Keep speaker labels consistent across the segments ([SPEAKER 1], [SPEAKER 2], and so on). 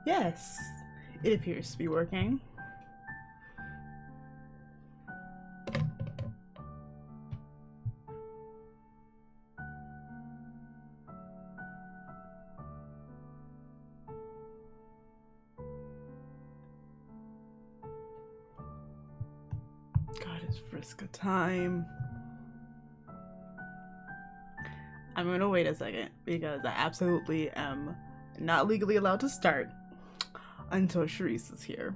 [SPEAKER 1] Yes, it appears to be working. God, it's Vriska time. I'm gonna wait a second because I absolutely am not legally allowed to start until Charisse is here.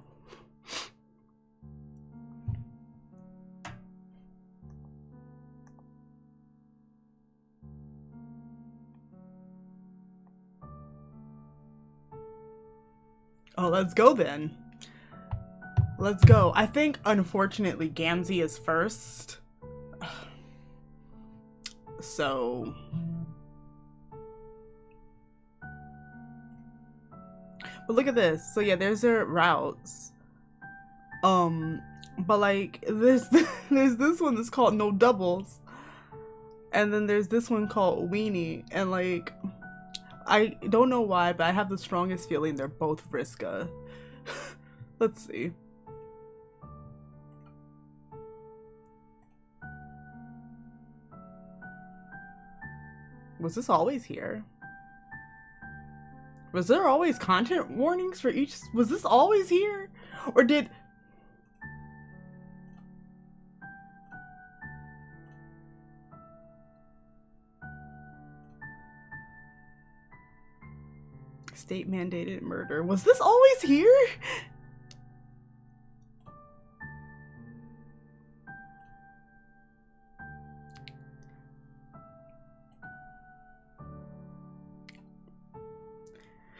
[SPEAKER 1] Oh, let's go then. Let's go. I think, unfortunately, Gamzee is first. So... But look at this. So yeah, there's their routes. But like, there's this one that's called No Doubles. And then there's this one called Weenie. And like, I don't know why, but I have the strongest feeling they're both Vriska. Let's see. Was this always here? Was there always content warnings for each? Was this always here? Or did... State mandated murder. Was this always here?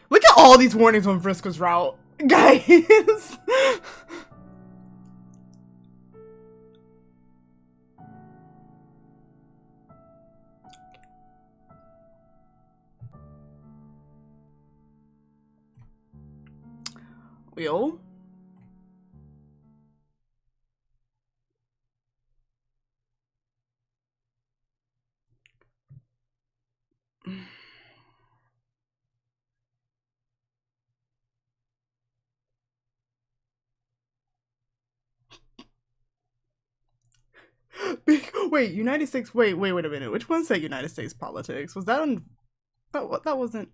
[SPEAKER 1] Look at all these warnings on Vriska's route, guys. Wheel. Wait, United States. Wait a minute. Which one said United States politics? Was that on? That wasn't.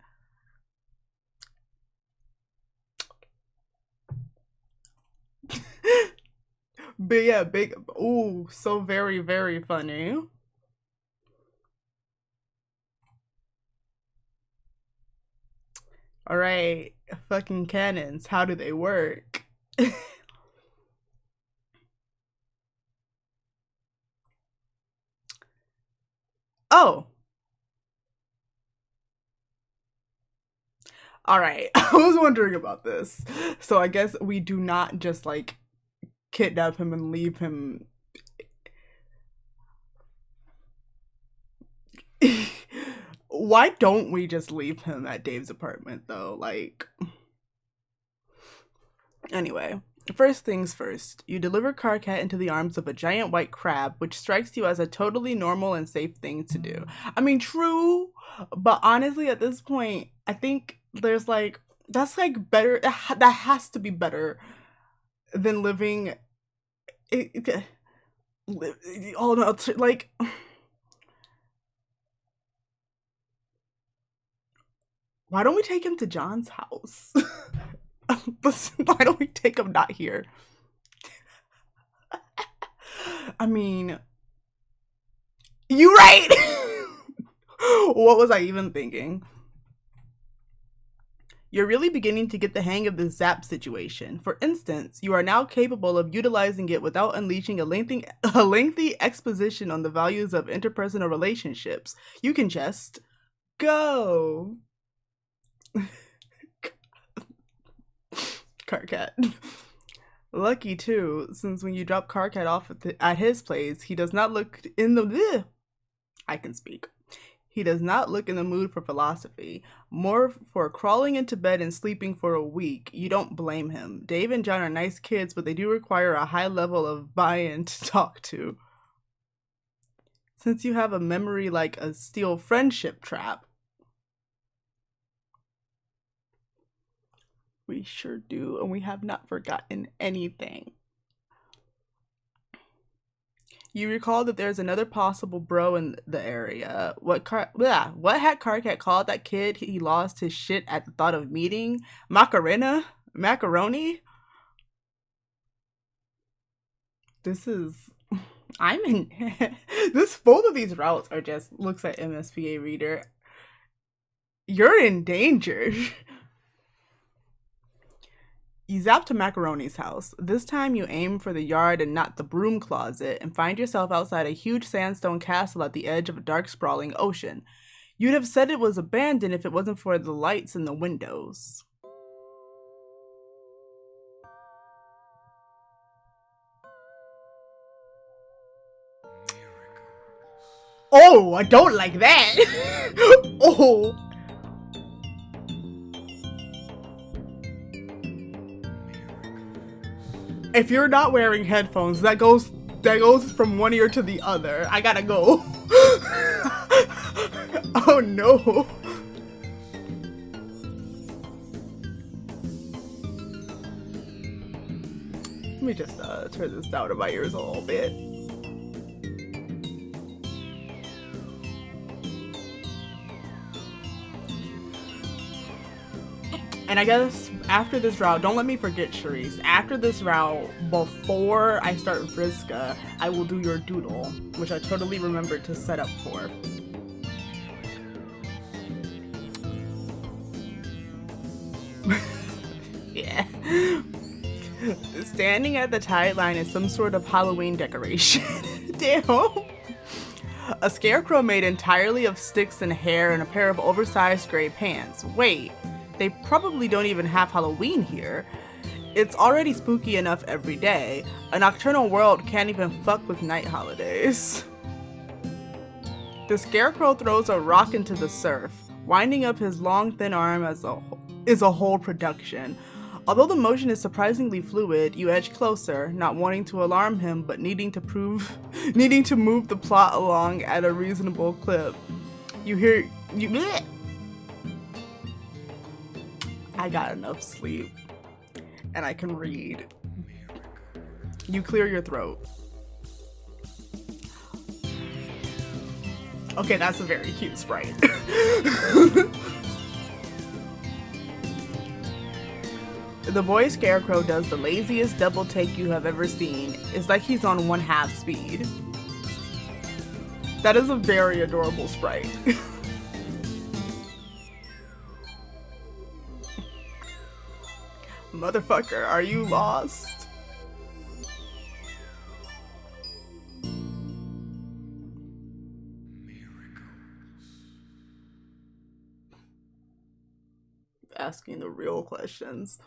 [SPEAKER 1] But yeah, big. Ooh, so very, very funny. All right, fucking cannons. How do they work? Oh. All right. I was wondering about this. So I guess we do not just like kidnap him and leave him. Why don't we just leave him at Dave's apartment though? Like, anyway, first things first, you deliver Karkat into the arms of a giant white crab, which strikes you as a totally normal and safe thing to do. I mean, true, but honestly, at this point, I think there's like, that's like better, that has to be better than living. Oh no, like. Why don't we take him to John's house? Listen, why don't we take him not here? I mean, you right. What was I even thinking? You're really beginning to get the hang of the zap situation. For instance, you are now capable of utilizing it without unleashing a lengthy exposition on the values of interpersonal relationships. You can just go. Karkat. Lucky too, since when you drop Karkat off at his place, he does not look in the... I can speak. He does not look in the mood for philosophy. More for crawling into bed and sleeping for a week. You don't blame him. Dave and John are nice kids, but they do require a high level of buy-in to talk to. Since you have a memory like a steel friendship trap, We sure do, and we have not forgotten anything. You recall that there's another possible bro in the area. What had Carcat called that kid he lost his shit at the thought of meeting? Macarena? Macaroni? This is... I'm in... Both of these routes are just looks at MSPA reader. You're in danger. You zap to Macaroni's house. This time you aim for the yard and not the broom closet and find yourself outside a huge sandstone castle at the edge of a dark, sprawling ocean. You'd have said it was abandoned if it wasn't for the lights in the windows. Oh, I don't like that. Oh. If you're not wearing headphones, that goes from one ear to the other. I gotta go. Oh no. Let me just turn this down to my ears a little bit. And I guess after this route, don't let me forget, Charisse, after this route, before I start Vriska, I will do your doodle, which I totally remembered to set up for. Yeah. Standing at the tide line is some sort of Halloween decoration. Damn. A scarecrow made entirely of sticks and hair and a pair of oversized gray pants. Wait. They probably don't even have Halloween here. It's already spooky enough every day. A nocturnal world can't even fuck with night holidays. The scarecrow throws a rock into the surf. Winding up his long, thin arm is a whole production. Although the motion is surprisingly fluid, you edge closer, not wanting to alarm him, but needing to move the plot along at a reasonable clip. I got enough sleep, and I can read. You clear your throat. Okay, that's a very cute sprite. The boy scarecrow does the laziest double take you have ever seen. It's like he's on 1/2 speed. That is a very adorable sprite. Motherfucker, are you lost? Asking the real questions.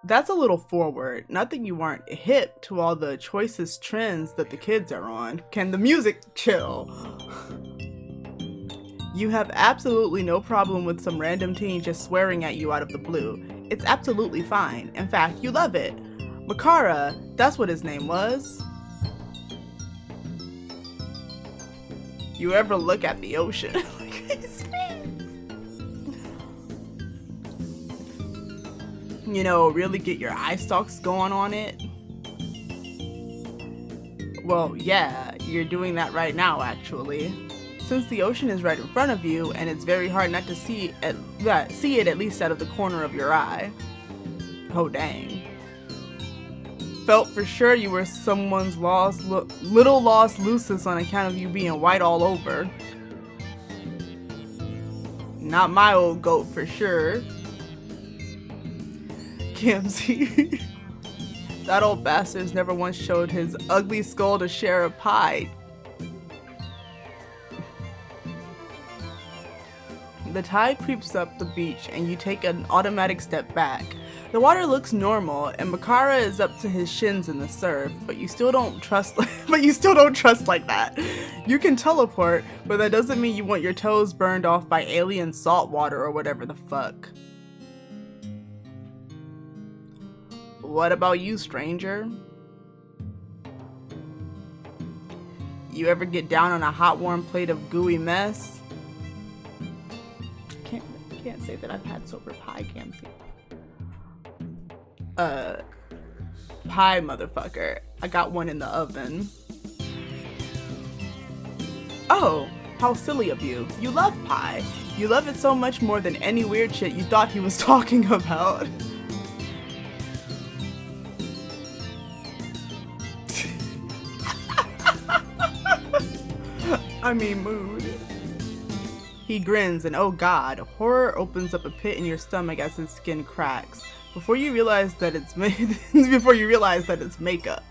[SPEAKER 1] That's a little forward. Not that you aren't hip to all the choicest trends that the kids are on. Can the music chill? You have absolutely no problem with some random teen just swearing at you out of the blue. It's absolutely fine. In fact, you love it. Makara, that's what his name was. You ever look at the ocean? Look at his face. You know, really get your eye stalks going on it? Well, yeah, you're doing that right now, actually. Since the ocean is right in front of you, and it's very hard not to see it at least out of the corner of your eye. Oh, dang. Felt for sure you were someone's little lost Lucis on account of you being white all over. Not my old goat for sure. Gamzee. That old bastard's never once showed his ugly skull to share a pie. The tide creeps up the beach and you take an automatic step back. The water looks normal and Makara is up to his shins in the surf, but you still don't trust like that. You can teleport, but that doesn't mean you want your toes burned off by alien salt water or whatever the fuck. What about you, stranger? You ever get down on a hot warm plate of gooey mess? can't say that I've had sober pie, Gamzee. Pie, motherfucker. I got one in the oven. Oh, how silly of you. You love pie. You love it so much more than any weird shit you thought he was talking about. I mean, mood. He grins and oh god, horror opens up a pit in your stomach as his skin cracks. Before you realize that it's makeup.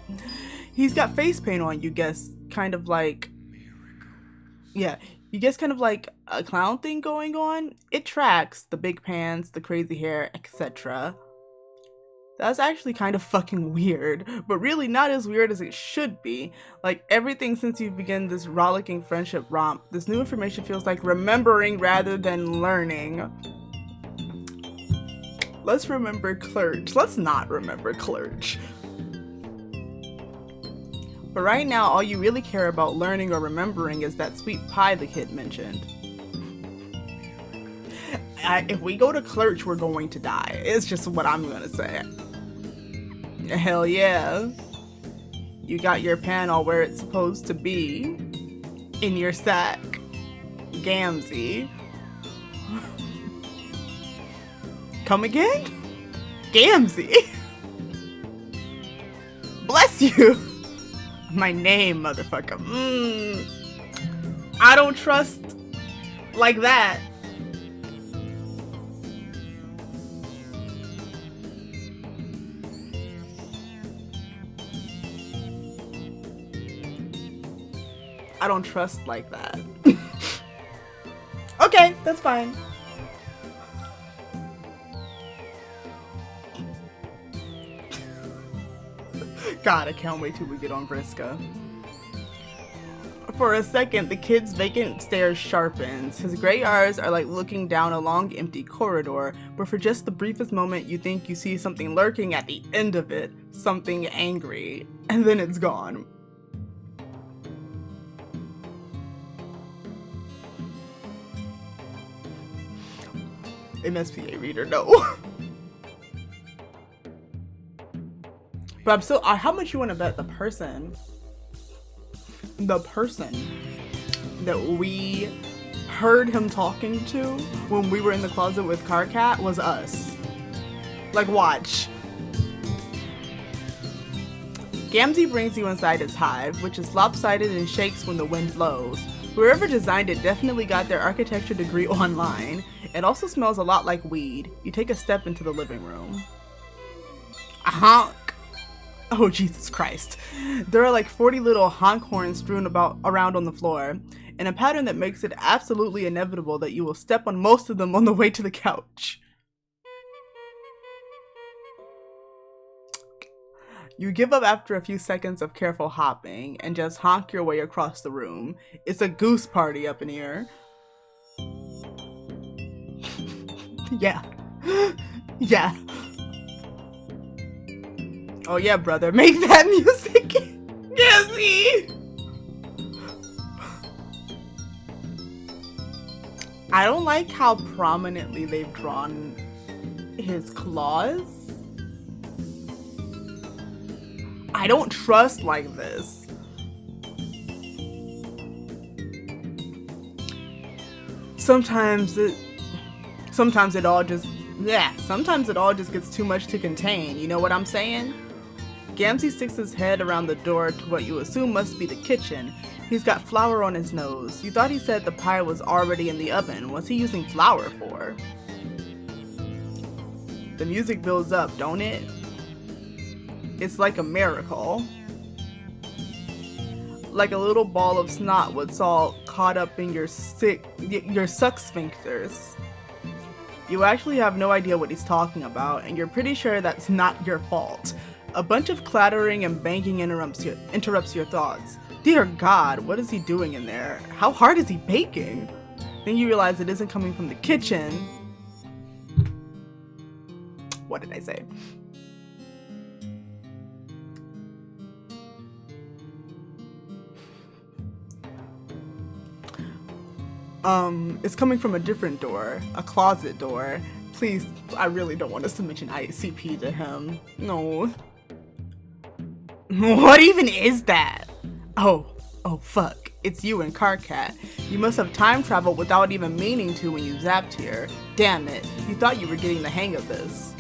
[SPEAKER 1] He's got face paint on, you guess, kind of like, yeah, you guess kind of like a clown thing going on. It tracks, the big pants, the crazy hair, etc. That's actually kind of fucking weird, but really not as weird as it should be. Like everything since you've begun this rollicking friendship romp, this new information feels like remembering rather than learning. Let's remember Clutch. Let's not remember Clutch. But right now, all you really care about learning or remembering is that sweet pie the kid mentioned. If we go to Clutch, we're going to die. It's just what I'm gonna say. Hell yeah. You got your pan all where it's supposed to be. In your sack. Gamzee. Come again? Gamzee. Bless you. My name, motherfucker. I don't trust like that. I don't trust like that. Okay, that's fine. God, I can't wait till we get on Vriska. For a second, the kid's vacant stare sharpens. His gray eyes are like looking down a long, empty corridor, but for just the briefest moment, you think you see something lurking at the end of it, something angry, and then it's gone. MSPA reader, no. But I'm still, how much you want to bet the person that we heard him talking to when we were in the closet with Carcat was us? Like, watch. Gamzee brings you inside its hive, which is lopsided and shakes when the wind blows. Whoever designed it definitely got their architecture degree online. It also smells a lot like weed. You take a step into the living room. A honk. Oh, Jesus Christ. There are like 40 little honk horns strewn around on the floor, in a pattern that makes it absolutely inevitable that you will step on most of them on the way to the couch. You give up after a few seconds of careful hopping and just honk your way across the room. It's a goose party up in here. Yeah. Yeah. Oh yeah, brother, make that music. Gamzee. I don't like how prominently they've drawn his claws. I don't trust like this. Sometimes it all just gets too much to contain. You know what I'm saying? Gamzee sticks his head around the door to what you assume must be the kitchen. He's got flour on his nose. You thought he said the pie was already in the oven. What's he using flour for? The music builds up, don't it? It's like a miracle. Like a little ball of snot was all caught up in your suck sphincters. You actually have no idea what he's talking about, and you're pretty sure that's not your fault. A bunch of clattering and banging interrupts your thoughts. Dear God, what is he doing in there? How hard is he baking? Then you realize it isn't coming from the kitchen. What did I say? It's coming from a different door, a closet door. Please, I really don't want us to mention ICP to him. No. What even is that? Oh fuck. It's you and Carcat. You must have time traveled without even meaning to when you zapped here. Damn it. You thought you were getting the hang of this.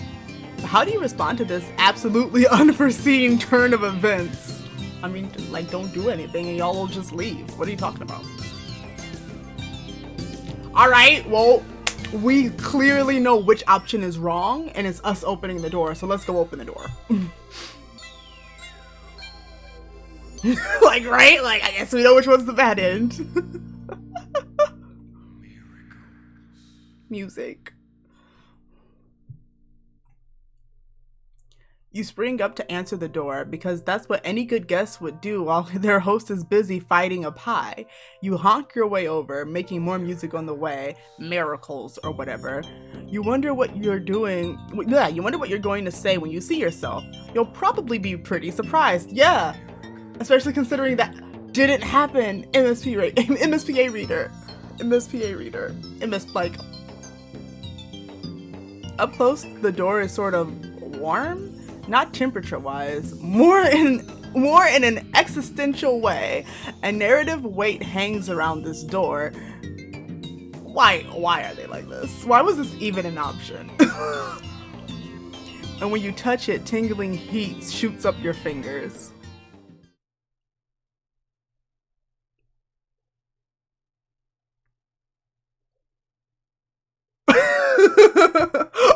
[SPEAKER 1] How do you respond to this absolutely unforeseen turn of events? I mean, like, don't do anything and y'all will just leave. What are you talking about? Alright, well, we clearly know which option is wrong, and it's us opening the door, so let's go open the door. Like, right? Like, I guess we know which one's the bad end. Music. You spring up to answer the door because that's what any good guest would do while their host is busy fighting a pie. You honk your way over, making more music on the way, miracles or whatever. You wonder what you're doing. Yeah, you wonder what you're going to say when you see yourself. You'll probably be pretty surprised. Yeah, especially considering that didn't happen. MSPA reader. Like, up close, the door is sort of warm. Not temperature-wise, more in an existential way. A narrative weight hangs around this door. Why are they like this? Why was this even an option? And when you touch it, tingling heat shoots up your fingers.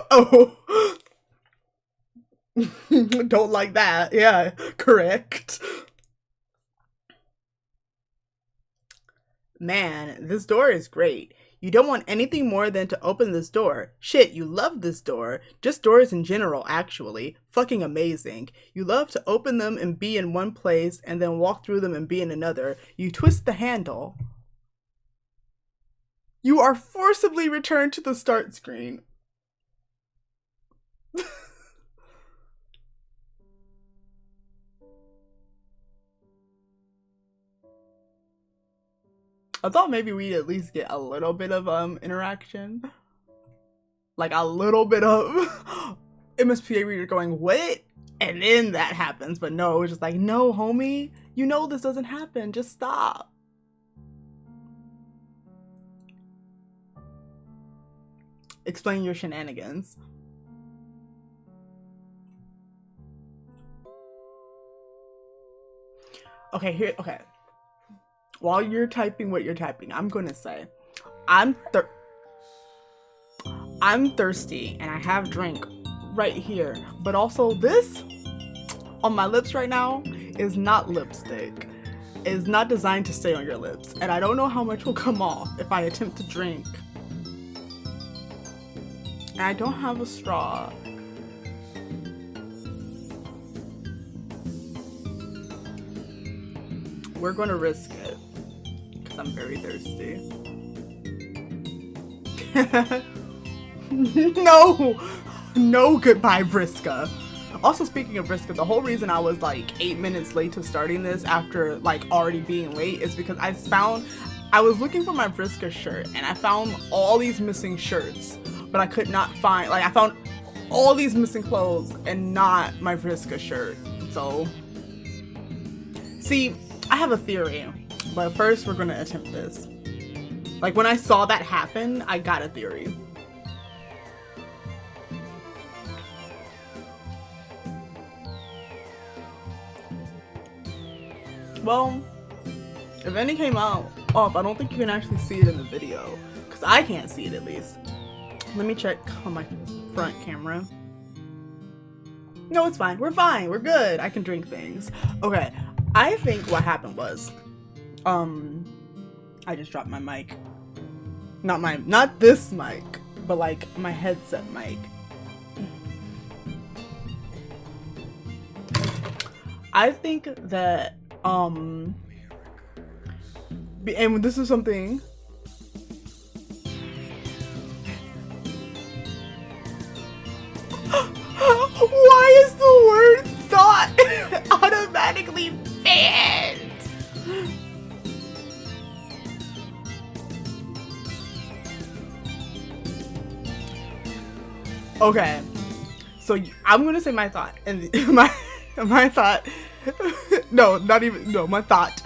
[SPEAKER 1] Oh. Don't like that. Yeah, correct. Man, this door is great. You don't want anything more than to open this door. Shit, you love this door. Just doors in general, actually. Fucking amazing. You love to open them and be in one place and then walk through them and be in another. You twist the handle. You are forcibly returned to the start screen. I thought maybe we'd at least get a little bit of interaction. Like a little bit of MSPA reader going, what? And then that happens. But no, it was just like, no, homie. You know this doesn't happen. Just stop. Explain your shenanigans. Okay, okay. While you're typing what you're typing, I'm gonna say, I'm thirsty and I have drink right here, but also this on my lips right now is not lipstick. It is not designed to stay on your lips, and I don't know how much will come off if I attempt to drink. And I don't have a straw. We're gonna risk it. I'm very thirsty. No goodbye, Vriska. Also, speaking of Vriska, the whole reason I was like 8 minutes late to starting this after like already being late is because I was looking for my Vriska shirt and I found all these missing shirts, but I could not find, like, I found all these missing clothes and not my Vriska shirt. So, see, I have a theory. But first, we're gonna attempt this. Like, when I saw that happen, I got a theory. Well, if any came out off, I don't think you can actually see it in the video. Because I can't see it, at least. Let me check on my front camera. No, it's fine. We're fine. We're good. I can drink things. Okay. I think what happened was, I just dropped my mic. Not this mic, but like my headset mic. I think that, and this is something. Why is the word thought automatically banned? Okay, so I'm gonna say my thought, and my thought. No, not even no, my thought,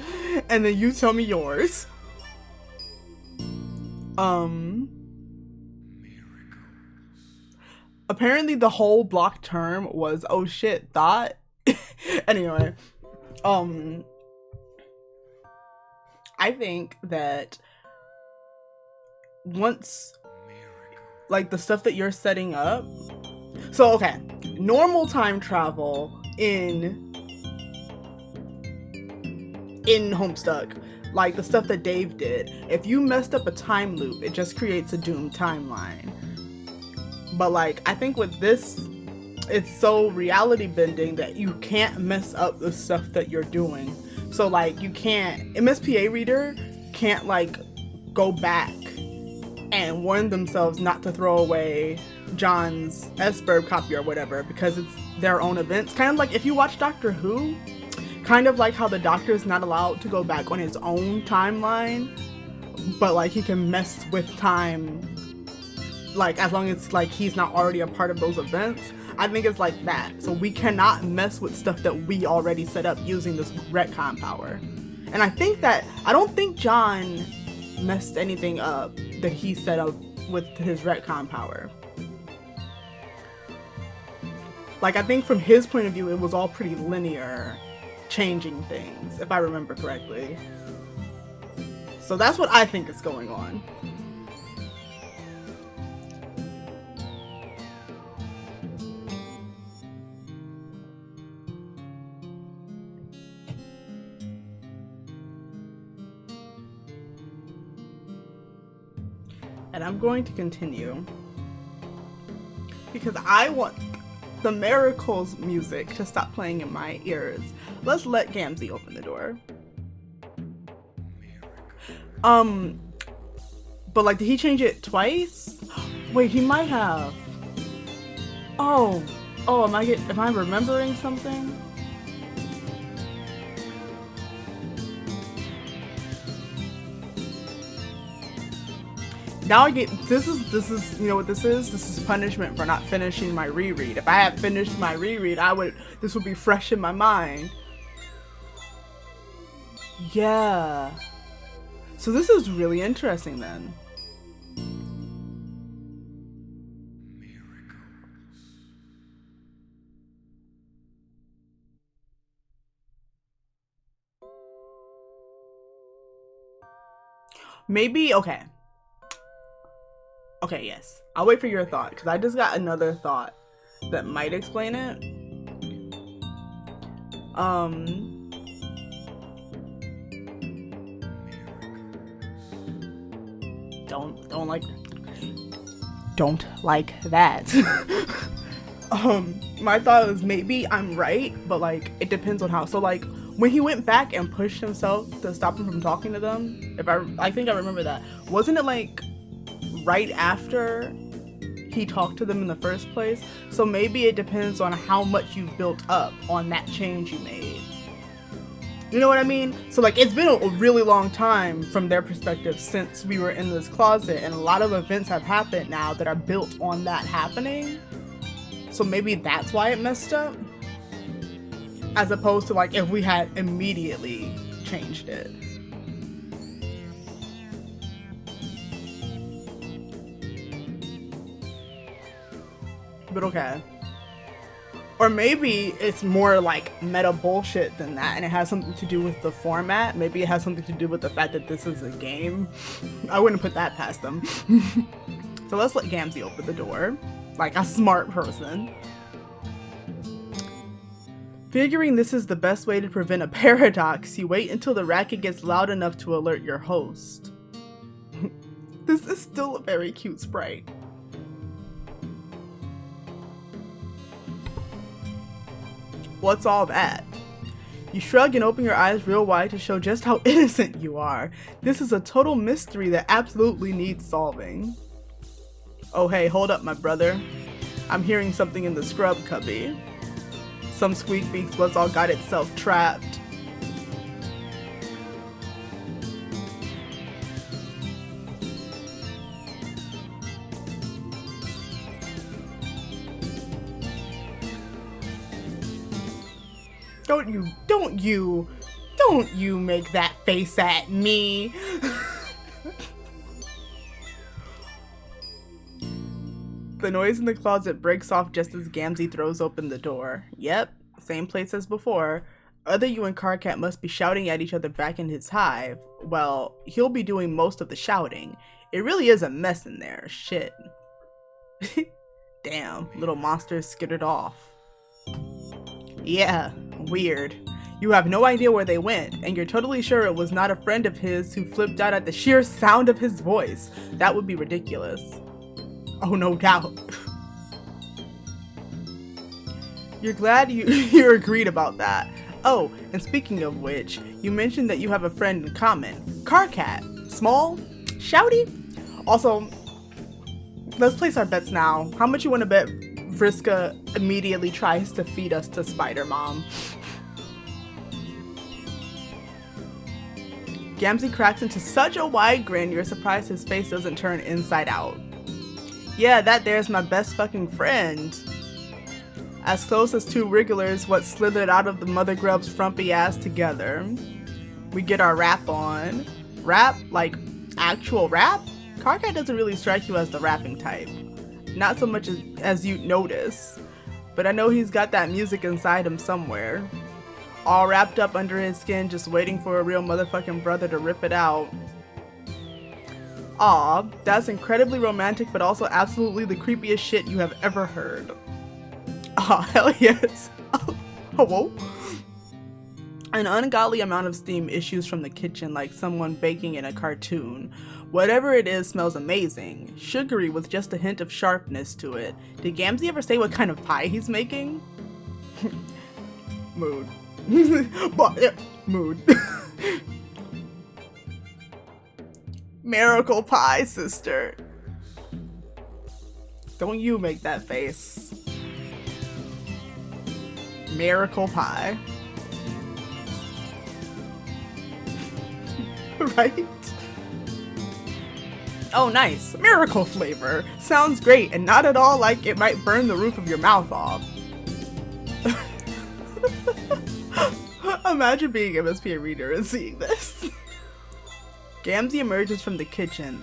[SPEAKER 1] and then you tell me yours. Apparently the whole block term was oh shit thought. Anyway, I think that once like the stuff that you're setting up, so okay, normal time travel in Homestuck, like the stuff that Dave did, if you messed up a time loop, it just creates a doomed timeline. But like I think with this, it's so reality bending that you can't mess up the stuff that you're doing. So like you can't, MSPA reader can't like go back and warn themselves not to throw away John's S-Burb copy or whatever because it's their own events. Kind of like if you watch Doctor Who, kind of like how the Doctor is not allowed to go back on his own timeline, but like he can mess with time like as long as like he's not already a part of those events. I think it's like that. So we cannot mess with stuff that we already set up using this retcon power. And I think that, I don't think John messed anything up that he set up with his retcon power. Like I think from his point of view, it was all pretty linear, changing things, if I remember correctly. So that's what I think is going on. And I'm going to continue because I want the Miracles music to stop playing in my ears. Let's let Gamzee open the door. But like, did he change it twice? Wait, he might have. Oh, am I remembering something? Now I get, this is, you know what this is? This is punishment for not finishing my reread. If I had finished my reread, this would be fresh in my mind. Yeah. So this is really interesting then. Maybe, okay. Okay, yes. I'll wait for your thought, because I just got another thought that might explain it. Don't like that. My thought was maybe I'm right, but like it depends on how. So like when he went back and pushed himself to stop him from talking to them, I think I remember that. Wasn't it like right after he talked to them in the first place? So maybe it depends on how much you've built up on that change you made. You know what I mean? So like it's been a really long time from their perspective since we were in this closet, and a lot of events have happened now that are built on that happening. So maybe that's why it messed up, as opposed to like if we had immediately changed it. But okay. Or maybe it's more like meta bullshit than that, and it has something to do with the format. Maybe it has something to do with the fact that this is a game. I wouldn't put that past them. So let's let Gamzee open the door, like a smart person. Figuring this is the best way to prevent a paradox, you wait until the racket gets loud enough to alert your host. This is still a very cute sprite. What's all that? You shrug and open your eyes real wide to show just how innocent you are. This is a total mystery that absolutely needs solving. Oh hey, hold up my brother. I'm hearing something in the scrub cubby. Some squeak beaks what's all got itself trapped. Don't you make that face at me. The noise in the closet breaks off just as Gamzee throws open the door. Yep, same place as before. Other you and Karkat must be shouting at each other back in his hive. Well, he'll be doing most of the shouting. It really is a mess in there. Shit. Damn, little monster skittered off. Yeah, weird. You have no idea where they went, and you're totally sure it was not a friend of his who flipped out at the sheer sound of his voice. That would be ridiculous. Oh, no doubt. You're glad you agreed about that. Oh, and speaking of which, you mentioned that you have a friend in common. Karkat. Small? Shouty? Also, let's place our bets now. How much you want to bet Vriska immediately tries to feed us to Spider Mom? Gamzee cracks into such a wide grin, you're surprised his face doesn't turn inside out. Yeah, that there's my best fucking friend. As close as two wrigglers what slithered out of the mother grub's frumpy ass together. We get our rap on. Rap? Like, actual rap? Karkat doesn't really strike you as the rapping type. Not so much as you'd notice. But I know he's got that music inside him somewhere. All wrapped up under his skin, just waiting for a real motherfucking brother to rip it out. Aw, that's incredibly romantic, but also absolutely the creepiest shit you have ever heard. Aw, hell yes. Hello? An ungodly amount of steam issues from the kitchen like someone baking in a cartoon. Whatever it is smells amazing. Sugary with just a hint of sharpness to it. Did Gamzee ever say what kind of pie he's making? Mood. Mood. Miracle pie, sister. Don't you make that face. Miracle pie. Right? Oh, nice. Miracle flavor. Sounds great and not at all like it might burn the roof of your mouth off. Imagine being MSP reader and seeing this. Gamzee emerges from the kitchen,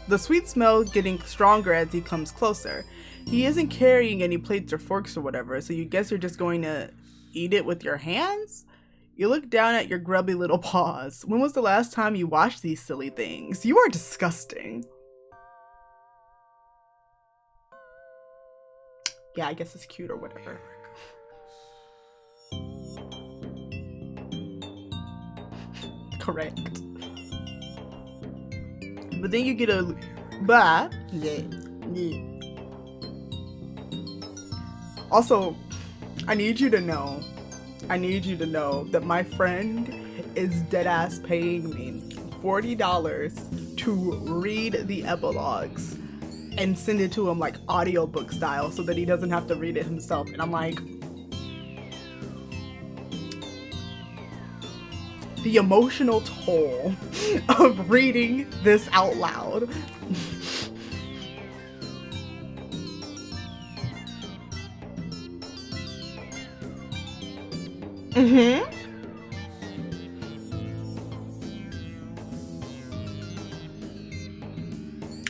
[SPEAKER 1] the sweet smell getting stronger as he comes closer. He isn't carrying any plates or forks or whatever, so you guess you're just going to eat it with your hands? You look down at your grubby little paws. When was the last time you washed these silly things? You are disgusting. Yeah, I guess it's cute or whatever. Correct. But then you get a Also, I need you to know that my friend is deadass paying me $40 to read the epilogues and send it to him like audiobook style so that he doesn't have to read it himself. And I'm like, the emotional toll of reading this out loud.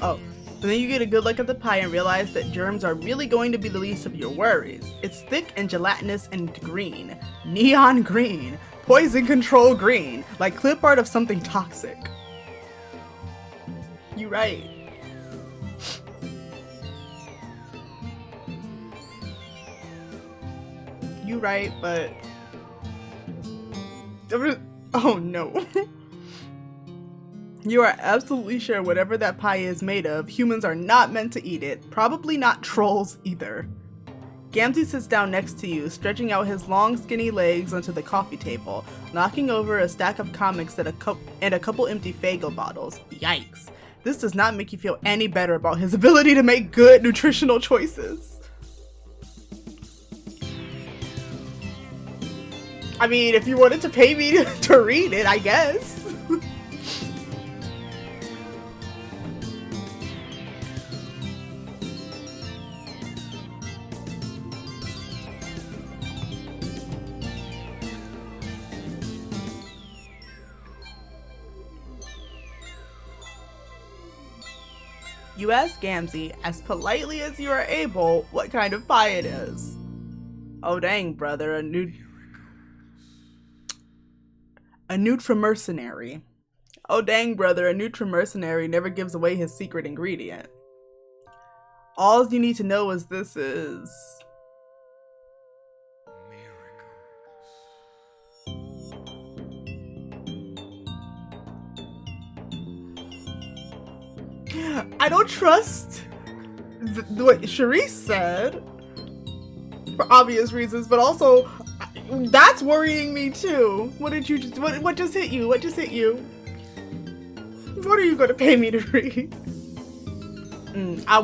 [SPEAKER 1] Oh, but then you get a good look at the pie and realize that germs are really going to be the least of your worries. It's thick and gelatinous and green. Neon green. Poison control green. Like clip art of something toxic. You right. You right, but... Oh no. You are absolutely sure whatever that pie is made of, humans are not meant to eat it. Probably not trolls either. Gamzee sits down next to you, stretching out his long skinny legs onto the coffee table, knocking over a stack of comics and a couple empty Faygo bottles. Yikes. This does not make you feel any better about his ability to make good nutritional choices. I mean, if you wanted to pay me to read it, I guess. You ask Gamzee, as politely as you are able, what kind of pie it is. Oh dang, brother, a nutra-mercenary. Oh dang, brother, a nutra-mercenary never gives away his secret ingredient. All you need to know is this is... I don't trust what Charisse said, for obvious reasons, but also that's worrying me too. What did you just, what just hit you? What just hit you? What are you gonna pay me to read?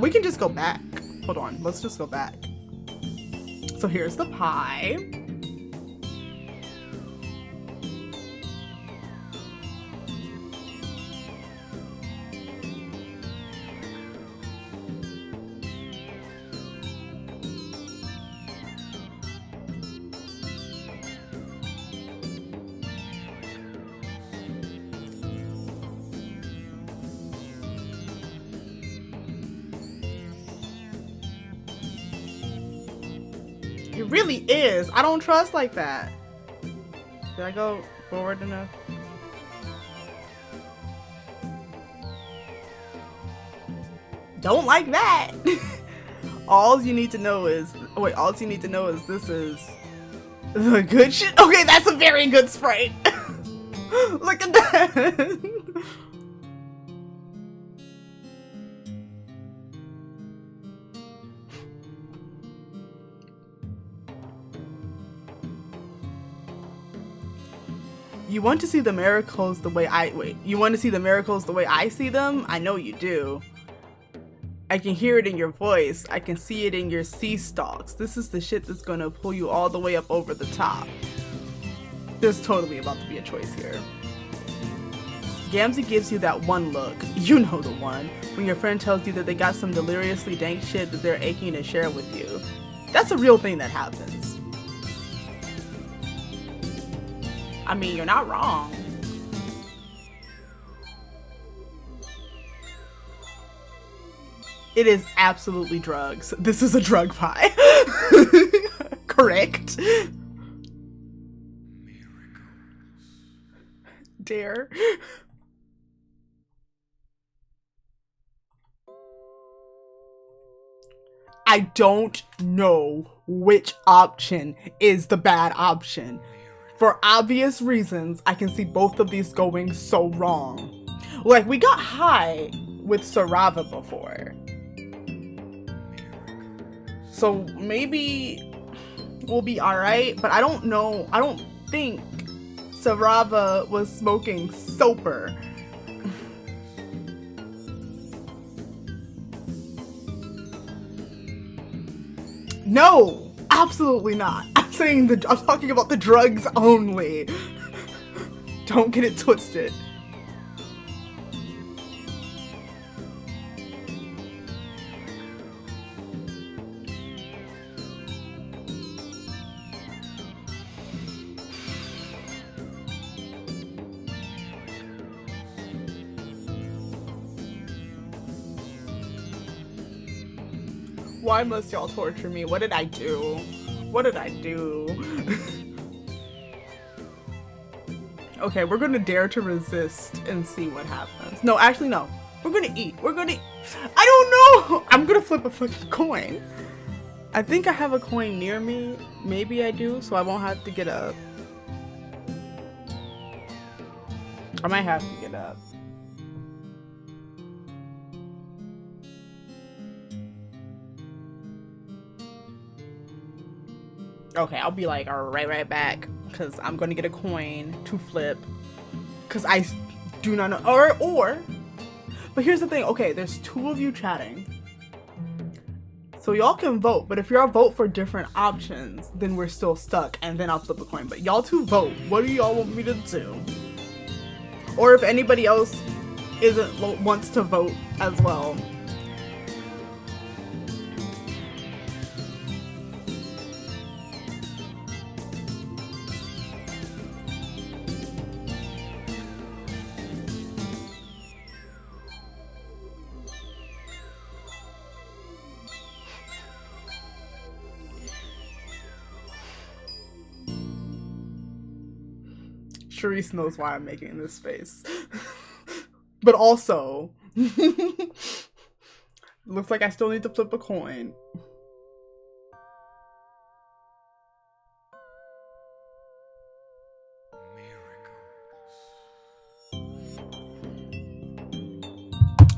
[SPEAKER 1] We can just go back. Hold on, let's just go back. So here's the pie. It really is. I don't trust like that. Did I go forward enough? Don't like that. All you need to know is, wait, all you need to know is this is the good shit. Okay, that's a very good sprite. Look at that. You want to see the miracles the way you want to see the miracles the way I see them? I know you do. I can hear it in your voice. I can see it in your sea stalks. This is the shit that's gonna pull you all the way up over the top. There's totally about to be a choice here. Gamzee gives you that one look. You know the one. When your friend tells you that they got some deliriously dank shit that they're aching to share with you. That's a real thing that happens. I mean, you're not wrong. It is absolutely drugs. This is a drug pie. Correct. Dare. I don't know which option is the bad option. For obvious reasons, I can see both of these going so wrong. Like, we got high with Sarava before. So maybe we'll be alright, but I don't know. I don't think Sarava was smoking sober. No, absolutely not. I'm talking about the drugs only. Don't get it twisted. Why must y'all torture me? What did I do? What did I do? Okay, we're gonna dare to resist and see what happens. No, actually, no. We're gonna eat. We're gonna... I don't know! I'm gonna flip a fucking coin. I think I have a coin near me. Maybe I do, so I won't have to get up. I might have to get up. Okay, I'll be like, right back, because I'm gonna get a coin to flip, because I do not know, or, but here's the thing, okay, there's two of you chatting, so y'all can vote, but if y'all vote for different options, then we're still stuck, and then I'll flip a coin, but y'all two vote. What do y'all want me to do? Or if anybody else wants to vote as well. Charisse knows why I'm making this face. But also, looks like I still need to flip a coin.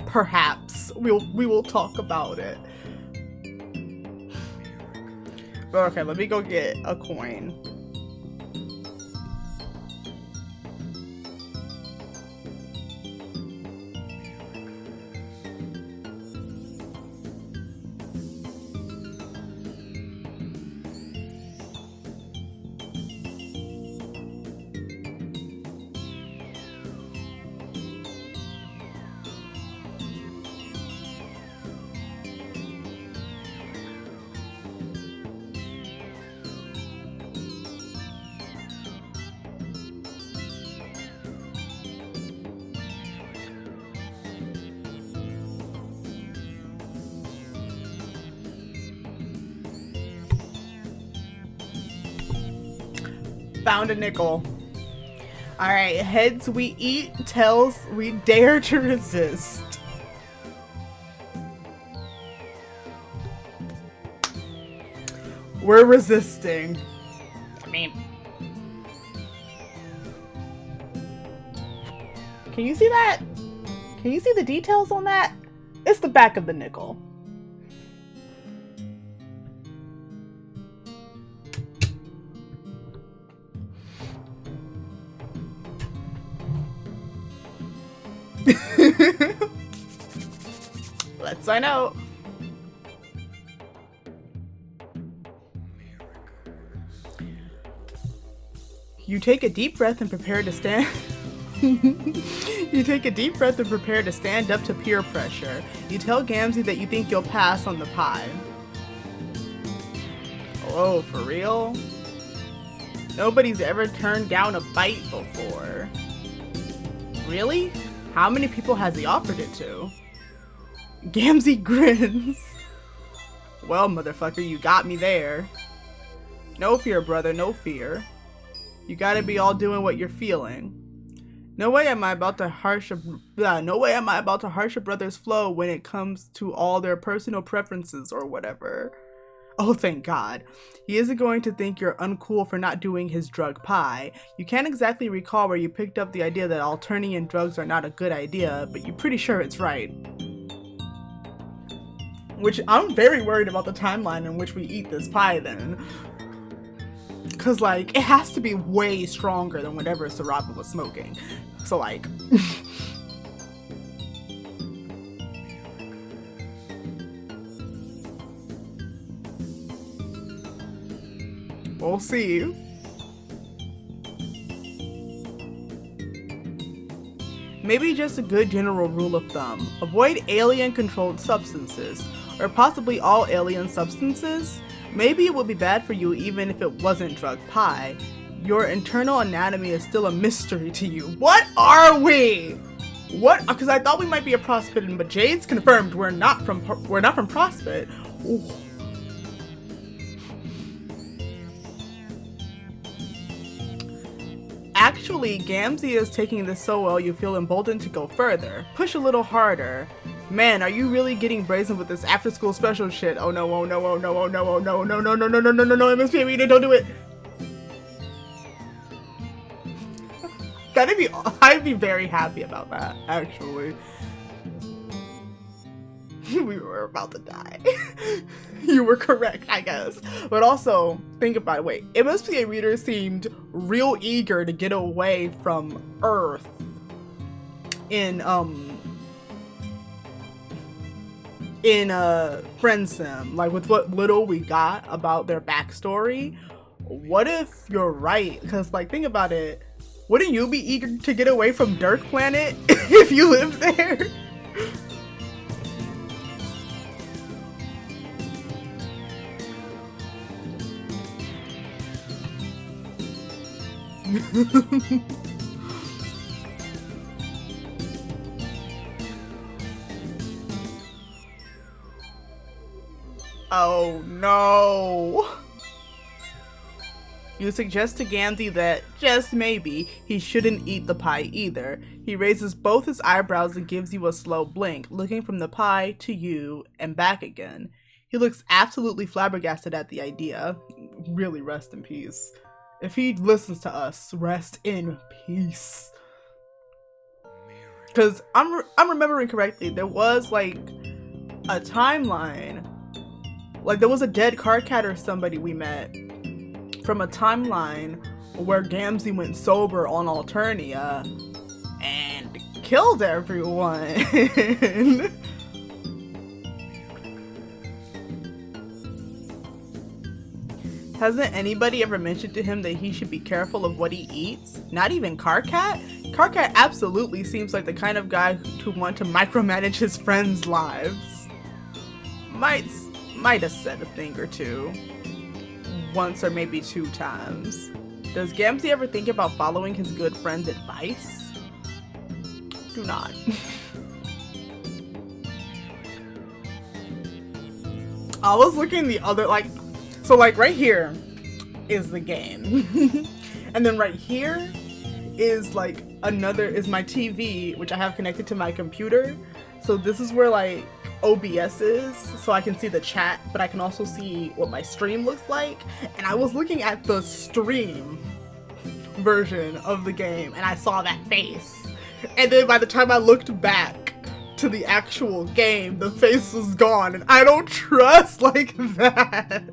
[SPEAKER 1] Perhaps we will talk about it. But okay, let me go get a coin. Found a nickel. Alright, heads we eat, tails we dare to resist. We're resisting. I mean, can you see that? Can you see the details on that? It's the back of the nickel. Let's find out. You take a deep breath and prepare to stand. You take a deep breath and prepare to stand up to peer pressure. You tell Gamzee that you think you'll pass on the pie. Oh, for real? Nobody's ever turned down a bite before. Really? How many people has he offered it to? Gamzee grins. Well, motherfucker, you got me there. No fear, brother, no fear. You gotta be all doing what you're feeling. No way am I about to harsh a brother's flow when it comes to all their personal preferences or whatever. Oh, thank God. He isn't going to think you're uncool for not doing his drug pie. You can't exactly recall where you picked up the idea that all turning in drugs are not a good idea, but you're pretty sure it's right. Which, I'm very worried about the timeline in which we eat this pie then. Cause like, it has to be way stronger than whatever Sarapa was smoking. So like... we'll see. Maybe just a good general rule of thumb. Avoid alien-controlled substances. Or possibly all alien substances. Maybe it would be bad for you even if it wasn't drug pie. Your internal anatomy is still a mystery to you. What are we? What? Because I thought we might be a Prospect, but Jade's confirmed we're not from Prospect. Ooh. Actually, Gamzee is taking this so well you feel emboldened to go further. Push a little harder. Man, are you really getting brazen with this after-school special shit? Oh no, oh no, oh no, oh no, oh no, no, no, no, no, no, no, no, no, MSP reader, don't do it! I'd be very happy about that, actually. We were about to die. You were correct, I guess. But also, think about it, wait, MSPA reader seemed real eager to get away from Earth in Friend Sim, like with what little we got about their backstory. What if you're right? Because like, think about it, wouldn't you be eager to get away from Dirk Planet if you lived there? Oh no. You suggest to Gamzee that, just maybe, he shouldn't eat the pie either. He raises both his eyebrows and gives you a slow blink, looking from the pie to you and back again. He looks absolutely flabbergasted at the idea. Really, rest in peace. If he listens to us, rest in peace. Because I'm remembering correctly, there was like a timeline. Like there was a dead Karkat or somebody we met from a timeline where Gamzee went sober on Alternia and killed everyone. Hasn't anybody ever mentioned to him that he should be careful of what he eats? Not even Karkat? Karkat absolutely seems like the kind of guy to want to micromanage his friends' lives. Might have said a thing or two. Once or maybe 2 times. Does Gamzee ever think about following his good friend's advice? Do not. I was looking the other, so right here is the game. And then right here is is my TV, which I have connected to my computer. So this is where OBS is, so I can see the chat, but I can also see what my stream looks like. And I was looking at the stream version of the game and I saw that face. And then by the time I looked back to the actual game, the face was gone, and I don't trust like that.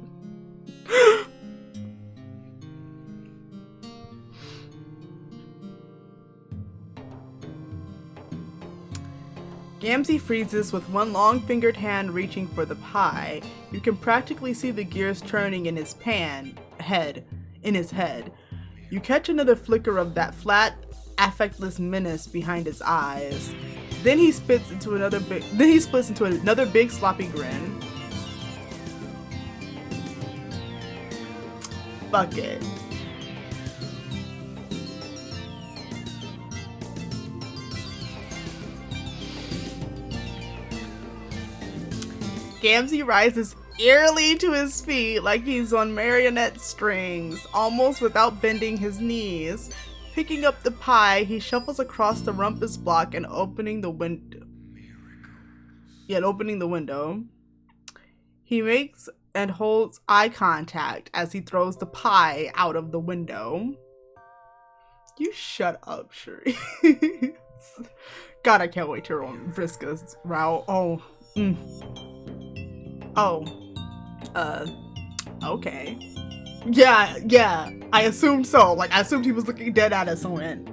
[SPEAKER 1] Gamzee freezes with one long-fingered hand reaching for the pie. You can practically see the gears turning in his head. You catch another flicker of that flat, affectless menace behind his eyes. Then he splits into another big sloppy grin. Fuck it. Gamzee rises eerily to his feet like he's on marionette strings, almost without bending his knees. Picking up the pie, he shuffles across the rumpus block and opening the window. He makes and holds eye contact as he throws the pie out of the window. You shut up, Shuri. God, I can't wait to run Vriska's route. Okay. Yeah, I assumed so. I assumed he was looking dead at us and went.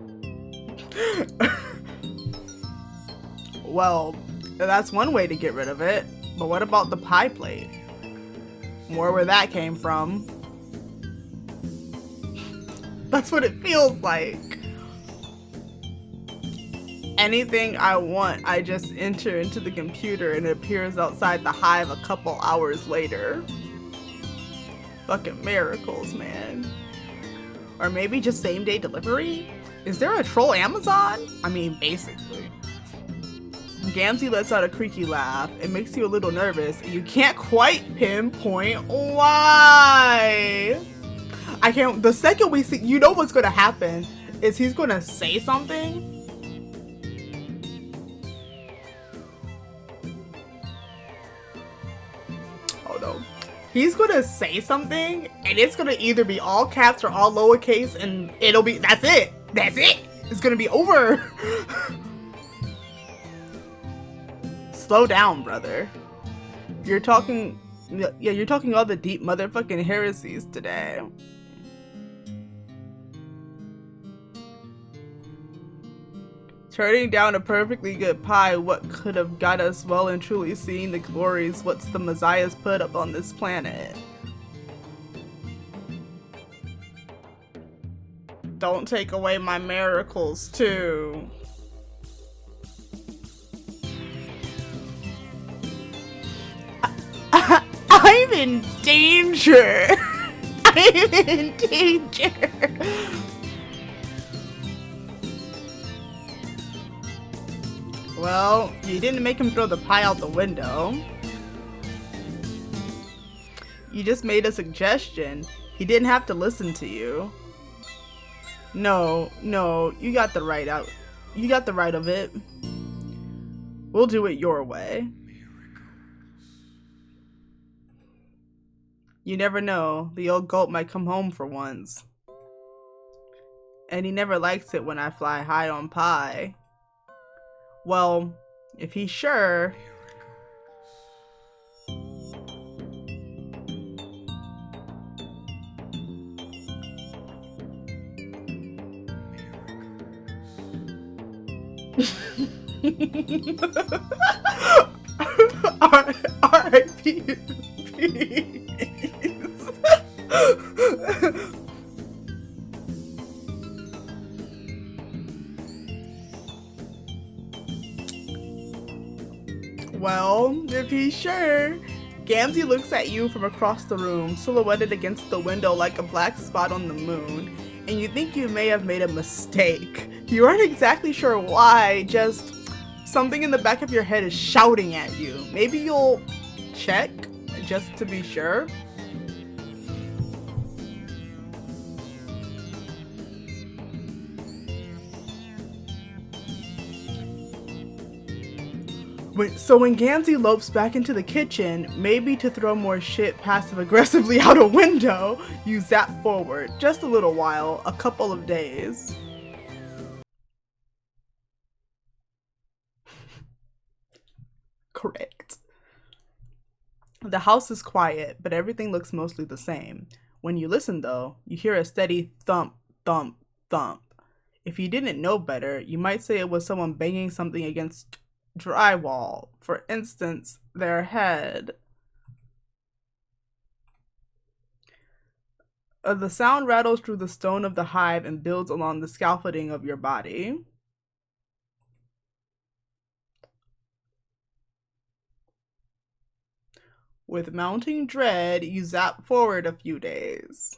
[SPEAKER 1] Well, that's one way to get rid of it. But what about the pie plate? More where that came from. That's what it feels like. Anything I want, I just enter into the computer and it appears outside the hive a couple hours later. Fucking miracles, man. Or maybe just same day delivery? Is there a troll Amazon? I mean, basically. Gamzee lets out a creaky laugh. It makes you a little nervous and you can't quite pinpoint why. The second we see, you know what's gonna happen is he's gonna say something. He's gonna say something and it's gonna either be all caps or all lowercase and it'll be, that's it. It's gonna be over. Slow down, brother. You're talking all the deep motherfucking heresies today. Turning down a perfectly good pie, what could have got us well and truly seeing the glories what's the Messiah's put up on this planet? Don't take away my miracles, too. I'm in danger. I'm in danger. Well, you didn't make him throw the pie out the window. You just made a suggestion. He didn't have to listen to you. No, you got the right out. You got the right of it. We'll do it your way. You never know. The old goat might come home for once. And he never likes it when I fly high on pie. Well, if he's sure... R.I.P. Well, if he's sure. Gamzee looks at you from across the room, silhouetted against the window like a black spot on the moon, and you think you may have made a mistake. You aren't exactly sure why, just something in the back of your head is shouting at you. Maybe you'll check, just to be sure. So when Gamzee lopes back into the kitchen, maybe to throw more shit passive-aggressively out a window, you zap forward. Just a little while, a couple of days. Correct. The house is quiet, but everything looks mostly the same. When you listen though, you hear a steady thump, thump, thump. If you didn't know better, you might say it was someone banging something against drywall, for instance, their head. The sound rattles through the stone of the hive and builds along the scaffolding of your body. With mounting dread, you zap forward a few days.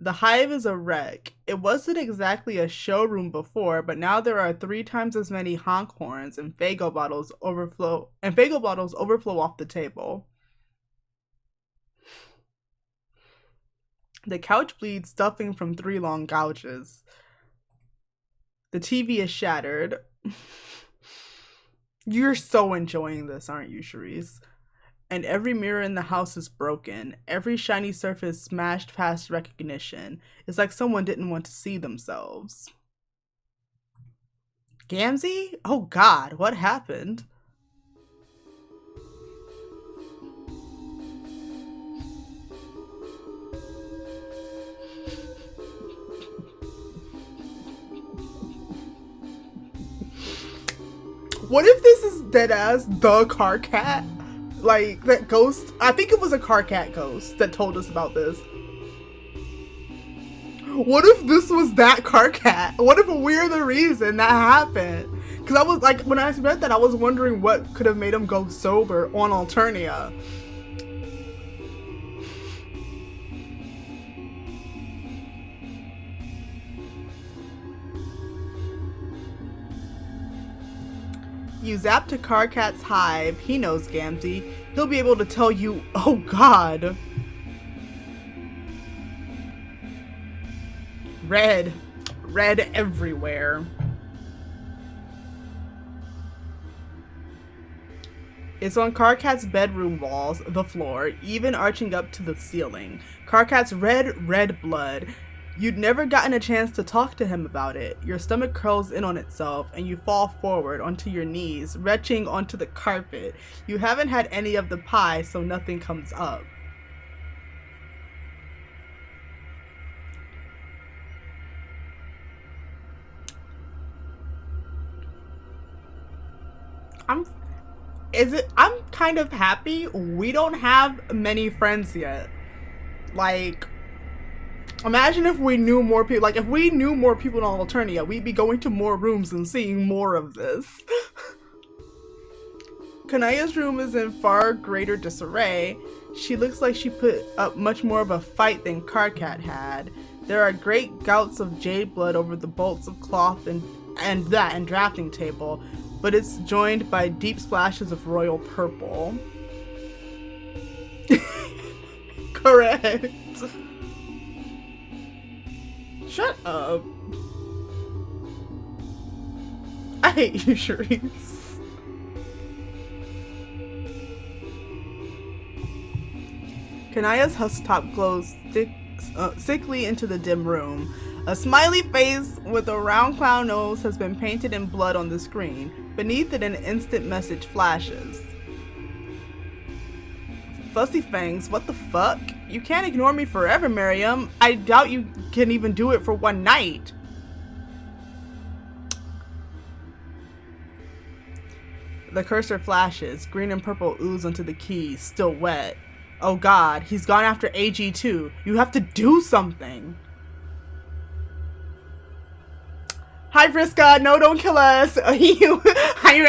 [SPEAKER 1] The hive is a wreck. It wasn't exactly a showroom before, but now there are 3 times as many honk horns and Faygo bottles overflow off the table. The couch bleeds stuffing from 3 long gouges. The TV is shattered. You're so enjoying this, aren't you, Charisse? And every mirror in the house is broken. Every shiny surface smashed past recognition. It's like someone didn't want to see themselves. Gamzee? Oh God, what happened? What if this is deadass the car cat? Like, that ghost, I think it was a car cat ghost that told us about this. What if this was that car cat? What if we're the reason that happened? Because I was like, when I read that, I was wondering what could have made him go sober on Alternia. You zap to Carcat's hive. He knows Gamzee. He'll be able to tell you, oh God. Red. Red everywhere. It's on Carcat's bedroom walls, the floor, even arching up to the ceiling. Carcat's red blood. You'd never gotten a chance to talk to him about it. Your stomach curls in on itself and you fall forward onto your knees, retching onto the carpet. You haven't had any of the pie, so nothing comes up. I'm kind of happy we don't have many friends yet. Like, imagine if we knew more people. Like, if we knew more people in Alternia, we'd be going to more rooms and seeing more of this. Kanaya's room is in far greater disarray. She looks like she put up much more of a fight than Carcat had. There are great gouts of jade blood over the bolts of cloth and drafting table, but it's joined by deep splashes of royal purple. Correct. Shut up. I hate you, Charisse. Kanaya's husk top glows sickly into the dim room. A smiley face with a round clown nose has been painted in blood on the screen. Beneath it, an instant message flashes. Fussy Fangs, what the fuck? You can't ignore me forever, Miriam. I doubt you can even do it for one night. The cursor flashes. Green and purple ooze onto the key, still wet. Oh god, he's gone after AG too. You have to do something. Hi Vriska, no, don't kill us. I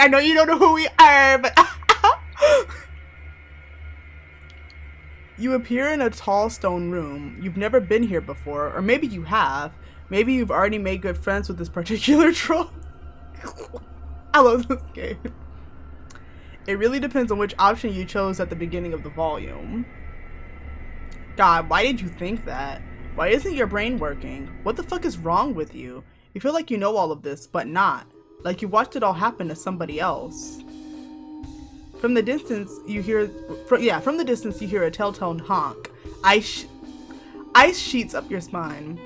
[SPEAKER 1] know you don't know who we are, but you appear in a tall stone room. You've never been here before, or maybe you have. Maybe you've already made good friends with this particular troll. I love this game. It really depends on which option you chose at the beginning of the volume. God, why did you think that? Why isn't your brain working? What the fuck is wrong with you? You feel like you know all of this, but not. Like you watched it all happen to somebody else. From the distance, you hear a telltale honk. Ice sheets up your spine.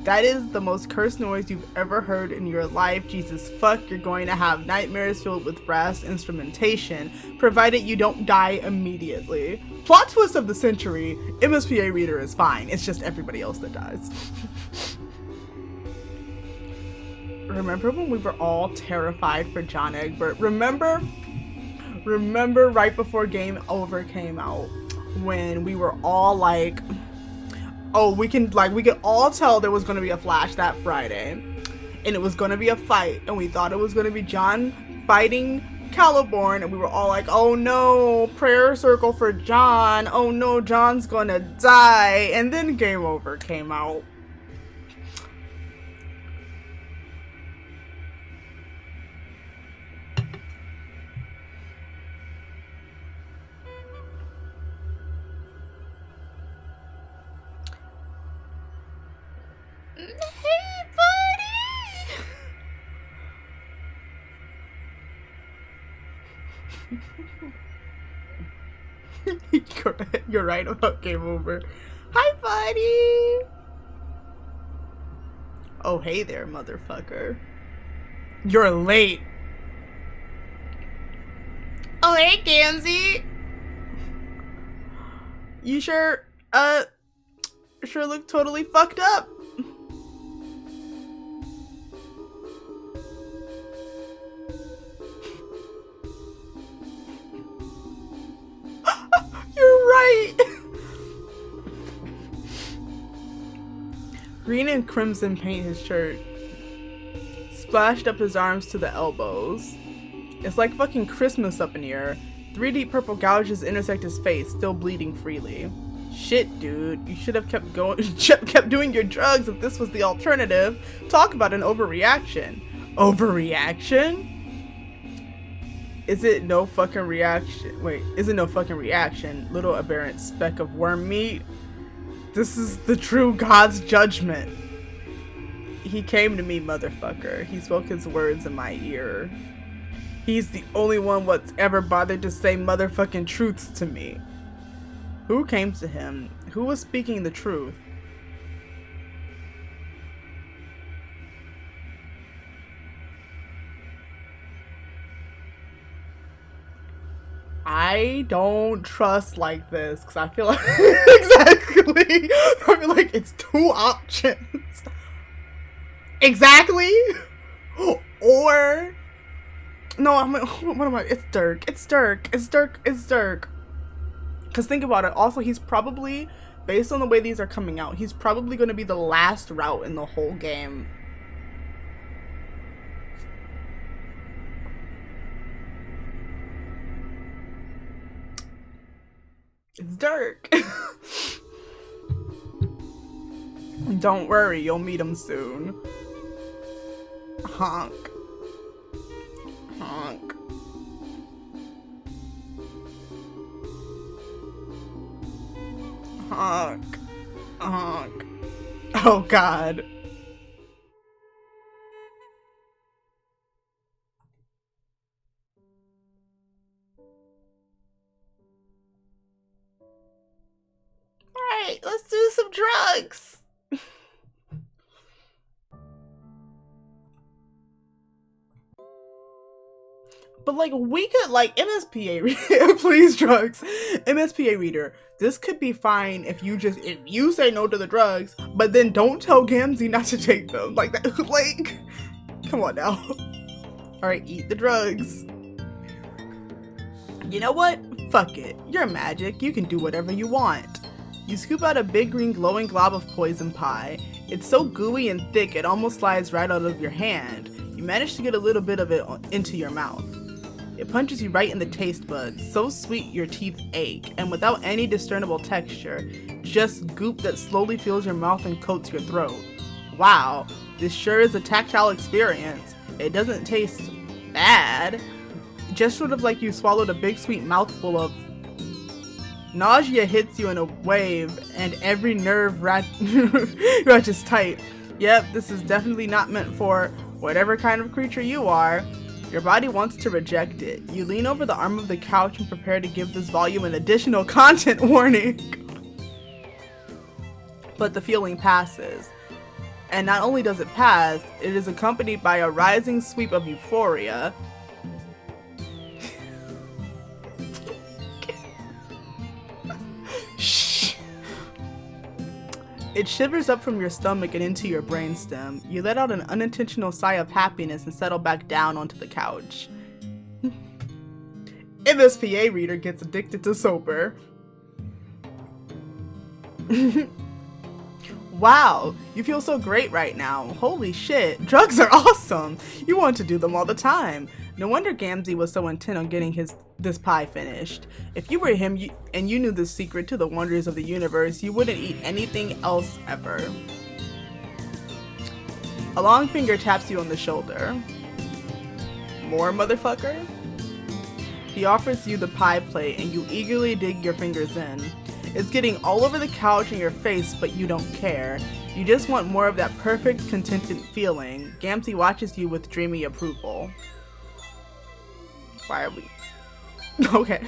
[SPEAKER 1] That is the most cursed noise you've ever heard in your life. Jesus fuck, you're going to have nightmares filled with brass instrumentation, provided you don't die immediately. Plot twist of the century, MSPA reader is fine. It's just everybody else that dies. Remember when we were all terrified for John Egbert? Remember right before Game Over came out, when we were all like, oh, we could all tell there was going to be a Flash that Friday, and it was going to be a fight, and we thought it was going to be John fighting Caliborn, and we were all like, oh no, prayer circle for John, oh no, John's gonna die, and then Game Over came out. You're right about Game Over. Hi, buddy. Oh, hey there, motherfucker. You're late. Oh, hey, Gamzee. You sure look totally fucked up. You're right. Green and crimson paint his shirt, splashed up his arms to the elbows. It's like fucking Christmas up in here. 3 deep purple gouges intersect his face, still bleeding freely. Shit, dude. You should have kept doing your drugs if this was the alternative. Talk about an overreaction. Overreaction? Is it no fucking reaction? Wait, is it no fucking reaction? Little aberrant speck of worm meat? This is the true God's judgment. He came to me, motherfucker. He spoke his words in my ear. He's the only one what's ever bothered to say motherfucking truths to me. Who came to him? Who was speaking the truth? I don't trust like this because I feel like exactly. I feel like it's 2 options. Exactly. Or no, what am I? It's Dirk. It's Dirk. It's Dirk. It's Dirk. Because think about it. Also, he's probably, based on the way these are coming out, he's probably going to be the last route in the whole game. It's Dirk. Don't worry, you'll meet him soon. Honk. Honk. Honk. Honk. Oh god. Alright, let's do some drugs. But like we could like MSPA please drugs. MSPA reader, this could be fine if you say no to the drugs, but then don't tell Gamzee not to take them. Like that like come on now. Alright, eat the drugs. You know what? Fuck it. You're magic. You can do whatever you want. You scoop out a big green glowing glob of poison pie. It's so gooey and thick it almost slides right out of your hand. You manage to get a little bit of it into your mouth. It punches you right in the taste buds, so sweet your teeth ache, and without any discernible texture, just goop that slowly fills your mouth and coats your throat. Wow, this sure is a tactile experience. It doesn't taste bad, just sort of like you swallowed a big sweet mouthful of... Nausea hits you in a wave, and every nerve ratchets tight. Yep, this is definitely not meant for whatever kind of creature you are. Your body wants to reject it. You lean over the arm of the couch and prepare to give this volume an additional content warning. But the feeling passes. And not only does it pass, it is accompanied by a rising sweep of euphoria. Shh. It shivers up from your stomach and into your brainstem. You let out an unintentional sigh of happiness and settle back down onto the couch. MSPA reader gets addicted to sober. Wow, you feel so great right now. Holy shit, drugs are awesome. You want to do them all the time. No wonder Gamzee was so intent on getting this pie finished. If you were him and you knew the secret to the wonders of the universe, you wouldn't eat anything else ever. A long finger taps you on the shoulder. More, motherfucker? He offers you the pie plate and you eagerly dig your fingers in. It's getting all over the couch and your face, but you don't care. You just want more of that perfect, contented feeling. Gamzee watches you with dreamy approval. Why are we... Okay.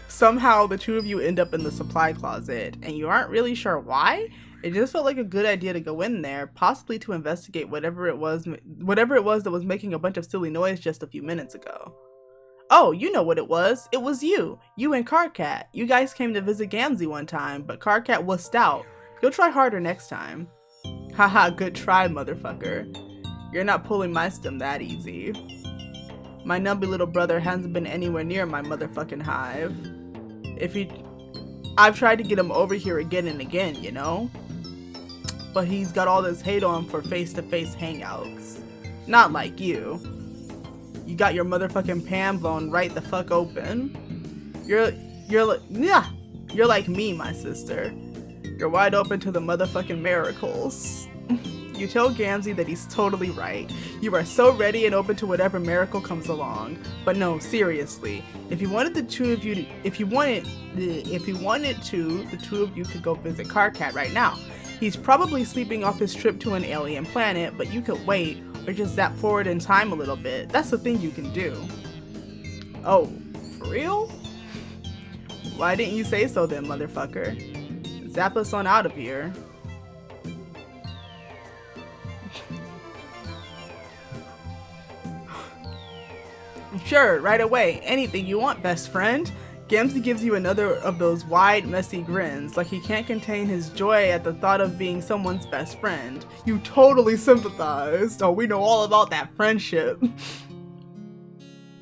[SPEAKER 1] Somehow the two of you end up in the supply closet, and you aren't really sure why? It just felt like a good idea to go in there, possibly to investigate whatever it was that was making a bunch of silly noise just a few minutes ago. Oh, you know what it was. It was you. You and Carcat. You guys came to visit Gamzee one time, but Carcat wussed out. You'll try harder next time. Haha, good try, motherfucker. You're not pulling my stem that easy. My numbly little brother hasn't been anywhere near my motherfucking hive. I've tried to get him over here again and again, you know? But he's got all this hate on for face-to-face hangouts. Not like you. You got your motherfucking pan blown right the fuck open. You're like me, my sister. You're wide open to the motherfucking miracles. You tell Gamzee that he's totally right. You are so ready and open to whatever miracle comes along. But no, seriously, if you wanted to, the two of you could go visit Carcat right now. He's probably sleeping off his trip to an alien planet, but you could wait or just zap forward in time a little bit. That's the thing you can do. Oh, for real? Why didn't you say so then, motherfucker? Zap us on out of here. Sure, right away. Anything you want, best friend. Gamzee gives you another of those wide, messy grins, like he can't contain his joy at the thought of being someone's best friend. You totally sympathized. Oh, we know all about that friendship.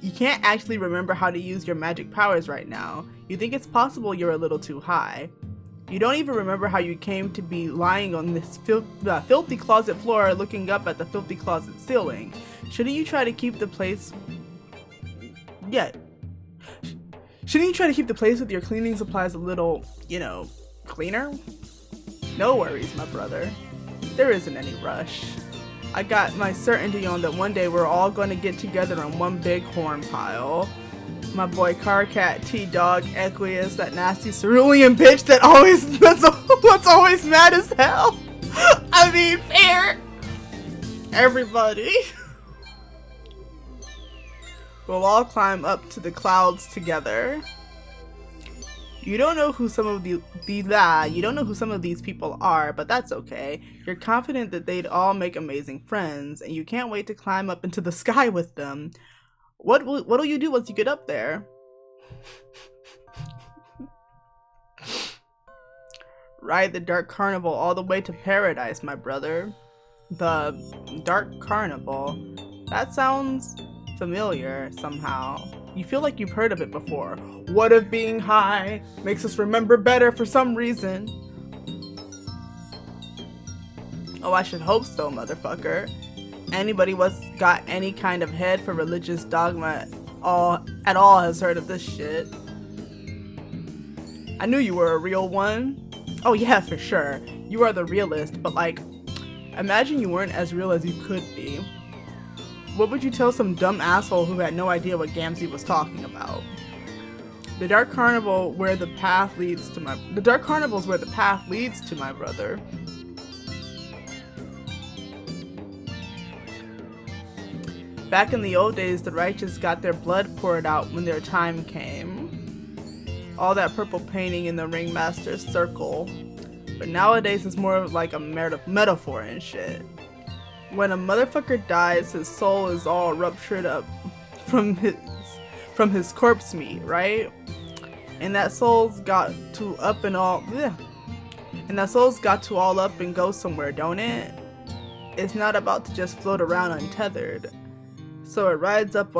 [SPEAKER 1] You can't actually remember how to use your magic powers right now. You think it's possible you're a little too high. You don't even remember how you came to be lying on this filthy closet floor looking up at the filthy closet ceiling. Shouldn't you try to keep the place... Shouldn't you try to keep the place with your cleaning supplies a little, cleaner? No worries, my brother. There isn't any rush. I got my certainty on that one day we're all going to get together on one big horn pile. My boy Carcat, T-Dog, Equius, that nasty cerulean bitch that's always mad as hell. I mean, fair. Everybody. We'll all climb up to the clouds together. You don't know who some of these people are, but that's okay. You're confident that they'd all make amazing friends, and you can't wait to climb up into the sky with them. What'll you do once you get up there? Ride the Dark Carnival all the way to paradise, my brother. The Dark Carnival. That sounds familiar somehow. You feel like you've heard of it before. What if being high makes us remember better for some reason? Oh, I should hope so, motherfucker. Anybody what's got any kind of head for religious dogma at all has heard of this shit. I knew you were a real one. Oh yeah, for sure. You are the realist, but like, imagine you weren't as real as you could be. What would you tell some dumb asshole who had no idea what Gamzee was talking about? The Dark Carnival where the path leads to my brother. Back in the old days, the righteous got their blood poured out when their time came. All that purple painting in the ringmaster's circle. But nowadays it's more of like a metaphor and shit. When a motherfucker dies, his soul is all ruptured up from his corpse meat, right? And that soul's got to up and all up and go somewhere, don't it? It's not about to just float around untethered. So it rides up,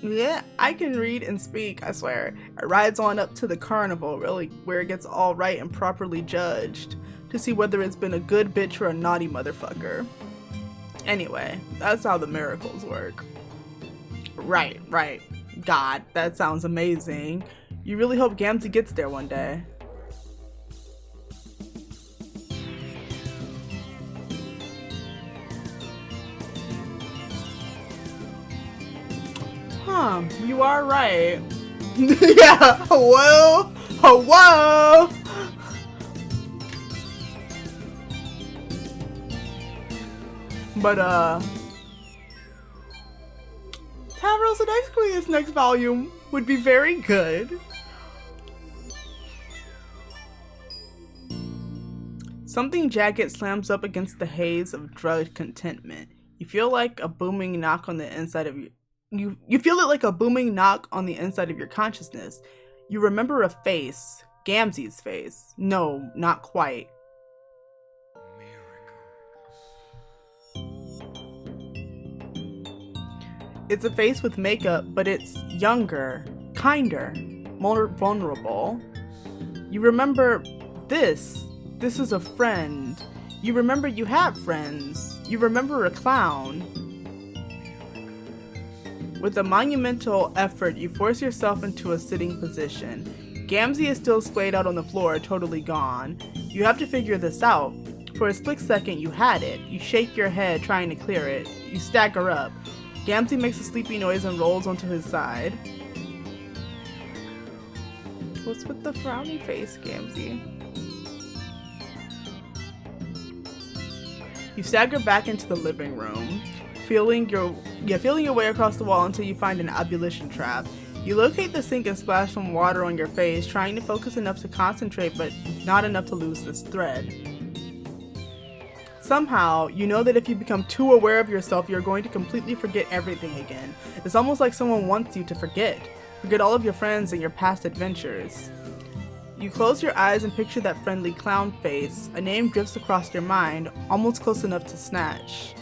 [SPEAKER 1] yeah, I can read and speak, I swear. It rides on up to the carnival, really, where it gets all right and properly judged to see whether it's been a good bitch or a naughty motherfucker. Anyway, that's how the miracles work. Right. God, that sounds amazing. You really hope Gamzee gets there one day. Huh, you are right. Yeah, whoa. But, Tavros and Equius next volume would be very good. Something jagged slams up against the haze of drugged contentment. You feel like a booming knock on the inside of you feel it like a booming knock on the inside of your consciousness. You remember a face. Gamzee's face. No, not quite. It's a face with makeup, but it's younger, kinder, more vulnerable. You remember this. This is a friend. You remember you had friends. You remember a clown. With a monumental effort, you force yourself into a sitting position. Gamzee is still splayed out on the floor, totally gone. You have to figure this out. For a split second, you had it. You shake your head, trying to clear it. You stagger up. Gamzee makes a sleepy noise and rolls onto his side. What's with the frowny face, Gamzee? You stagger back into the living room, feeling your way across the wall until you find an ablution trap. You locate the sink and splash some water on your face, trying to focus enough to concentrate, but not enough to lose this thread. Somehow, you know that if you become too aware of yourself, you're going to completely forget everything again. It's almost like someone wants you to forget all of your friends and your past adventures. You close your eyes and picture that friendly clown face. A name drifts across your mind, almost close enough to snatch.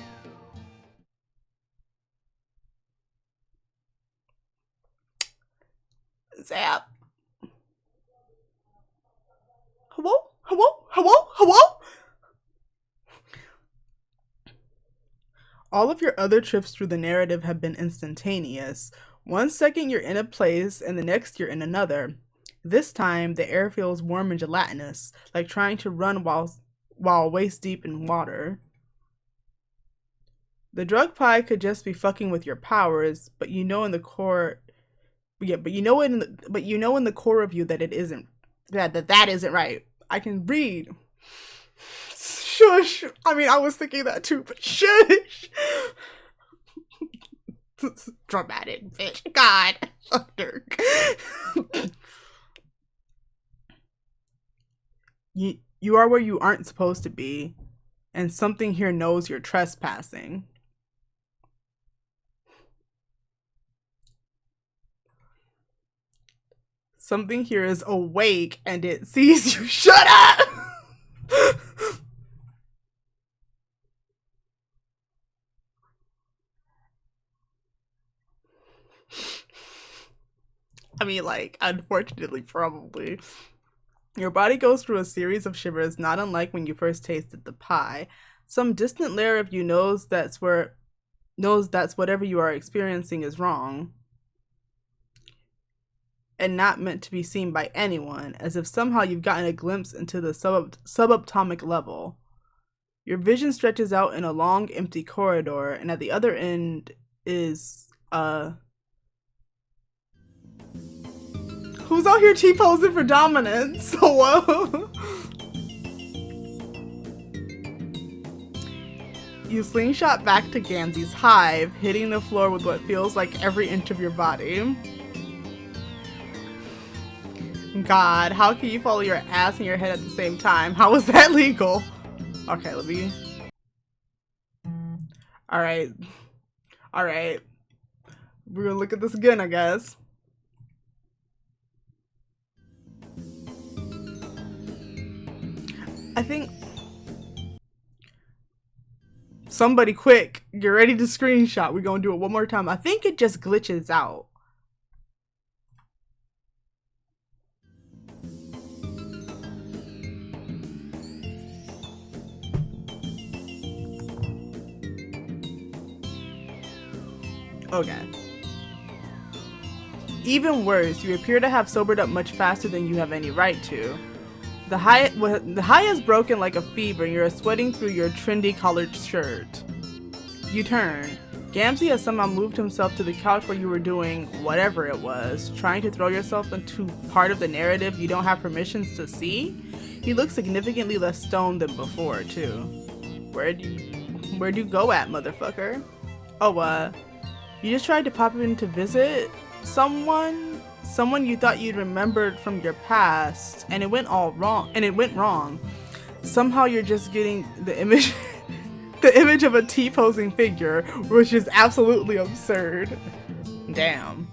[SPEAKER 1] Zap. Hello? All of your other trips through the narrative have been instantaneous. One second you're in a place, and the next you're in another. This time, the air feels warm and gelatinous, like trying to run while waist deep in water. The drug pie could just be fucking with your powers, but you know in the core, yeah, but you know in the core of you that it isn't, that isn't right. I can read. Shush. I mean, I was thinking that too, but shush. Dramatic bitch. God. You are where you aren't supposed to be, and something here knows you're trespassing. Something here is awake and it sees you. Shut up! I mean, like, unfortunately, probably. Your body goes through a series of shivers, not unlike when you first tasted the pie. Some distant layer of you knows that's whatever you are experiencing is wrong and not meant to be seen by anyone, as if somehow you've gotten a glimpse into the subatomic level. Your vision stretches out in a long, empty corridor, and at the other end is, who's out here T-posing for dominance? Whoa. You slingshot back to Gamzee's hive, hitting the floor with what feels like every inch of your body. God, how can you follow your ass and your head at the same time? How is that legal? Okay, let me... Alright. Alright. We're gonna look at this again, I guess. I think... Somebody quick, get ready to screenshot. We're gonna do it one more time. I think it just glitches out. Okay. Even worse, you appear to have sobered up much faster than you have any right to. The high is broken like a fever and you're sweating through your trendy collared shirt. You turn. Gamzee has somehow moved himself to the couch where you were doing whatever it was, trying to throw yourself into part of the narrative you don't have permissions to see. He looks significantly less stoned than before, too. Where'd you go at, motherfucker? Oh, you just tried to pop in to visit someone you thought you'd remembered from your past, and it went wrong. Somehow you're just getting the image of a T-posing figure, which is absolutely absurd. Damn.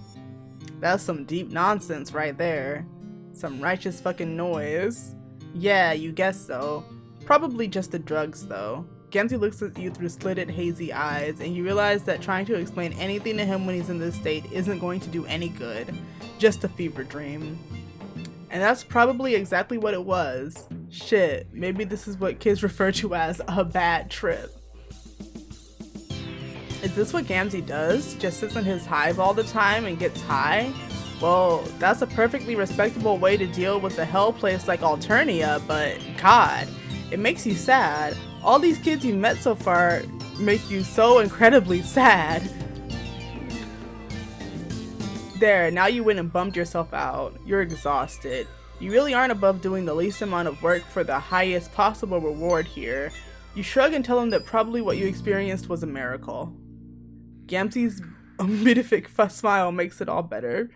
[SPEAKER 1] That's some deep nonsense right there. Some righteous fucking noise. Yeah, you guess so. Probably just the drugs, though. Gamzee looks at you through slitted, hazy eyes, and you realize that trying to explain anything to him when he's in this state isn't going to do any good. Just a fever dream. And that's probably exactly what it was. Shit, maybe this is what kids refer to as a bad trip. Is this what Gamzee does? Just sits in his hive all the time and gets high? Well, that's a perfectly respectable way to deal with a hell place like Alternia, but God, it makes you sad. All these kids you met so far make you so incredibly sad. There, now you went and bummed yourself out. You're exhausted. You really aren't above doing the least amount of work for the highest possible reward here. You shrug and tell him that probably what you experienced was a miracle. Gamzee's beatific smile makes it all better.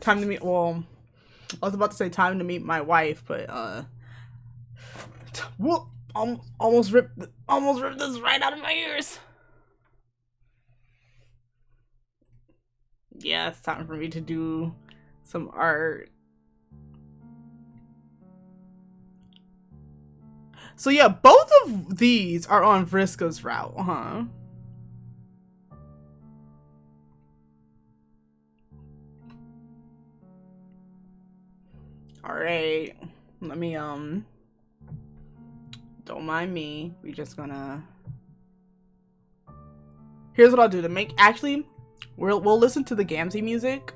[SPEAKER 1] Time to meet, well, I was about to say time to meet my wife, but, whoop, almost ripped this right out of my ears. Yeah, it's time for me to do some art. So yeah, both of these are on Vriska's route, huh? Alright, let me, don't mind me. We just gonna... Here's what I'll do to make, actually, we'll listen to the Gamzee music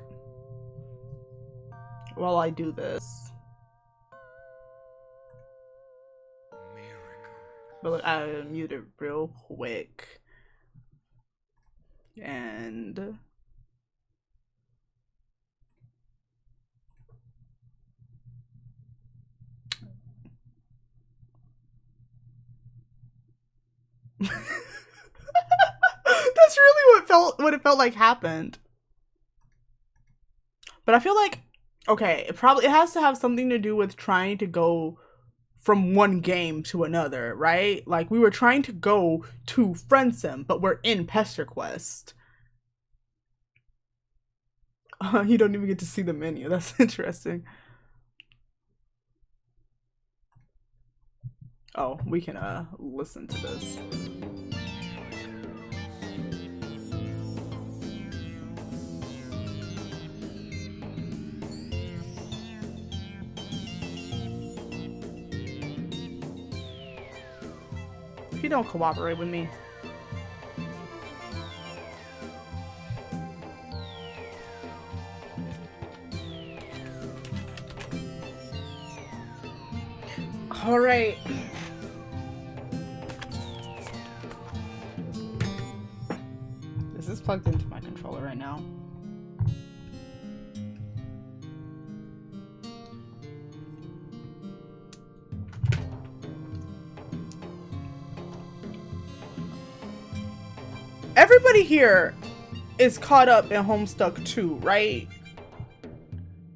[SPEAKER 1] while I do this. But look, I mute it real quick. And that's really what it felt like happened. But I feel like, okay, it has to have something to do with trying to go from one game to another, right? Like we were trying to go to Friendsim, but we're in Pesterquest. You don't even get to see the menu. That's interesting. Oh, we can listen to this. If you don't cooperate with me. All right. Is this plugged into my controller right now? Everybody here is caught up in Homestuck 2, right?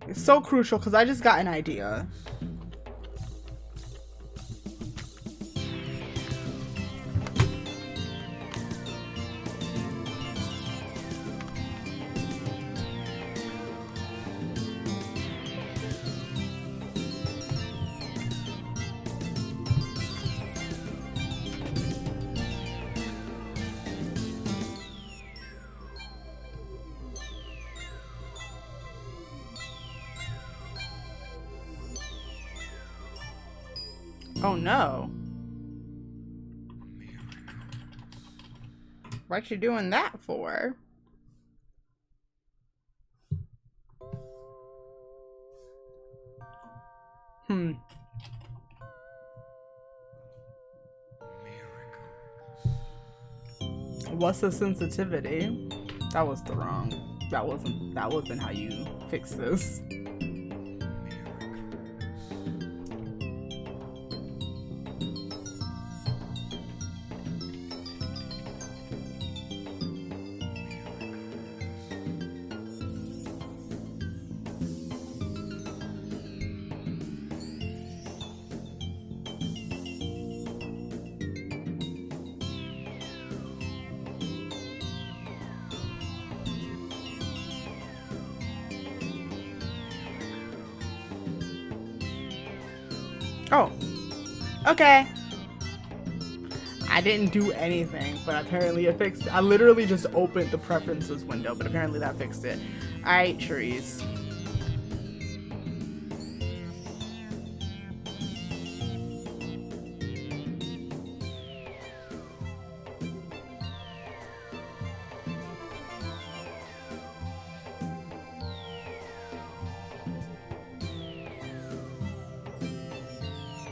[SPEAKER 1] It's so crucial because I just got an idea. Oh no. What you doing that for? What's the sensitivity? That was the wrong. That wasn't how you fix this. Oh, okay. I didn't do anything, but apparently it fixed it. I literally just opened the preferences window, but apparently that fixed it. Alright, Cherise.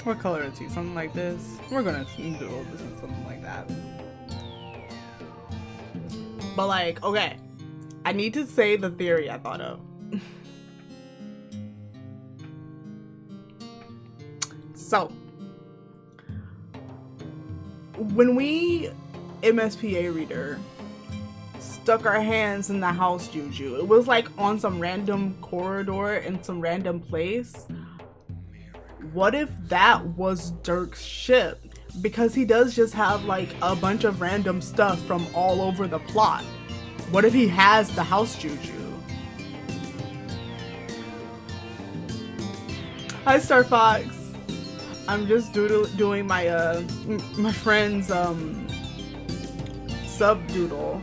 [SPEAKER 1] What color is he? Something like this? We're gonna do this in something like that. But like, okay. I need to say the theory I thought of. So, when we, MSPA reader, stuck our hands in the house juju, it was like on some random corridor in some random place. What if that was Dirk's ship? Because he does just have like a bunch of random stuff from all over the plot. What if he has the house juju? Hi, Star Fox. I'm just doing my my friend's sub doodle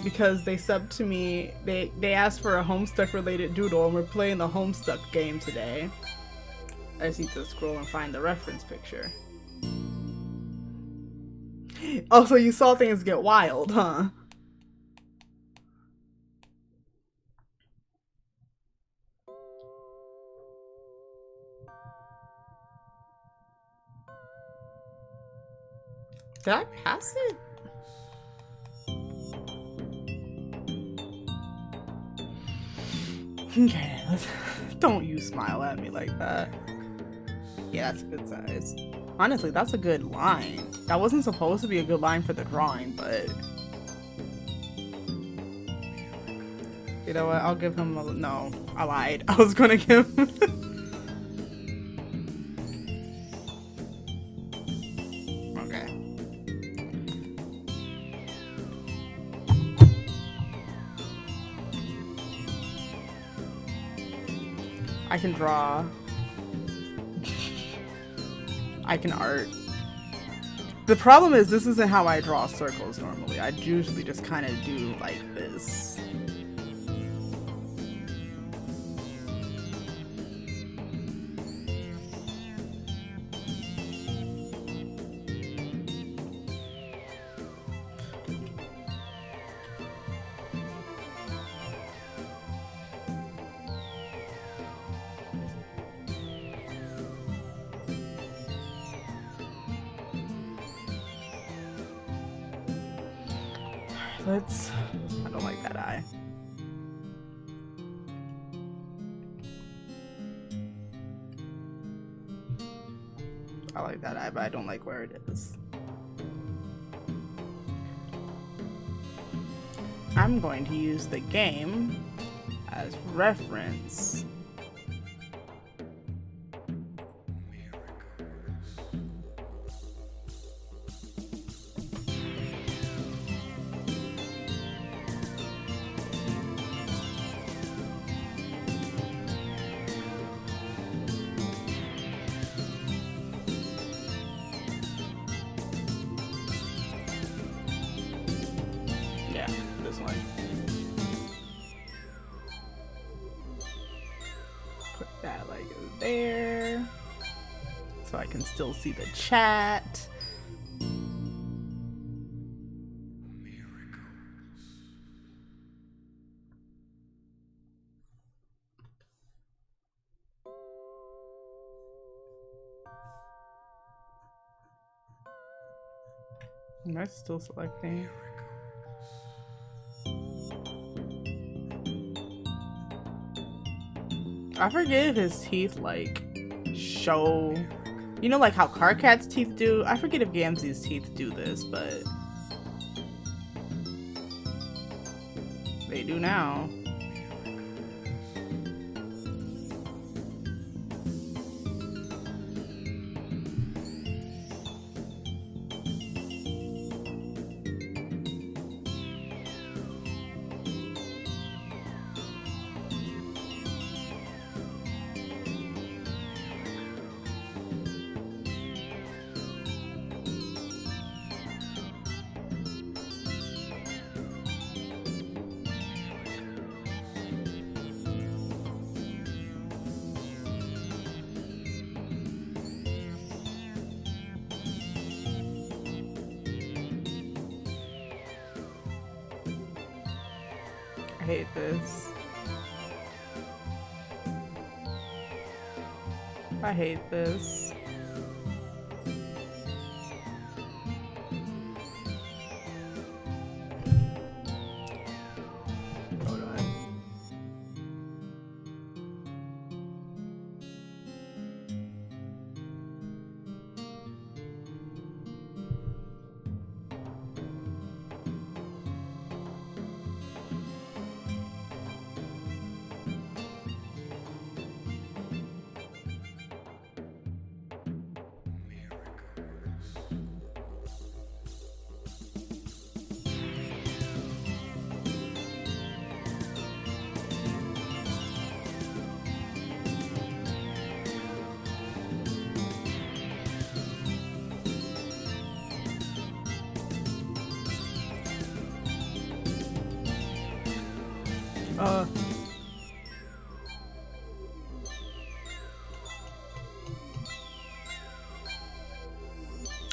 [SPEAKER 1] because they subbed to me. They asked for a Homestuck related doodle, and we're playing the Homestuck game today. I just need to scroll and find the reference picture. Oh, so you saw things get wild, huh? Did I pass it? Okay, don't you smile at me like that. Yeah, that's a good size. Honestly, that's a good line. That wasn't supposed to be a good line for the drawing, but you know what? I'll give him a no. I lied. I was gonna give him okay. I can draw. I can art. The problem is this isn't how I draw circles normally. I usually just kind of do like this. I don't like that eye. I like that eye, but I don't like where it is. I'm going to use the game as reference. Yeah, this one. Put that like there, so I can still see the chat. Am I still selecting? I forget if his teeth like show, you know, like how Karkat's teeth do. I forget if Gamzee's teeth do this, but they do now. I hate this. I hate this. Hold on.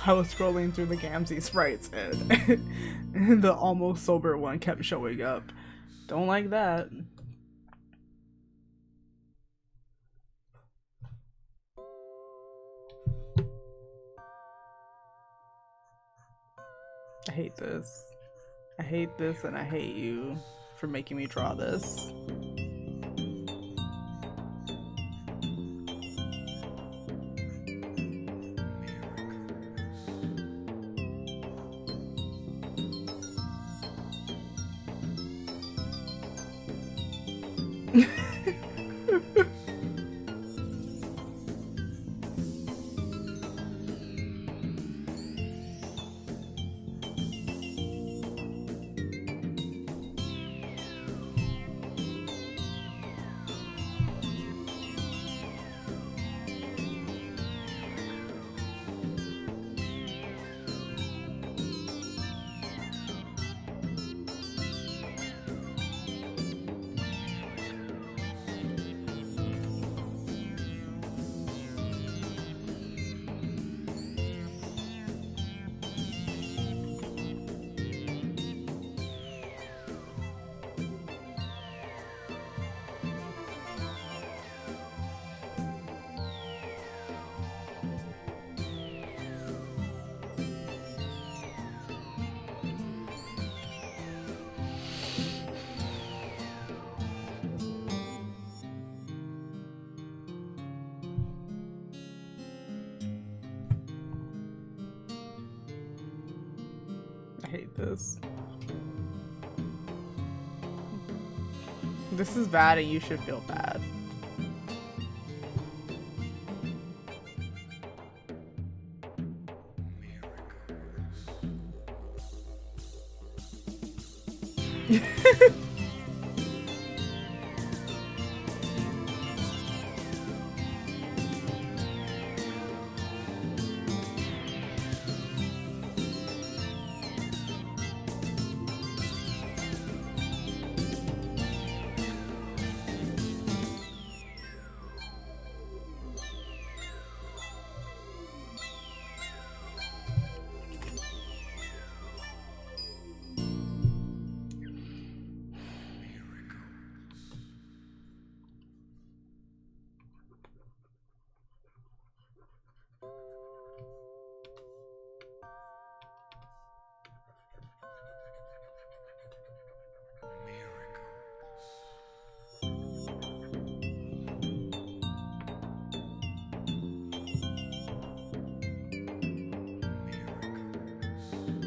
[SPEAKER 1] I was scrolling through the Gamzee sprites and the almost sober one kept showing up. Don't like that. I hate this. I hate this and I hate you for making me draw this. I hate this. This is bad and you should feel bad.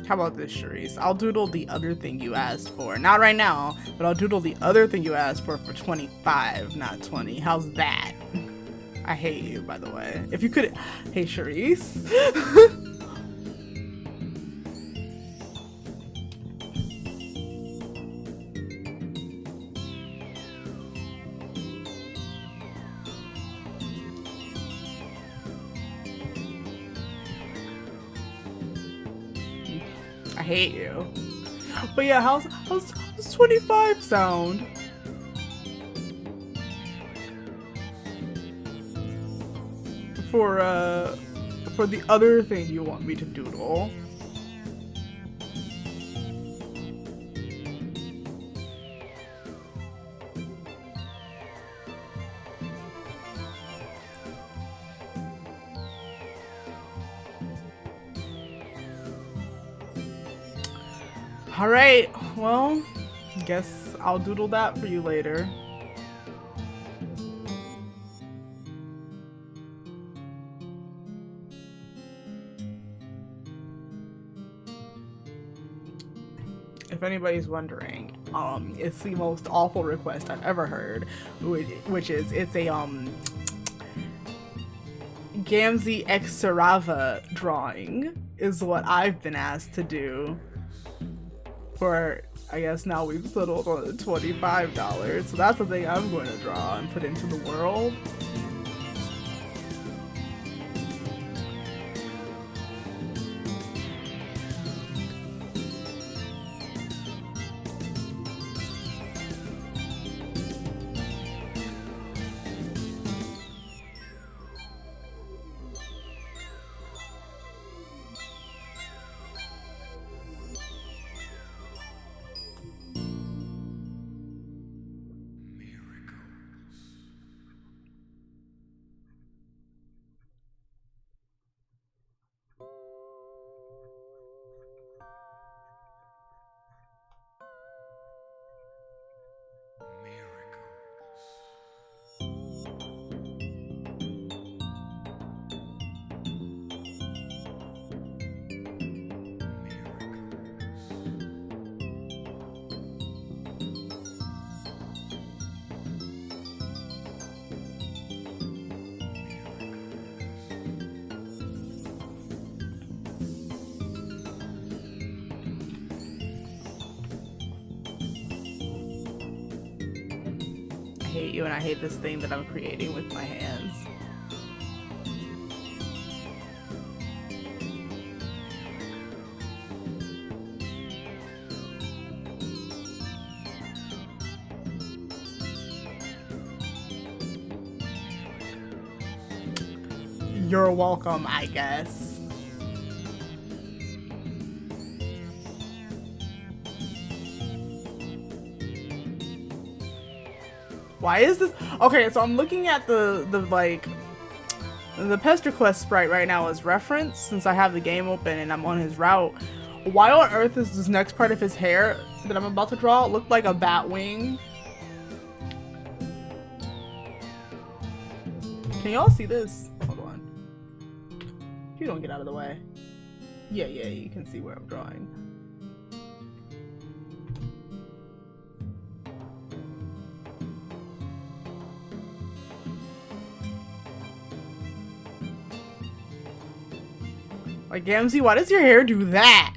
[SPEAKER 1] How about this, Charisse? I'll doodle the other thing you asked for. Not right now, but I'll doodle the other thing you asked for 25, not 20. How's that? I hate you, by the way. If you could... Hey, Charisse? I hate you. But yeah, how's 25 sound? For the other thing you want me to doodle. Alright, well, guess I'll doodle that for you later. If anybody's wondering, it's the most awful request I've ever heard, which is, it's a Gamzee X Sarava drawing is what I've been asked to do. For, I guess now we've settled on $25. So that's the thing I'm going to draw and put into the world. hate you and I hate this thing that I'm creating with my hands. You're welcome, I guess. Why is this? Okay, so I'm looking at the Pesterquest sprite right now as reference since I have the game open and I'm on his route. Why on earth is this next part of his hair that I'm about to draw look like a bat wing? Can y'all see this? Hold on. If you don't get out of the way. Yeah, you can see where I'm drawing. Like, Gamzee, why does your hair do that?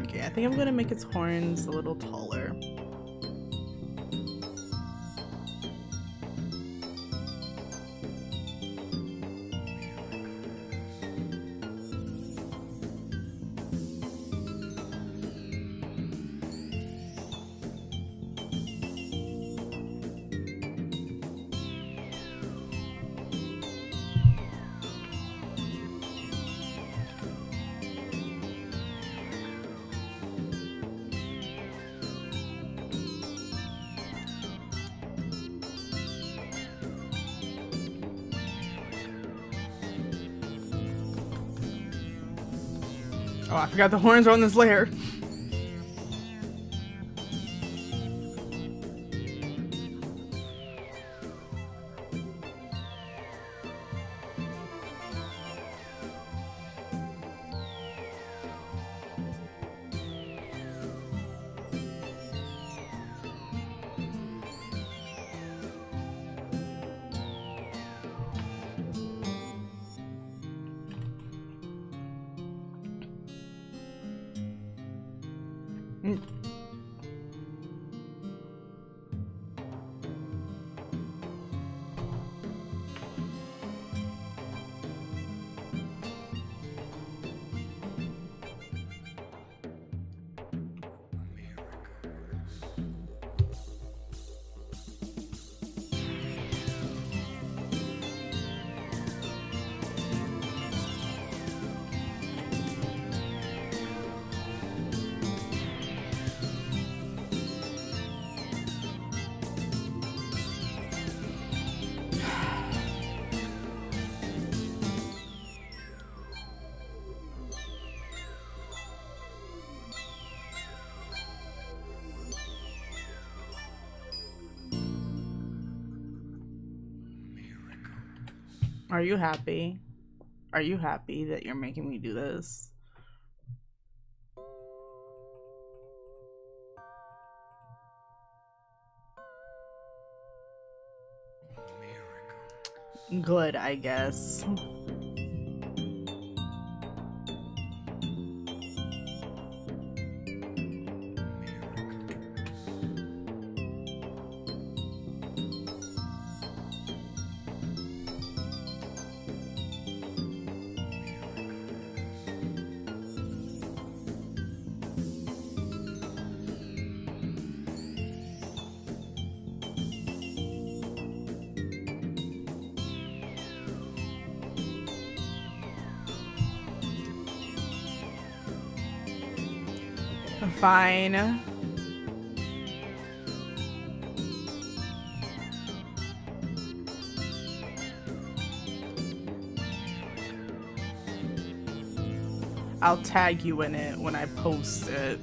[SPEAKER 1] Okay, I think I'm gonna make its horns a little taller. Oh, I forgot the horns are on this layer. Are you happy? Are you happy that you're making me do this? Good, I guess. Fine. I'll tag you in it when I post it.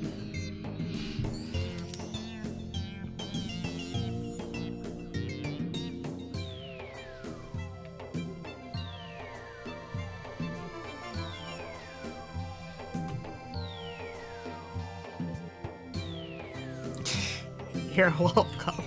[SPEAKER 1] You're welcome.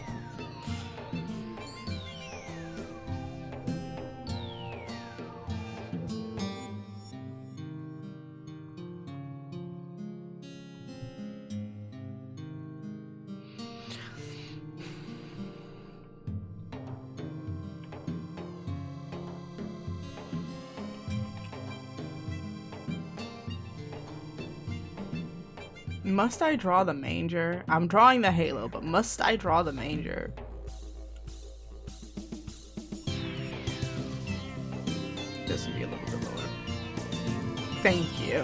[SPEAKER 1] Must I draw the manger? I'm drawing the halo, but must I draw the manger? This would be a little bit lower. Thank you.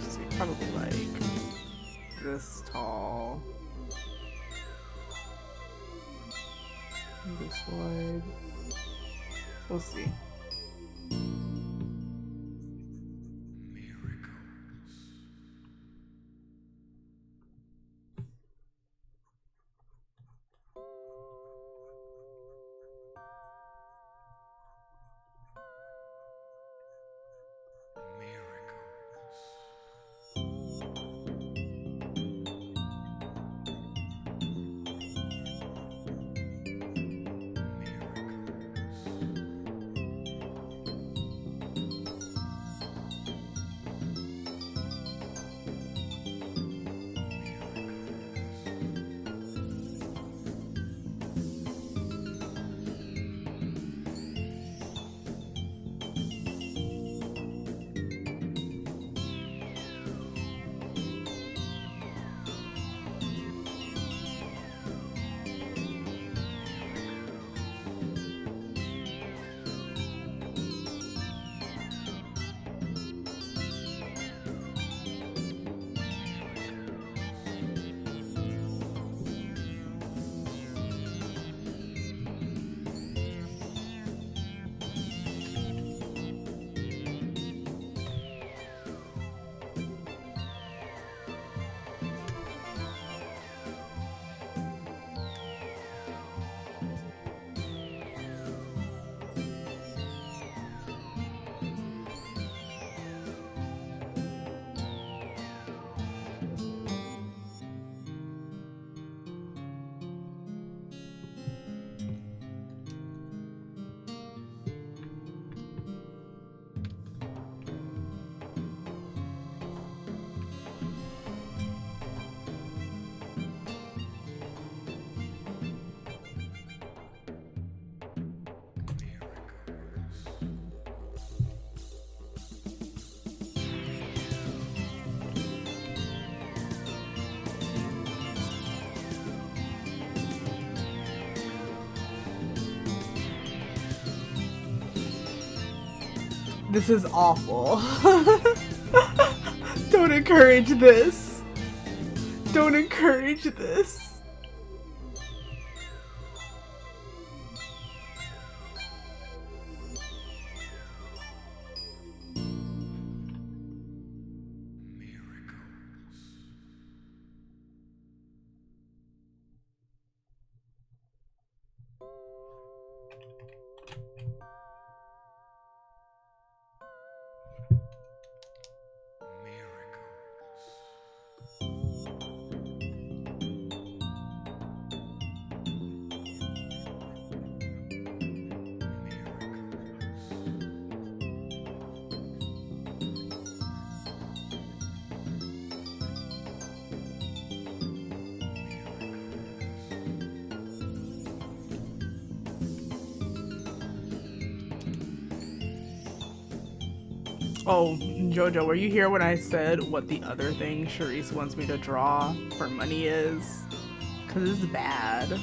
[SPEAKER 1] Let's see, probably like this tall. This wide. We'll see. This is awful. Don't encourage this. Don't encourage this. Oh, Jojo, were you here when I said what the other thing Charisse wants me to draw for money is? This is bad.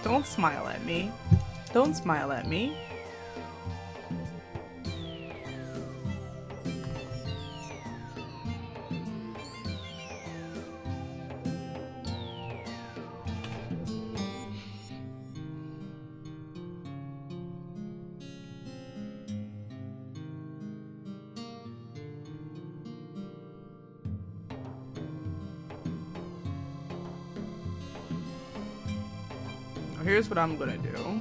[SPEAKER 1] Don't smile at me. Don't smile at me. Here's what I'm gonna do.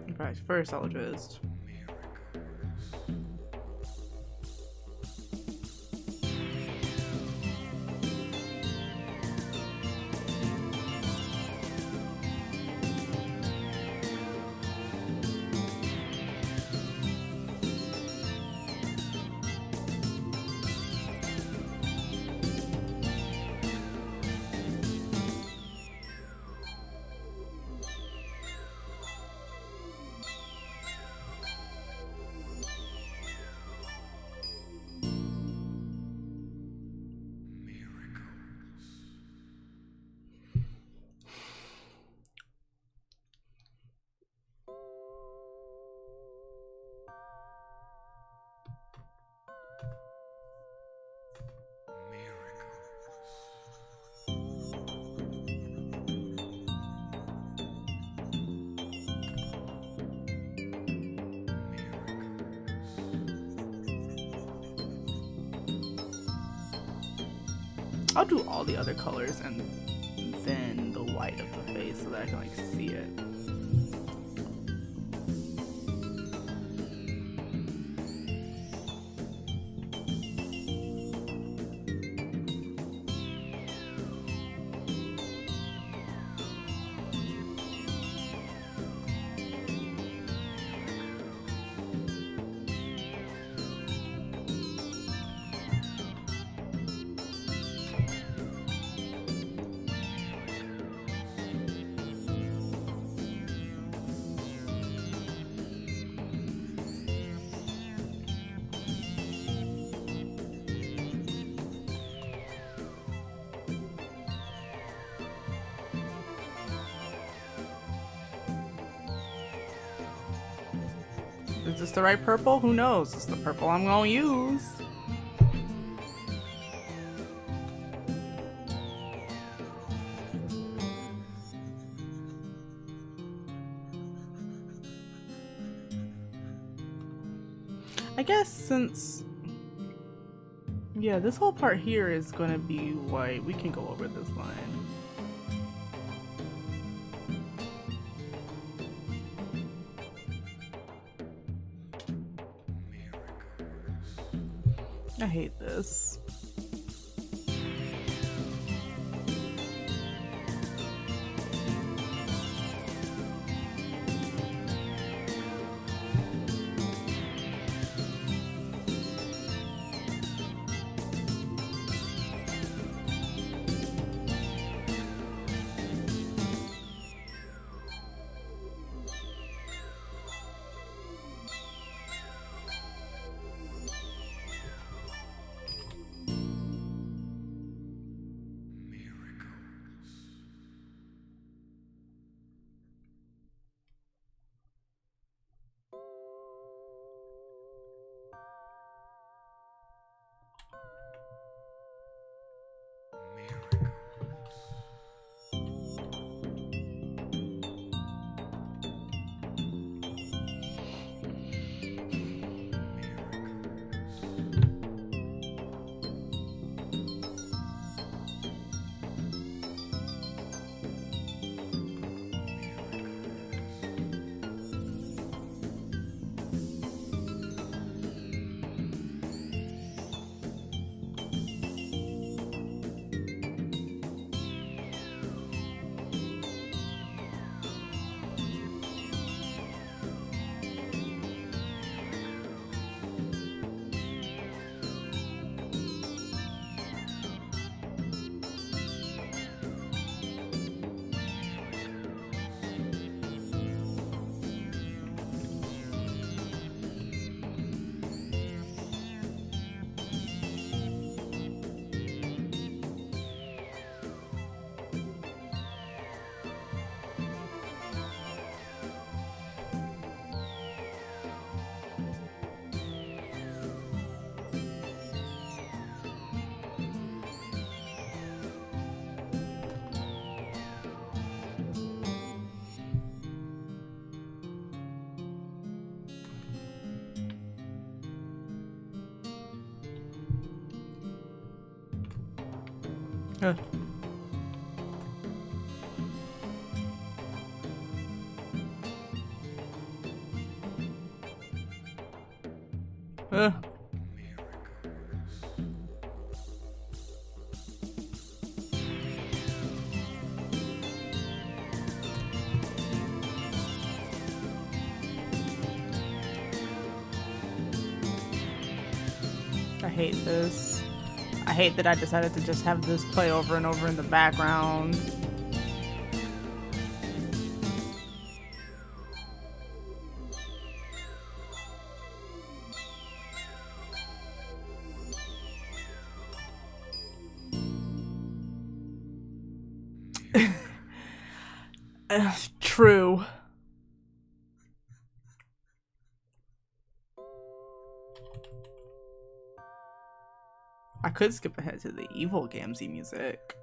[SPEAKER 1] In fact, first I'll just... I'll do all the other colors and then the white of the face so that I can like see it. Is this the right purple? Who knows? It's the purple I'm gonna use. I guess since... yeah, this whole part here is gonna be white. We can go over this line. I hate this. Uh. I hate this. I hate that I decided to just have this play over and over in the background. True. I could skip ahead to the evil Gamzee music.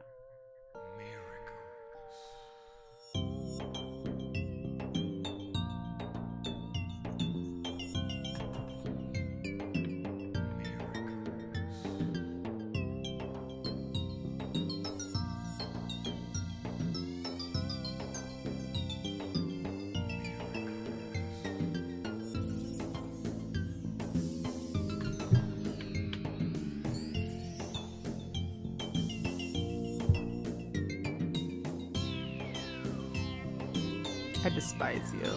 [SPEAKER 1] I despise you.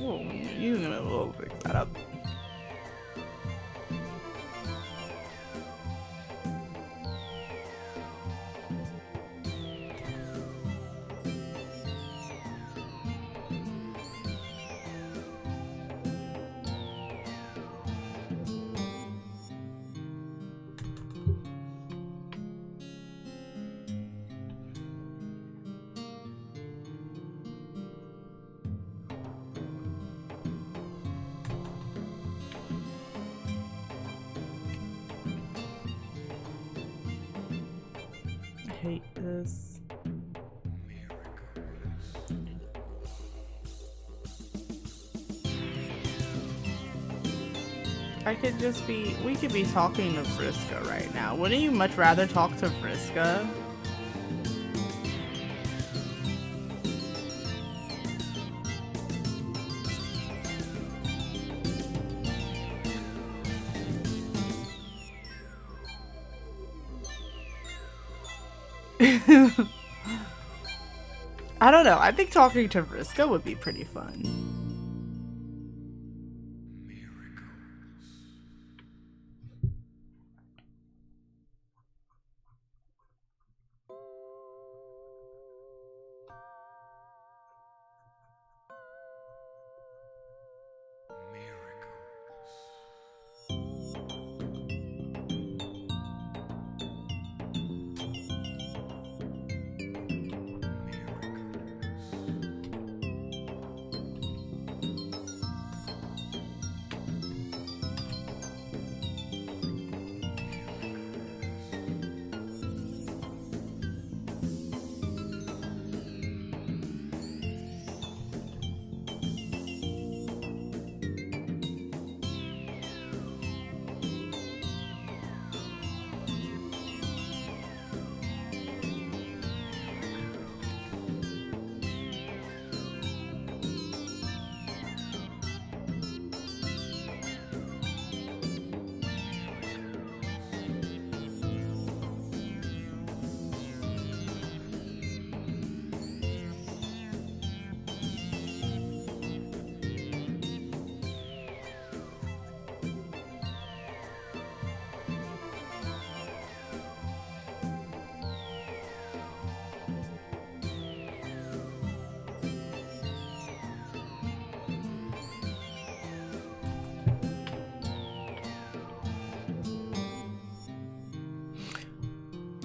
[SPEAKER 1] Whoa, you're gonna fix that up. I hate this. We could be talking to Vriska right now. Wouldn't you much rather talk to Vriska? I don't know. I think talking to Vriska would be pretty fun.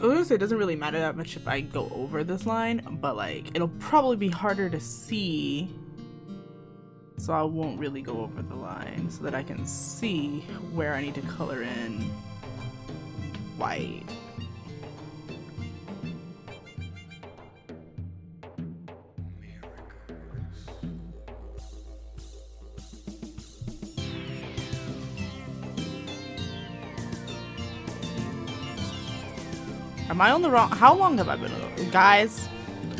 [SPEAKER 1] I was gonna say it doesn't really matter that much if I go over this line, but like it'll probably be harder to see so I won't really go over the line so that I can see where I need to color in white. Am I on the wrong? How long have I been on the, guys?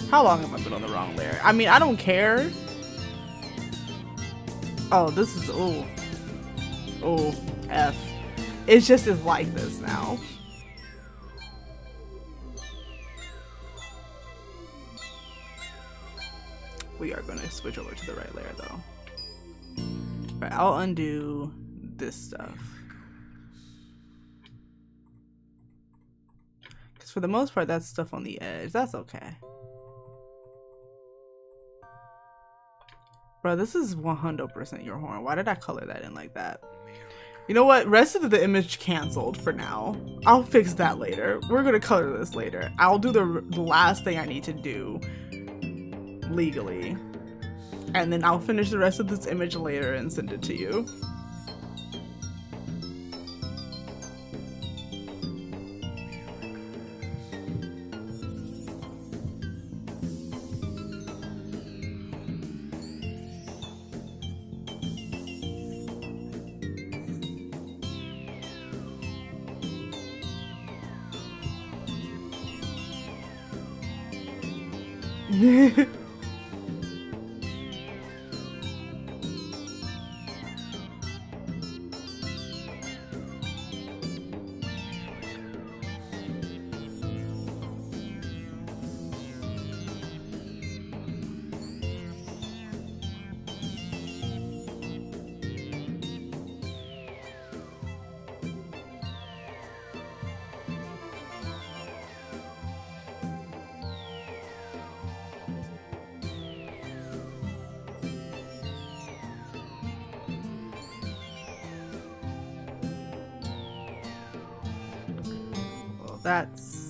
[SPEAKER 1] How long have I been on the wrong layer? I mean, I don't care. Oh, this is, oh, F. It's just is like this now. We are gonna switch over to the right layer though. But I'll undo this stuff. Because for the most part, that's stuff on the edge. That's okay. Bro, this is 100% your horn. Why did I color that in like that? You know what? Rest of the image canceled for now. I'll fix that later. We're gonna color this later. I'll do the last thing I need to do legally. And then I'll finish the rest of this image later and send it to you. That's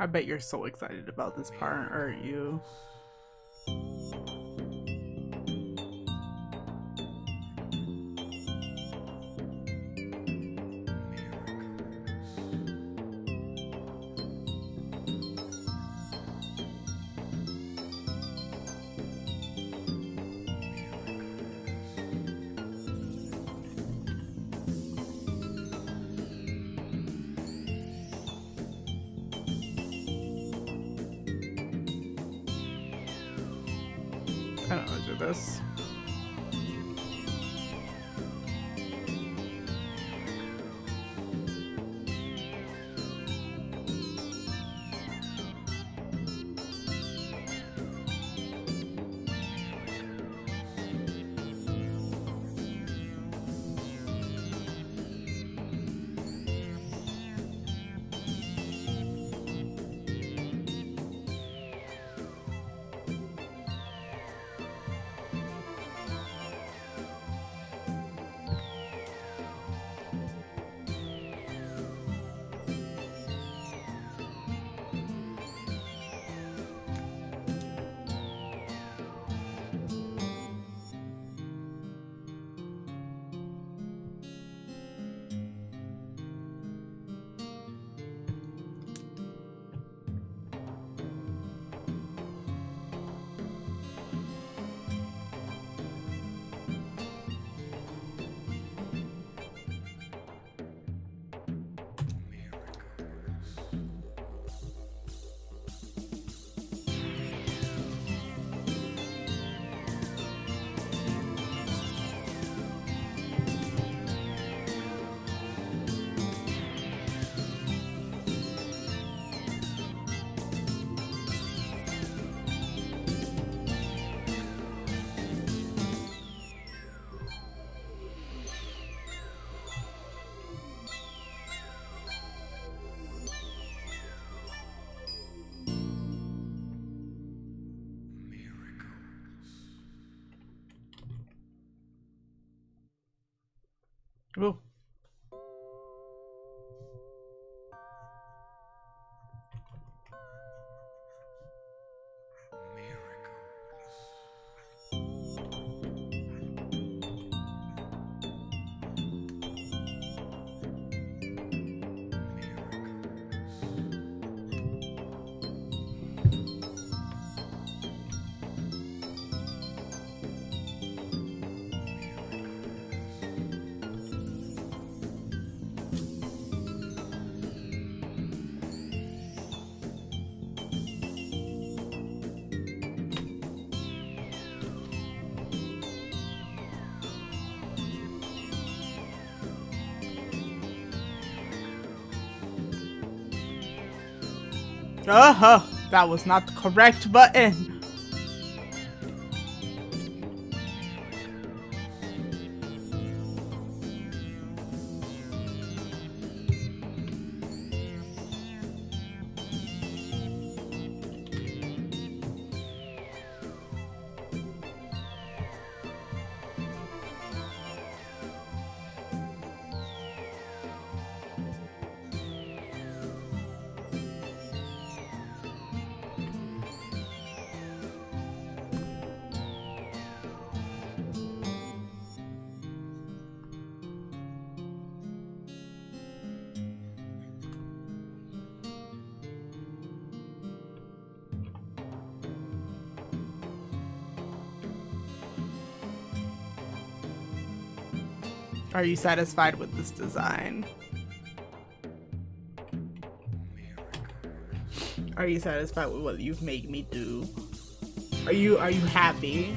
[SPEAKER 1] I bet you're so excited about this part, aren't you? I don't know how to do this. Ooh. That was not the correct button. Are you satisfied with this design? Are you satisfied with what you've made me do? Are you happy?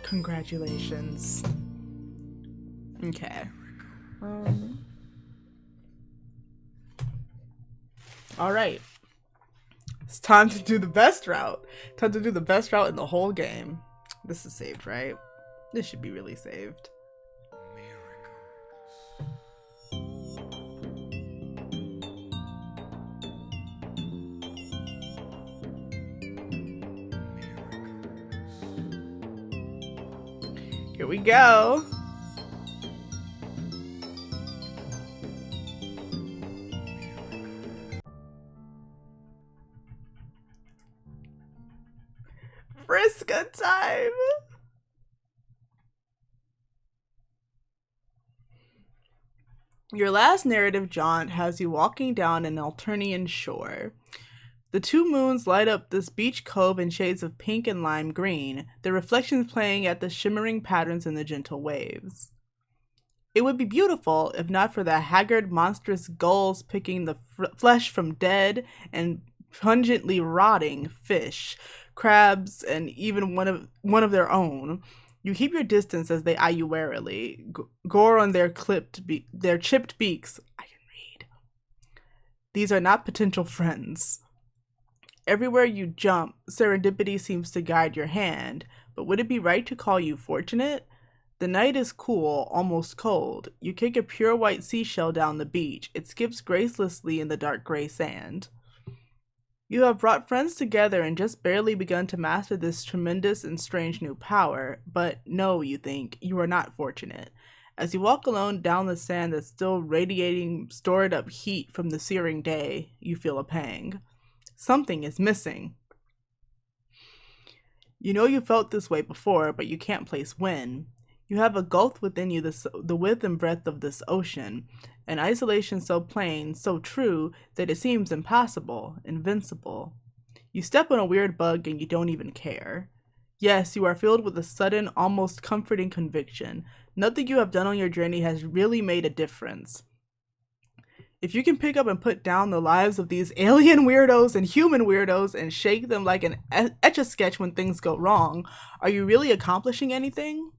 [SPEAKER 1] Congratulations. Okay. All right. It's time to do the best route. Time to do the best route in the whole game. This is saved, right? This should be really saved. Here we go. Vriska time. Your last narrative jaunt has you walking down an Alternian shore. The two moons light up this beach cove in shades of pink and lime green, their reflections playing at the shimmering patterns in the gentle waves. It would be beautiful if not for the haggard, monstrous gulls picking the flesh from dead and pungently rotting fish, crabs, and even one of their own. You keep your distance as they eye you warily, gore on their chipped beaks. I can read. These are not potential friends. Everywhere you jump, serendipity seems to guide your hand, but would it be right to call you fortunate? The night is cool, almost cold. You kick a pure white seashell down the beach. It skips gracelessly in the dark gray sand. You have brought friends together and just barely begun to master this tremendous and strange new power, but no, you think, you are not fortunate. As you walk alone down the sand that's still radiating stored up heat from the searing day, you feel a pang. Something is missing. You know you felt this way before, but you can't place when. You have a gulf within you the width and breadth of this ocean, an isolation so plain, so true, that it seems impossible, invincible. You step on a weird bug and you don't even care. Yes, you are filled with a sudden, almost comforting conviction. Nothing you have done on your journey has really made a difference. If you can pick up and put down the lives of these alien weirdos and human weirdos and shake them like an etch-a-sketch when things go wrong, are you really accomplishing anything?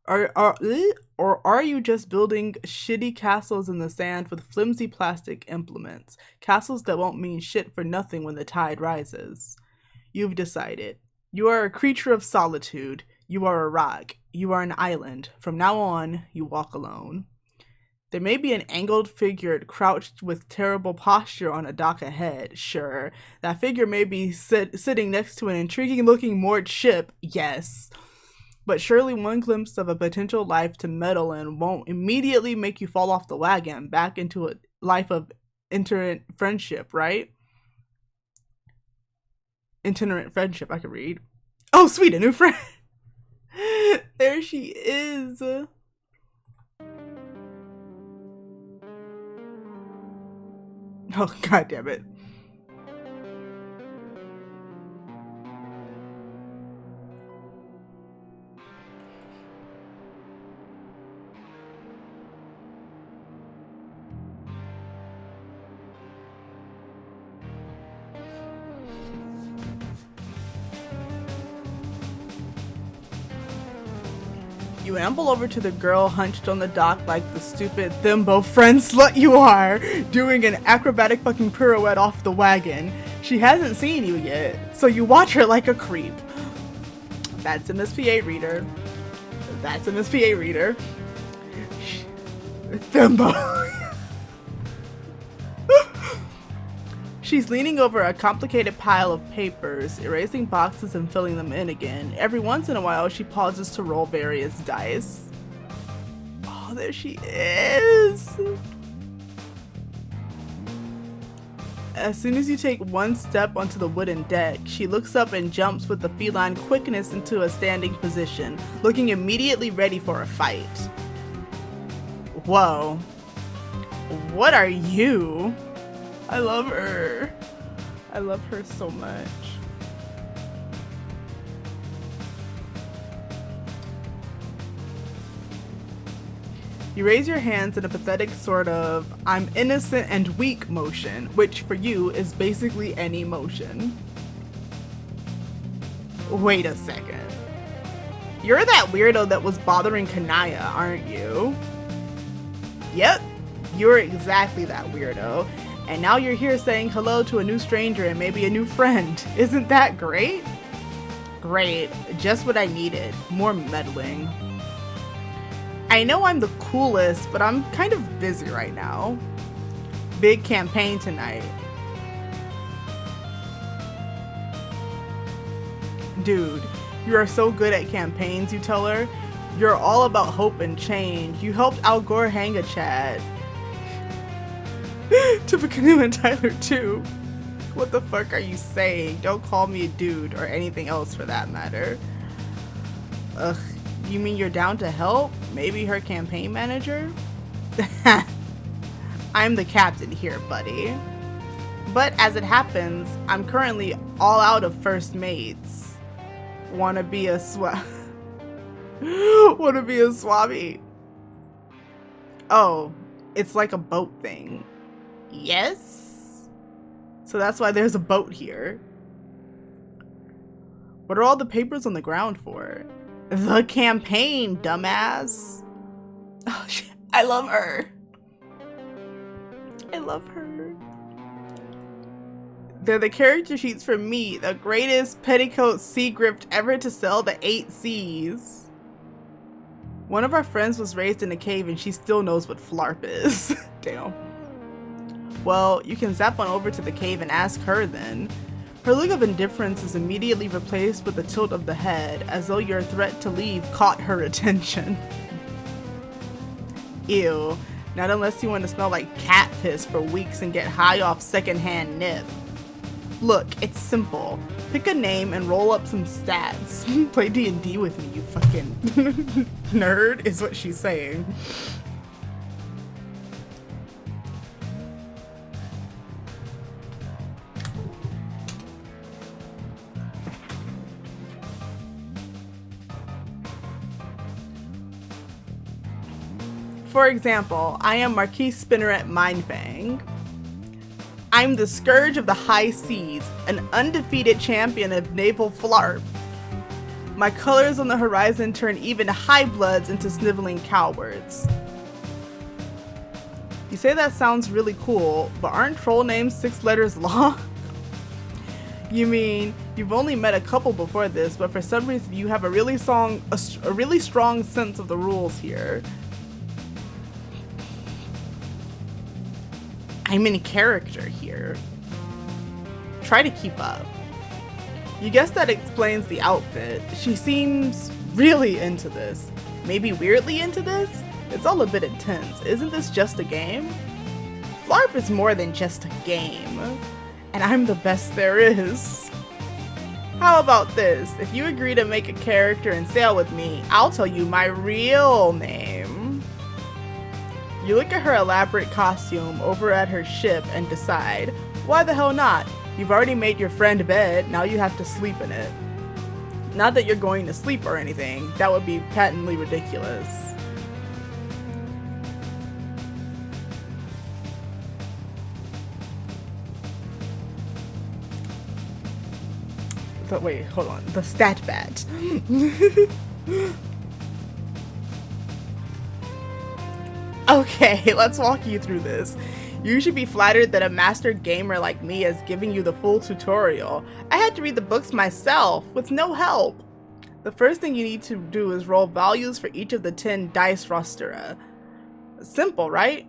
[SPEAKER 1] Or are you just building shitty castles in the sand with flimsy plastic implements? Castles that won't mean shit for nothing when the tide rises. You've decided. You are a creature of solitude. You are a rock. You are an island. From now on, you walk alone. There may be an angled figure crouched with terrible posture on a dock ahead, sure. That figure may be sitting next to an intriguing-looking moored ship, yes. But surely one glimpse of a potential life to meddle in won't immediately make you fall off the wagon back into a life of itinerant friendship, right? Itinerant friendship, I could read. Oh, sweet, a new friend! There she is! Oh, god damn it. You amble over to the girl hunched on the dock like the stupid thimbo friend slut you are, doing an acrobatic fucking pirouette off the wagon. She hasn't seen you yet, so you watch her like a creep. That's a MSPA reader. That's a MSPA reader. Thimbo. She's leaning over a complicated pile of papers, erasing boxes and filling them in again. Every once in a while, she pauses to roll various dice. Oh, there she is! As soon as you take one step onto the wooden deck, she looks up and jumps with the feline quickness into a standing position, looking immediately ready for a fight. Whoa. What are you? I love her. I love her so much. You raise your hands in a pathetic sort of I'm innocent and weak motion, which for you is basically any motion. Wait a second. You're that weirdo that was bothering Kanaya, aren't you? Yep, you're exactly that weirdo. And now you're here saying hello to a new stranger and maybe a new friend. Isn't that great? Great, just what I needed. More meddling. I know I'm the coolest, but I'm kind of busy right now. Big campaign tonight. Dude, you are so good at campaigns, you tell her. You're all about hope and change. You helped Al Gore hang a Chad. Tippecanoe and Tyler too. What the fuck are you saying? Don't call me a dude or anything else for that matter. Ugh, you mean you're down to help? Maybe her campaign manager? I'm the captain here, buddy. But as it happens, I'm currently all out of first mates. Wanna be a Wanna be a swabby? Oh, it's like a boat thing. Yes? So that's why there's a boat here. What are all the papers on the ground for? The campaign, dumbass. Oh shit, I love her. I love her. They're the character sheets for me, the greatest petticoat sea grift ever to sell the 8 C's. One of our friends was raised in a cave and she still knows what flarp is. Damn. Well, you can zap on over to the cave and ask her then. Her look of indifference is immediately replaced with a tilt of the head, as though your threat to leave caught her attention. Ew. Not unless you want to smell like cat piss for weeks and get high off secondhand nip. Look, it's simple. Pick a name and roll up some stats. Play D&D with me, you fucking nerd, is what she's saying. For example, I am Marquise Spinneret Mindfang. I'm the scourge of the high seas, an undefeated champion of naval flarp. My colors on the horizon turn even high bloods into sniveling cowards. You say that sounds really cool, but aren't troll names 6 letters long? You mean you've only met a couple before this, but for some reason you have a really strong sense of the rules here. I'm in character here. Try to keep up. You guess that explains the outfit. She seems really into this. Maybe weirdly into this? It's all a bit intense. Isn't this just a game? LARP is more than just a game. And I'm the best there is. How about this? If you agree to make a character and sail with me, I'll tell you my real name. You look at her elaborate costume over at her ship and decide, why the hell not? You've already made your friend bed, now you have to sleep in it. Not that you're going to sleep or anything, that would be patently ridiculous. But wait, hold on. The stat bat. Okay, let's walk you through this. You should be flattered that a master gamer like me is giving you the full tutorial. I had to read the books myself, with no help. The first thing you need to do is roll values for each of the 10 dice rostera. Simple, right?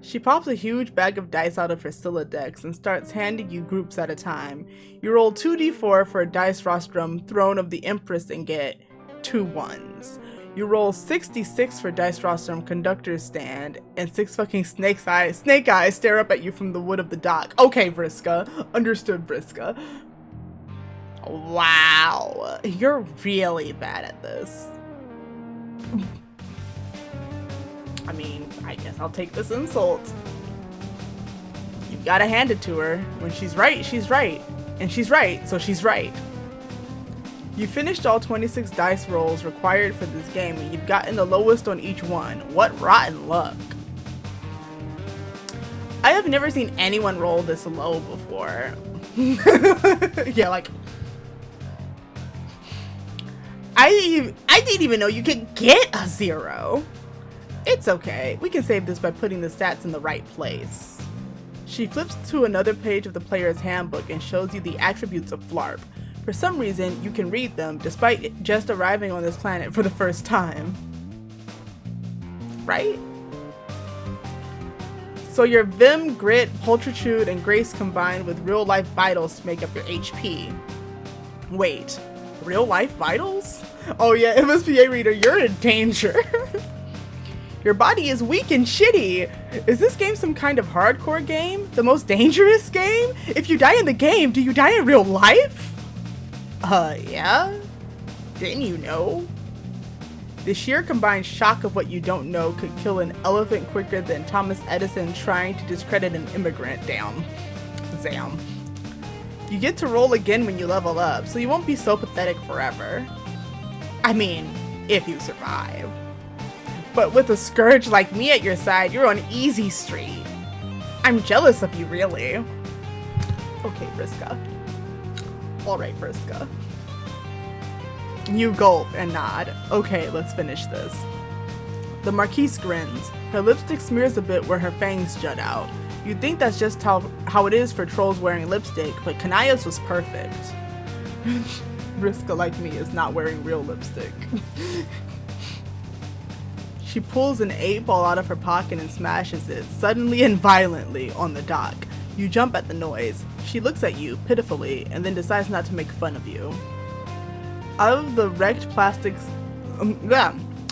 [SPEAKER 1] She pops a huge bag of dice out of her Siladex and starts handing you groups at a time. You roll 2d4 for a dice rostrum throne of the Empress and get 2 1s. You roll 66 for dice rostrum conductor's stand and 6 fucking snake eyes stare up at you from the wood of the dock. Okay, Vriska. Understood, Vriska. Wow. You're really bad at this. I mean, I guess I'll take this insult. You've gotta hand it to her. When she's right, she's right. And she's right, so she's right. You finished all 26 dice rolls required for this game, and you've gotten the lowest on each one. What rotten luck. I have never seen anyone roll this low before. Yeah, like... I didn't even know you could get a 0. It's okay. We can save this by putting the stats in the right place. She flips to another page of the player's handbook and shows you the attributes of FLARP. For some reason, you can read them despite just arriving on this planet for the first time. Right? So your Vim, Grit, Pulchritude, and Grace combined with real-life vitals to make up your HP. Wait, real-life vitals? Oh yeah, MSPA reader, you're in danger. Your body is weak and shitty. Is this game some kind of hardcore game? The most dangerous game? If you die in the game, do you die in real life? Yeah? Didn't you know? The sheer combined shock of what you don't know could kill an elephant quicker than Thomas Edison trying to discredit an immigrant. Damn. Zam. You get to roll again when you level up, so you won't be so pathetic forever. I mean, if you survive. But with a scourge like me at your side, you're on easy street. I'm jealous of you, really. Okay, Vriska. Alright, Vriska. You gulp and nod. Okay, let's finish this. The Marquise grins. Her lipstick smears a bit where her fangs jut out. You'd think that's just how it is for trolls wearing lipstick, but Kanaya's was perfect. Vriska, like me, is not wearing real lipstick. She pulls an 8-ball out of her pocket and smashes it, suddenly and violently, on the dock. You jump at the noise. She looks at you, pitifully, and then decides not to make fun of you. Out of the wrecked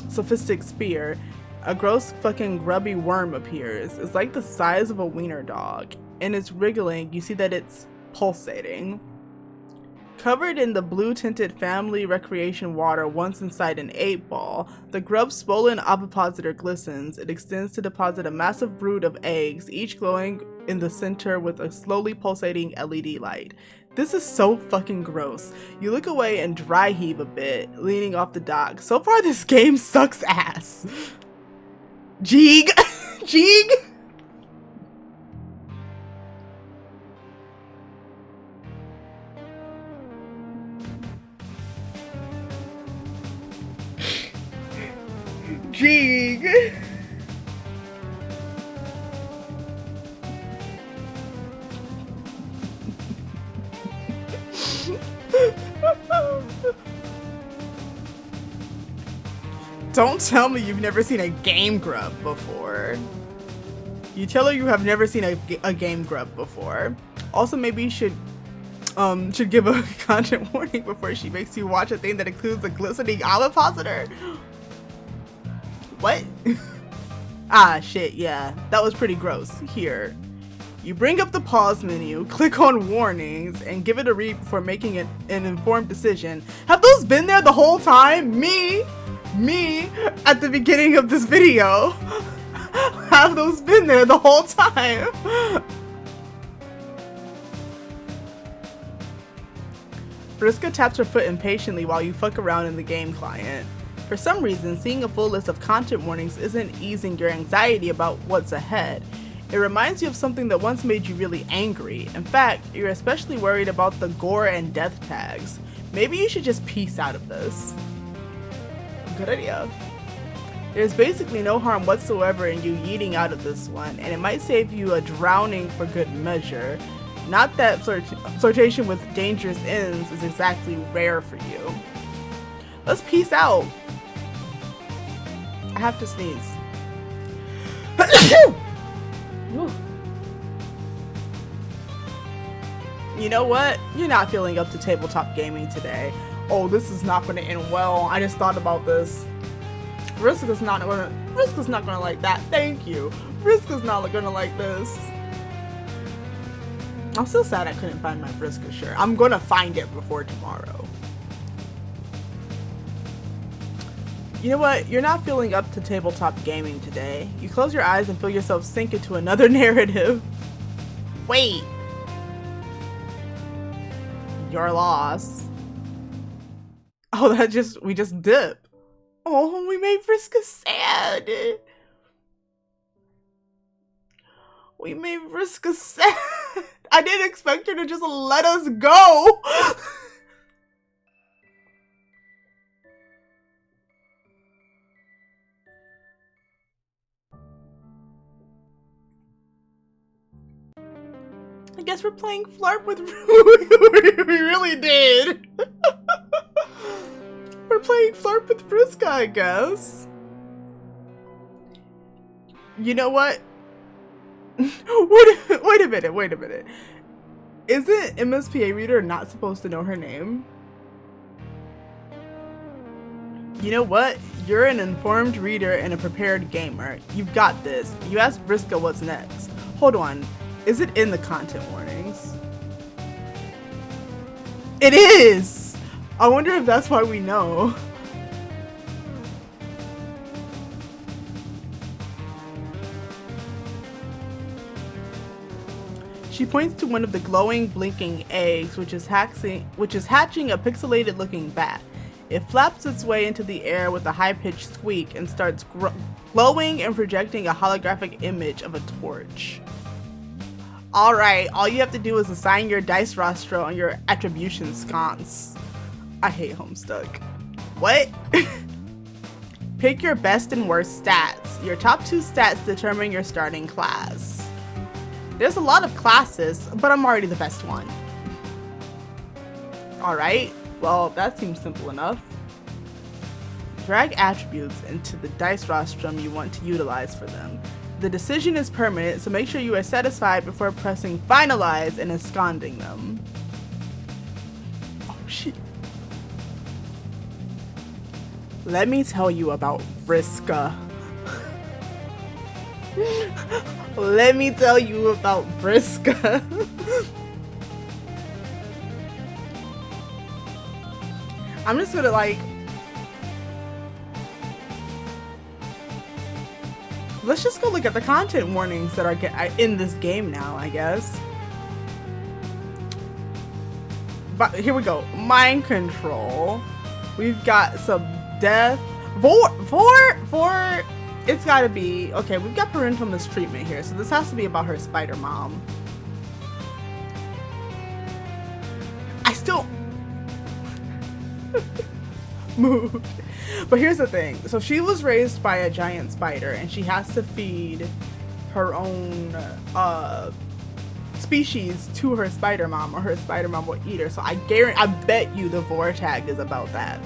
[SPEAKER 1] sophistic spear, a gross fucking grubby worm appears. It's like the size of a wiener dog. And it's wriggling. You see that it's pulsating. Covered in the blue-tinted family recreation water once inside an 8-ball, the grub's swollen ovipositor glistens. It extends to deposit a massive brood of eggs, each glowing in the center with a slowly pulsating LED light. This is so fucking gross. You look away and dry heave a bit, leaning off the dock. So far this game sucks ass. Jeeg! Jeeg! Jeeg. Don't tell me you've never seen a Game Grub before. You tell her you have never seen a Game Grub before. Also, maybe you should give a content warning before she makes you watch a thing that includes a glistening ovipositor. What? Ah, shit, yeah. That was pretty gross. Here. You bring up the pause menu, click on warnings, and give it a read before making an informed decision. Have those been there the whole time? Me, at the beginning of this video. Have those been there the whole time? Vriska taps her foot impatiently while you fuck around in the game client. For some reason, seeing a full list of content warnings isn't easing your anxiety about what's ahead. It reminds you of something that once made you really angry. In fact, you're especially worried about the gore and death tags. Maybe you should just peace out of this. Good idea. There's basically no harm whatsoever in you yeeting out of this one, and it might save you a drowning for good measure. Not that flirtation with dangerous ends is exactly rare for you. Let's peace out. I have to sneeze. You know what? You're not feeling up to tabletop gaming today. Oh, this is not going to end well. I just thought about this. Vriska's not gonna like that. Thank you. Vriska's not gonna like this. I'm still sad I couldn't find my Vriska shirt. I'm gonna find it before tomorrow. You know what? You're not feeling up to tabletop gaming today. You close your eyes and feel yourself sink into another narrative. Wait. Your loss. Oh, we just dipped. Oh, we made Vriska sad. We made Vriska sad. I didn't expect her to just let us go. I guess we're playing Flarp with we really did. We're playing Flarp with Vriska, I guess. You know what? Wait a minute. Isn't MSPA Reader not supposed to know her name? You know what? You're an informed reader and a prepared gamer. You've got this. You asked Vriska what's next. Hold on. Is it in the content warnings? It is! I wonder if that's why we know. She points to one of the glowing, blinking eggs, which is hatching a pixelated-looking bat. It flaps its way into the air with a high-pitched squeak and starts glowing and projecting a holographic image of a torch. Alright, all you have to do is assign your dice roster on your attribution sconce. I hate Homestuck. What? Pick your best and worst stats. Your top 2 stats determine your starting class. There's a lot of classes, but I'm already the best one. Alright, well that seems simple enough. Drag attributes into the dice rostrum you want to utilize for them. The decision is permanent, so make sure you are satisfied before pressing finalize and ensconcing them. Oh shit. Let me tell you about Vriska. Let me tell you about Vriska. I'm just gonna let's just go look at the content warnings that are in this game now, I guess. But here we go. Mind control. We've got some death. It's gotta be, okay, we've got parental mistreatment here, so this has to be about her spider mom. mood. But here's the thing. So she was raised by a giant spider and she has to feed her own species to her spider mom, or her spider mom will eat her. So I bet you the vortag is about that.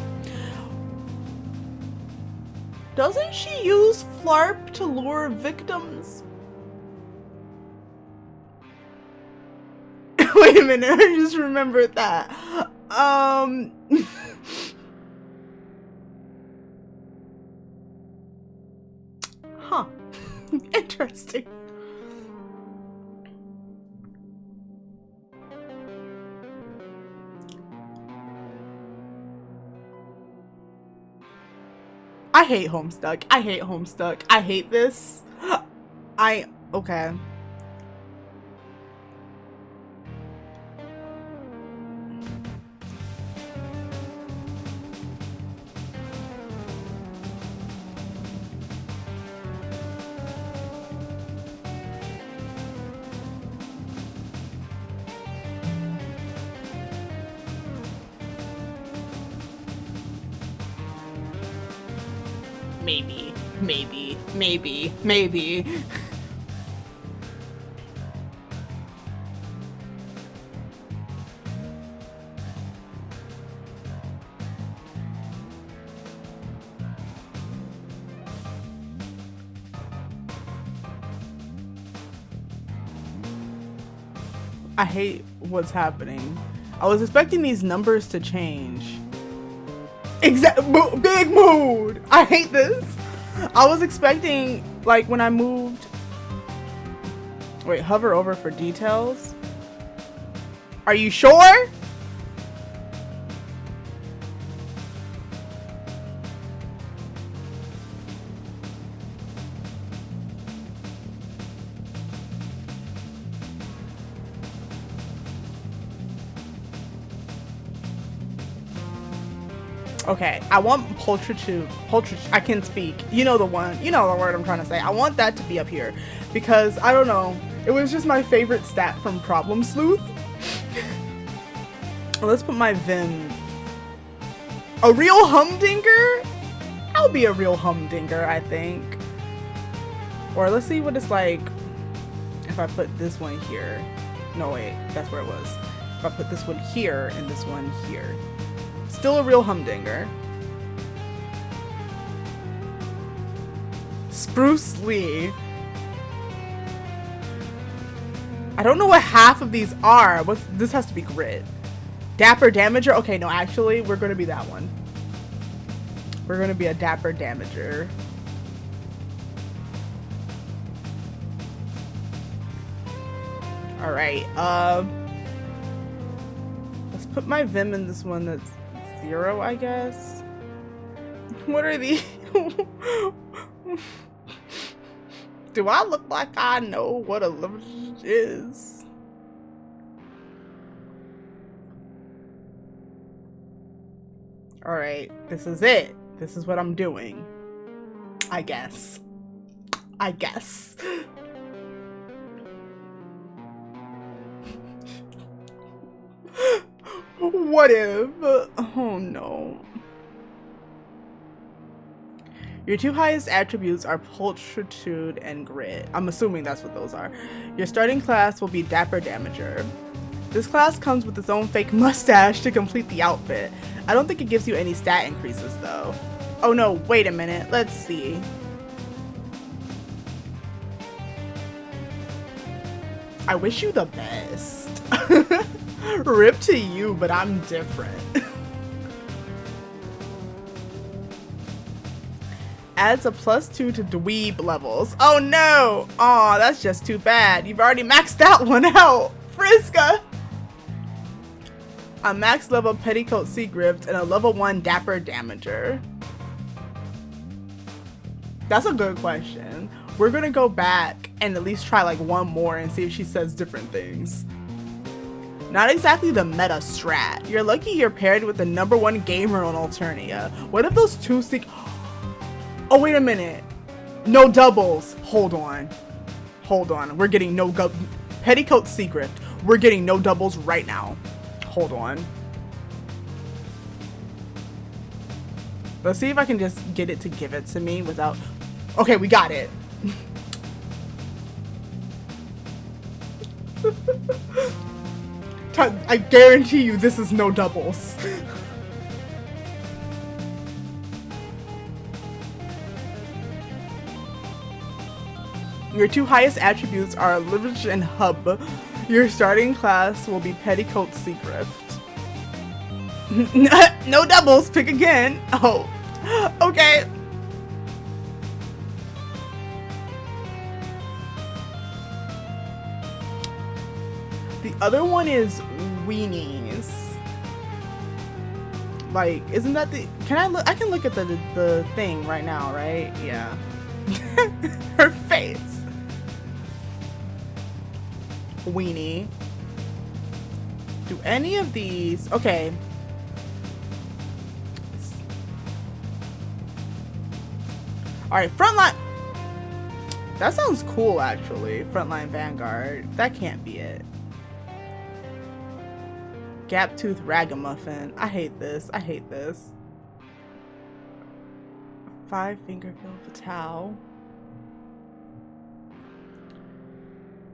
[SPEAKER 1] Doesn't she use Flarp to lure victims? Wait a minute, I just remembered that. Huh. Interesting. I hate Homestuck. I hate Homestuck. I hate this. Okay. Maybe. I hate what's happening. I was expecting these numbers to change. Big mood. I hate this. I was expecting, like, when I moved. Wait, hover over for details. Are you sure? Okay, I want poultry. I can speak. You know the one. You know the word I'm trying to say. I want that to be up here because I don't know. It was just my favorite stat from Problem Sleuth. Let's put my Vim. A real humdinger? I'll be a real humdinger, I think. Or let's see what it's like if I put this one here. No, wait, that's where it was. If I put this one here and this one here. Still a real humdinger. Spruce Lee. I don't know what half of these are. This has to be grit. Dapper Damager. Okay, no, actually, we're going to be that one. We're going to be a Dapper Damager. All right. Let's put my Vim in this one that's 0, I guess. What are these? Do I look like I know what a limit is? All right, this is it. This is what I'm doing. I guess. What if? Oh no. Your 2 highest attributes are Pulchritude and Grit. I'm assuming that's what those are. Your starting class will be Dapper Damager. This class comes with its own fake mustache to complete the outfit. I don't think it gives you any stat increases though. Oh no, wait a minute. Let's see. I wish you the best. Rip to you, but I'm different. Adds a +2 to dweeb levels. Oh no! Aw, that's just too bad. You've already maxed that one out. Vriska! A max level Petticoat Seagrift and a level 1 Dapper Damager. That's a good question. We're gonna go back and at least try like one more and see if she says different things. Not exactly the meta strat. You're lucky you're paired with the #1 gamer on Alternia. What if those two Oh, wait a minute. No doubles. Hold on. We're getting no Petticoat Seagrift. We're getting no doubles right now. Hold on. Let's see if I can just get it to give it to me without... Okay, we got it. I guarantee you this is no doubles. Your two highest attributes are Leverage and Hub. Your starting class will be Petticoat Seagrift. No doubles, pick again. Oh, okay. The other one is Weenies. Like, isn't that the... Can I look? I can look at the thing right now, right? Yeah. Her face. Weenie. Do any of these... Okay. Alright, Frontline... That sounds cool, actually. Frontline Vanguard. That can't be it. Gap-Tooth Ragamuffin. I hate this. I hate this. Five-Finger Fatale.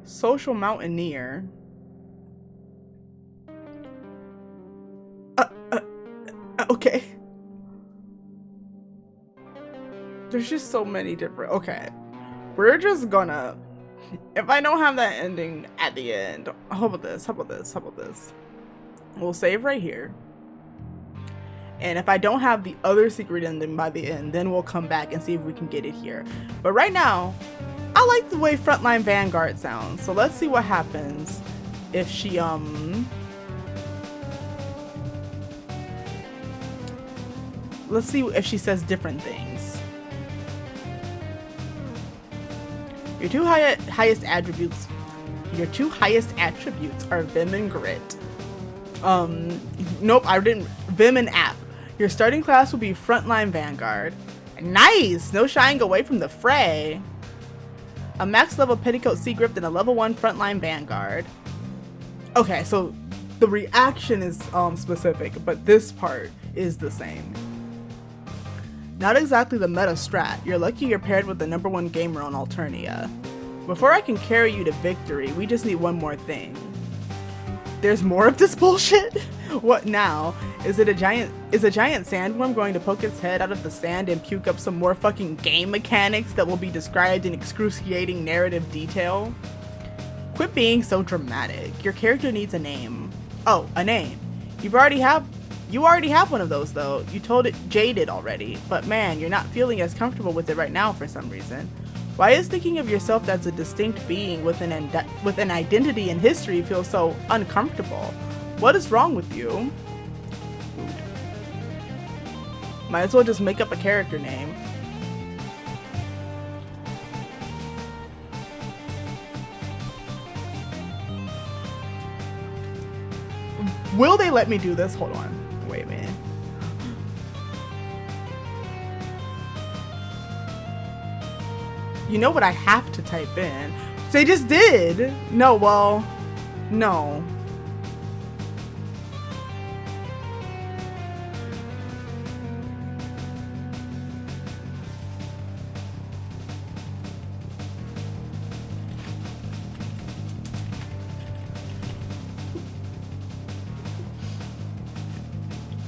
[SPEAKER 1] Social Mountaineer. Okay. There's just so many different... Okay. We're just gonna... If I don't have that ending at the end... How about this? How about this? How about this? We'll save right here. And if I don't have the other secret ending by the end, then we'll come back and see if we can get it here. But right now, I like the way Frontline Vanguard sounds. So let's see what happens if she, let's see if she says different things. Your two highest attributes are Vim and Grit. Nope, I didn't. Vim and App. Your starting class will be Frontline Vanguard. Nice! No shying away from the fray. A max level Petticoat Seagrift and a level 1 Frontline Vanguard. Okay, so the reaction is specific, but this part is the same. Not exactly the meta strat. You're lucky you're paired with the #1 gamer on Alternia. Before I can carry you to victory, we just need one more thing. There's more of this bullshit? What now? Is a giant sandworm going to poke its head out of the sand and puke up some more fucking game mechanics that will be described in excruciating narrative detail? Quit being so dramatic. Your character needs a name. Oh, a name. You already have one of those though. You told it Jaded already, but man, you're not feeling as comfortable with it right now for some reason. Why is thinking of yourself as a distinct being with an identity and history feel so uncomfortable? What is wrong with you? Might as well just make up a character name. Will they let me do this? Hold on. Wait a minute. You know what I have to type in? They just did. No, well, no.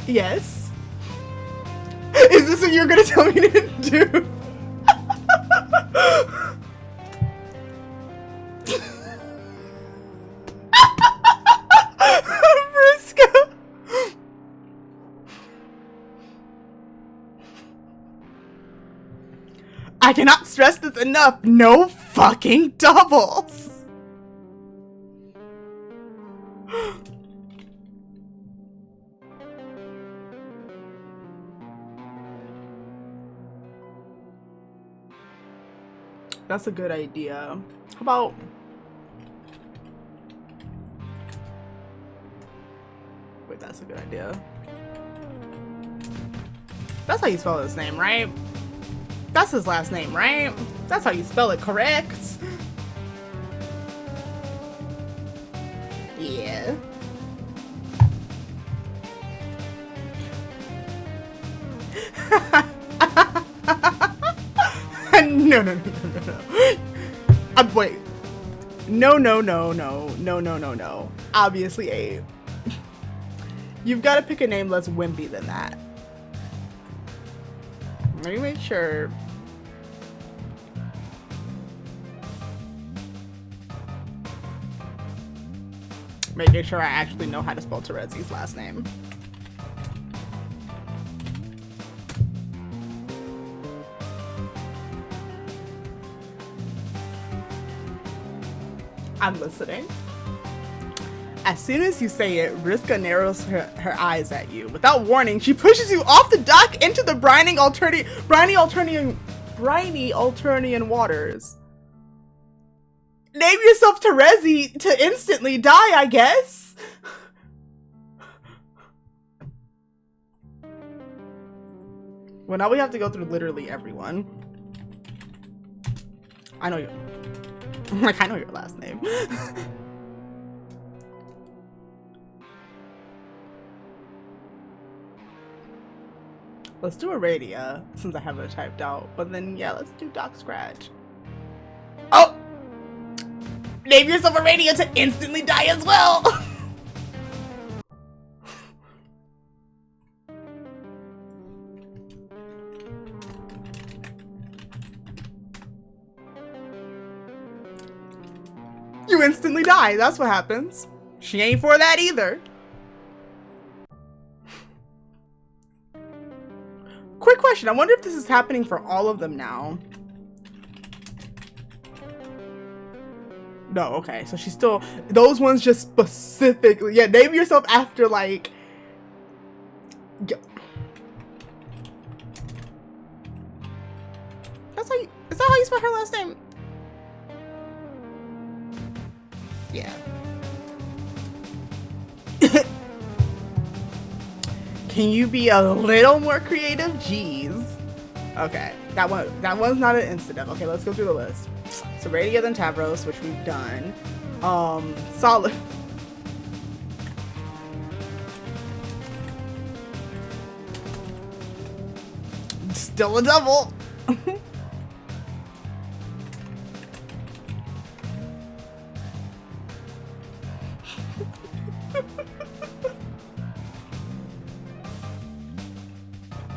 [SPEAKER 1] Yes. Is this what you're gonna tell me to do? Vriska. I cannot stress this enough. No fucking doubles. That's a good idea. How about... Wait, that's a good idea. That's how you spell his name, right? That's his last name, right? That's how you spell it, correct? Yeah. No, no, no, no, no, no. Wait. No, no, no, no, no, no, no, no. Obviously, Abe. You've got to pick a name less wimpy than that. Let me make sure. Making sure I actually know how to spell Terezi's last name. I'm listening. As soon as you say it, Vriska narrows her eyes at you. Without warning, she pushes you off the dock into the briny Alternian waters. Name yourself Terezi to instantly die, I guess. Well, now we have to go through literally everyone. I know you. Like, I know your last name. Let's do Aradia, since I have it typed out. But then, yeah, let's do Doc Scratch. Oh! Name yourself Aradia to instantly die as well! You instantly die, that's what happens. She ain't for that either. Quick question, I wonder if this is happening for all of them now. No, okay, so she's still, those ones just specifically, yeah, name yourself after, like, yeah. That's how you, is that how you spell her last name? Yeah. Can you be a little more creative? Jeez. Okay, that one's not an incident. Okay, let's go through the list. So Radia, then Tavros, which we've done. Solid. Still a double.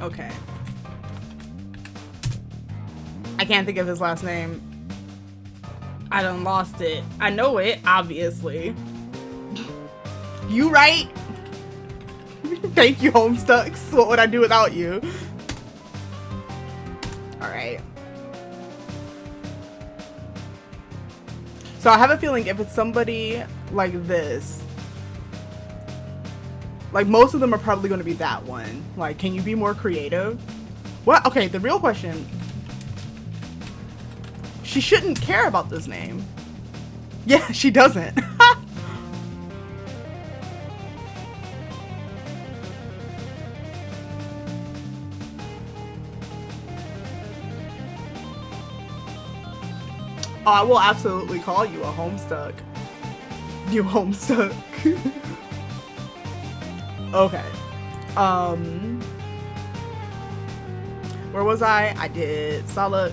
[SPEAKER 1] Okay. I can't think of his last name. I done lost it. I know it, obviously. You right? Thank you, Homestucks. What would I do without you? Alright. So I have a feeling if it's somebody like this, like most of them are probably going to be that one. Like, can you be more creative? What? Okay, the real question. She shouldn't care about this name. Yeah, she doesn't. Oh, I will absolutely call you a Homestuck. You Homestuck. Okay. Where was I? I did Solux.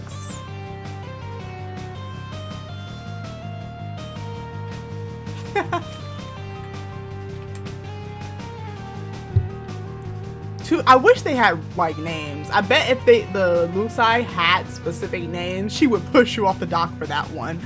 [SPEAKER 1] I wish they had like names. I bet if the Lusai had specific names, she would push you off the dock for that one.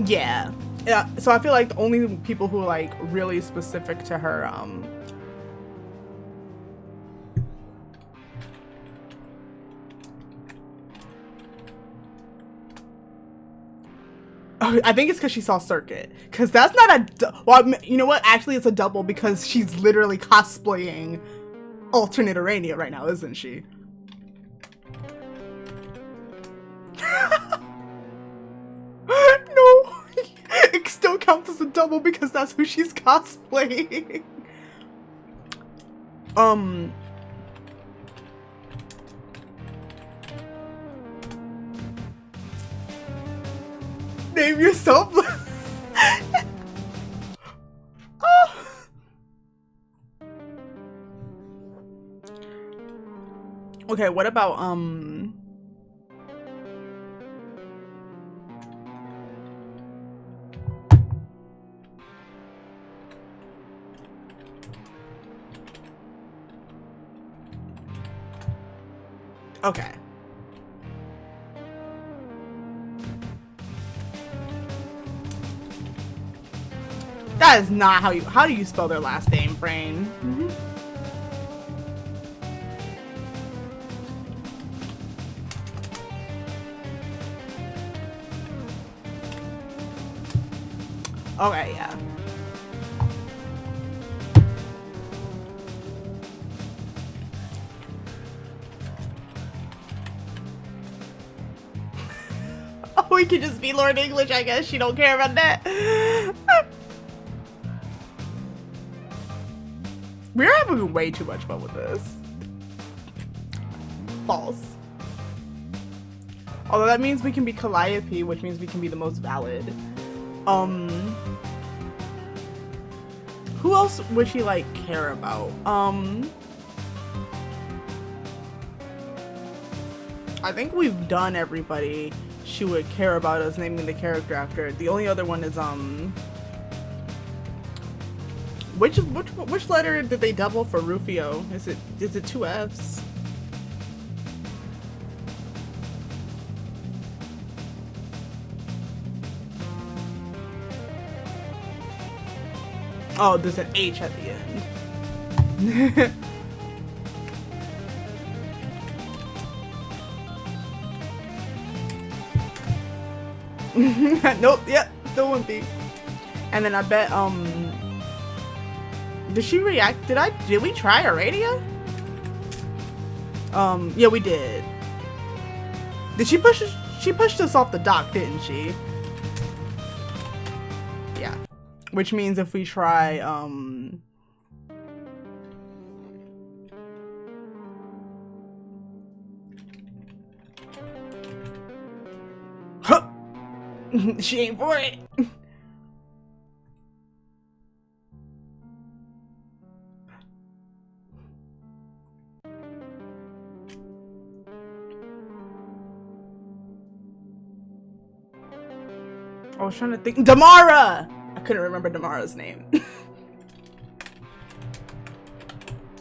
[SPEAKER 1] Yeah. Yeah. So I feel like the only people who are like really specific to her I think it's because she saw Circuit. Because that's not a... Well, you know what? Actually, it's a double because she's literally cosplaying alternate Urania right now, isn't she? No! It still counts as a double because that's who she's cosplaying. Name yourself. Oh. Okay, what about okay. That is not how do you spell their last name, brain? Mm-hmm. Okay, yeah. Oh, we could just be Lord English, I guess. She don't care about that. We're having way too much fun with this. False. Although that means we can be Calliope, which means we can be the most valid. Who else would she like care about? I think we've done everybody she would care about us naming the character after. The only other one is which letter did they double for Rufio? Is it 2 F's? Oh, there's an H at the end. Nope, yep, still wouldn't be. And then I bet, did she react? Did we try Aradia? Yeah, we did. Did she pushed us off the dock, didn't she? Yeah. Which means if we try, huh! She ain't for it. I was trying to think. Damara! I couldn't remember Damara's name.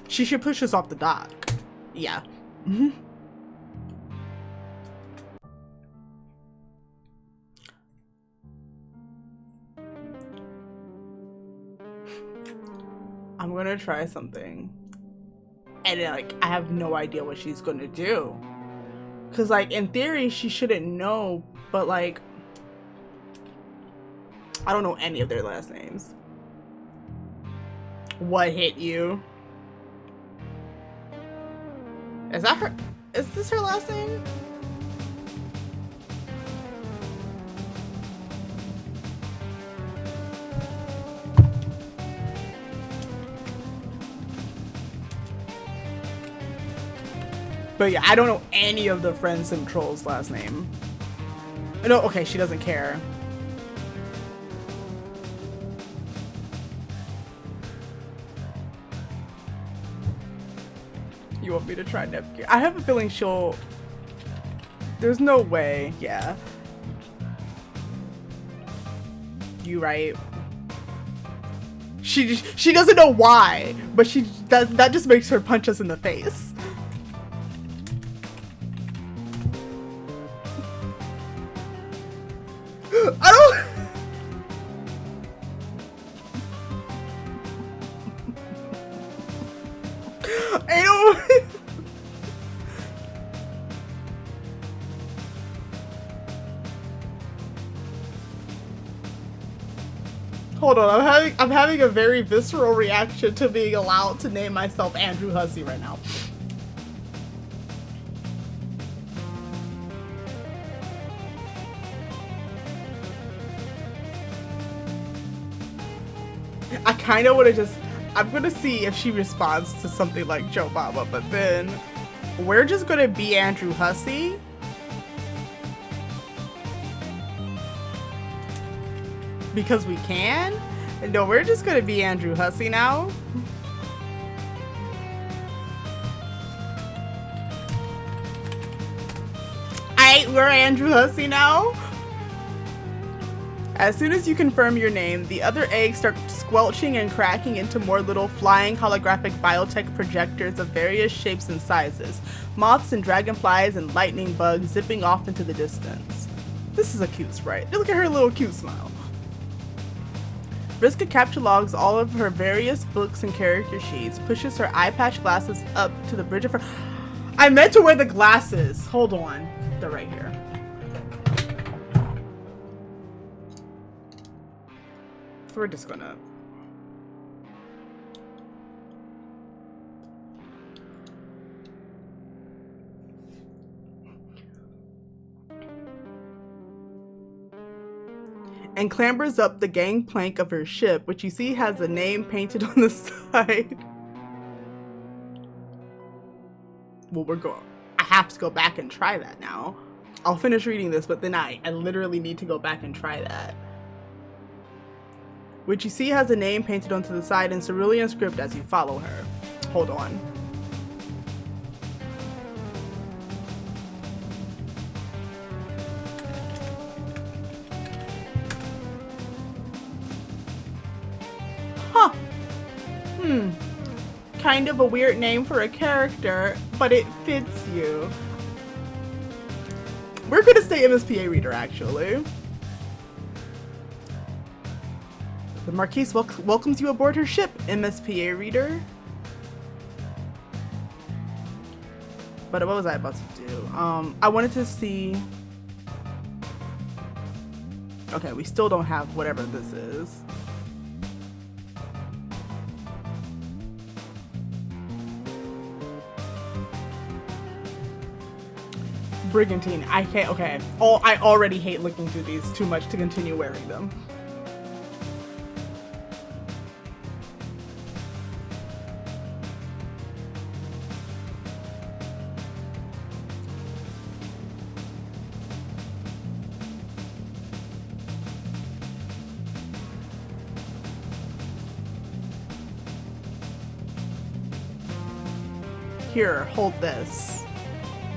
[SPEAKER 1] She should push us off the dock. Yeah. I'm gonna try something. And like, I have no idea what she's gonna do. Cause like, in theory, she shouldn't know, but like, I don't know any of their last names. What hit you? Is that her? Is this her last name? But yeah, I don't know any of the Friends and Trolls' last name. No, okay, she doesn't care. You want me to try Nepgear? I have a feeling she'll... There's no way. Yeah. You right. She doesn't know why, but that just makes her punch us in the face. I don't... I don't... Hold on, I'm having a very visceral reaction to being allowed to name myself Andrew Hussey right now. I kind of want to just... I'm going to see if she responds to something like Joe Mama, but then we're just going to be Andrew Hussey. because we can? No, we're just gonna be Andrew Hussey now. We're Andrew Hussey now. As soon as you confirm your name, the other eggs start squelching and cracking into more little flying holographic biotech projectors of various shapes and sizes. Moths and dragonflies and lightning bugs zipping off into the distance. This is a cute sprite. Look at her little cute smile. Vriska capture logs all of her various books and character sheets, pushes her eye patch glasses up to the bridge of her... I meant to wear the glasses. Hold on. They're right here. So we're just gonna... and clambers up the gangplank of her ship, which you see has a name painted on the side. Well, I have to go back and try that now. I'll finish reading this, but then I literally need to go back and try that. Which you see has a name painted onto the side in cerulean script as you follow her. Hold on. Huh. Kind of a weird name for a character, but it fits you. We're gonna say MSPA reader, actually. The Marquise welcomes you aboard her ship, MSPA reader. But what was I about to do? I wanted to see... Okay, we still don't have whatever this is. Brigantine. I can't. Okay. I already hate looking through these too much to continue wearing them. Here, hold this.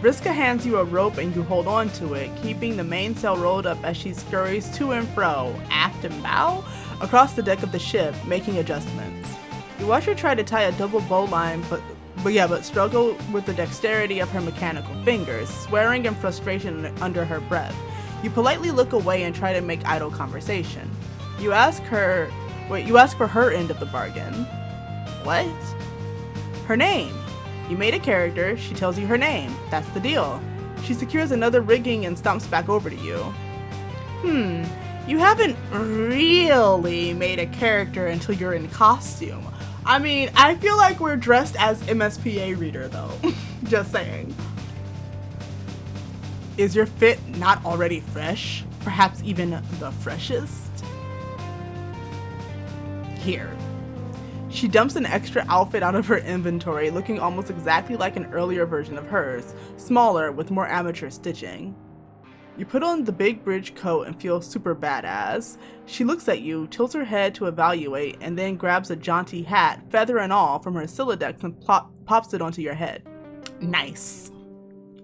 [SPEAKER 1] Vriska hands you a rope and you hold on to it, keeping the mainsail rolled up as she scurries to and fro, aft and bow, across the deck of the ship, making adjustments. You watch her try to tie a double bowline, but struggle with the dexterity of her mechanical fingers, swearing in frustration under her breath. You politely look away and try to make idle conversation. You ask for her end of the bargain. What? Her name. You made a character, she tells you her name. That's the deal. She secures another rigging and stomps back over to you. You haven't really made a character until you're in costume. I mean, I feel like we're dressed as MSPA reader though. Just saying. Is your fit not already fresh? Perhaps even the freshest? Here. She dumps an extra outfit out of her inventory, looking almost exactly like an earlier version of hers, smaller with more amateur stitching. You put on the big bridge coat and feel super badass. She looks at you, tilts her head to evaluate, and then grabs a jaunty hat, feather and all, from her Silodex and pops it onto your head. Nice.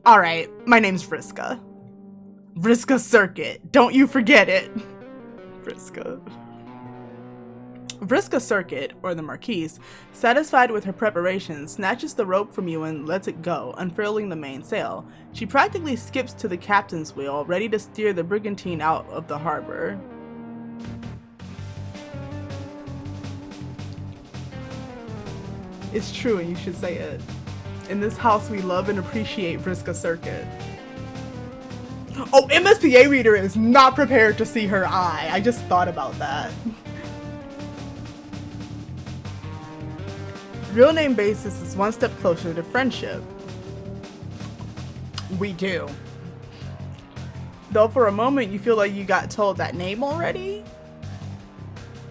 [SPEAKER 1] Alright, my name's Vriska. Vriska Circuit, don't you forget it. Vriska. Vriska Circuit, or the Marquise, satisfied with her preparations, snatches the rope from you and lets it go, unfurling the mainsail. She practically skips to the captain's wheel, ready to steer the brigantine out of the harbor. It's true, and you should say it. In this house, we love and appreciate Vriska Circuit. Oh, MSPA reader is not prepared to see her eye. I just thought about that. Real name basis is one step closer to friendship. We do. Though for a moment you feel like you got told that name already.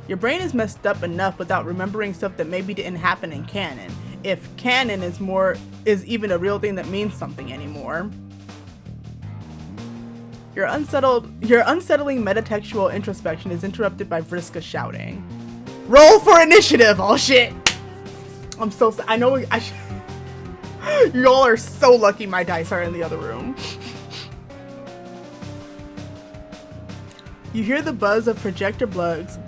[SPEAKER 1] Your brain is messed up enough without remembering stuff that maybe didn't happen in canon. If canon is even a real thing that means something anymore. Your unsettling metatextual introspection is interrupted by Vriska shouting. Roll for initiative! Oh shit! I'm so I know y'all are so lucky my dice are in the other room. You hear the buzz of projector bugs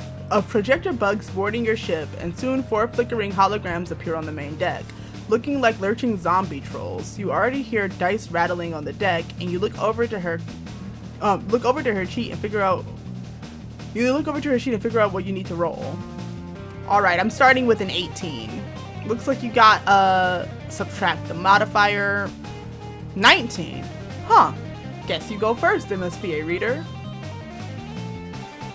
[SPEAKER 1] boarding your ship, and soon 4 flickering holograms appear on the main deck, looking like lurching zombie trolls. You already hear dice rattling on the deck, and you look over to her sheet and figure out what you need to roll. Alright, I'm starting with an 18. Looks like you got subtract the modifier. 19. Huh. Guess you go first, MSPA reader.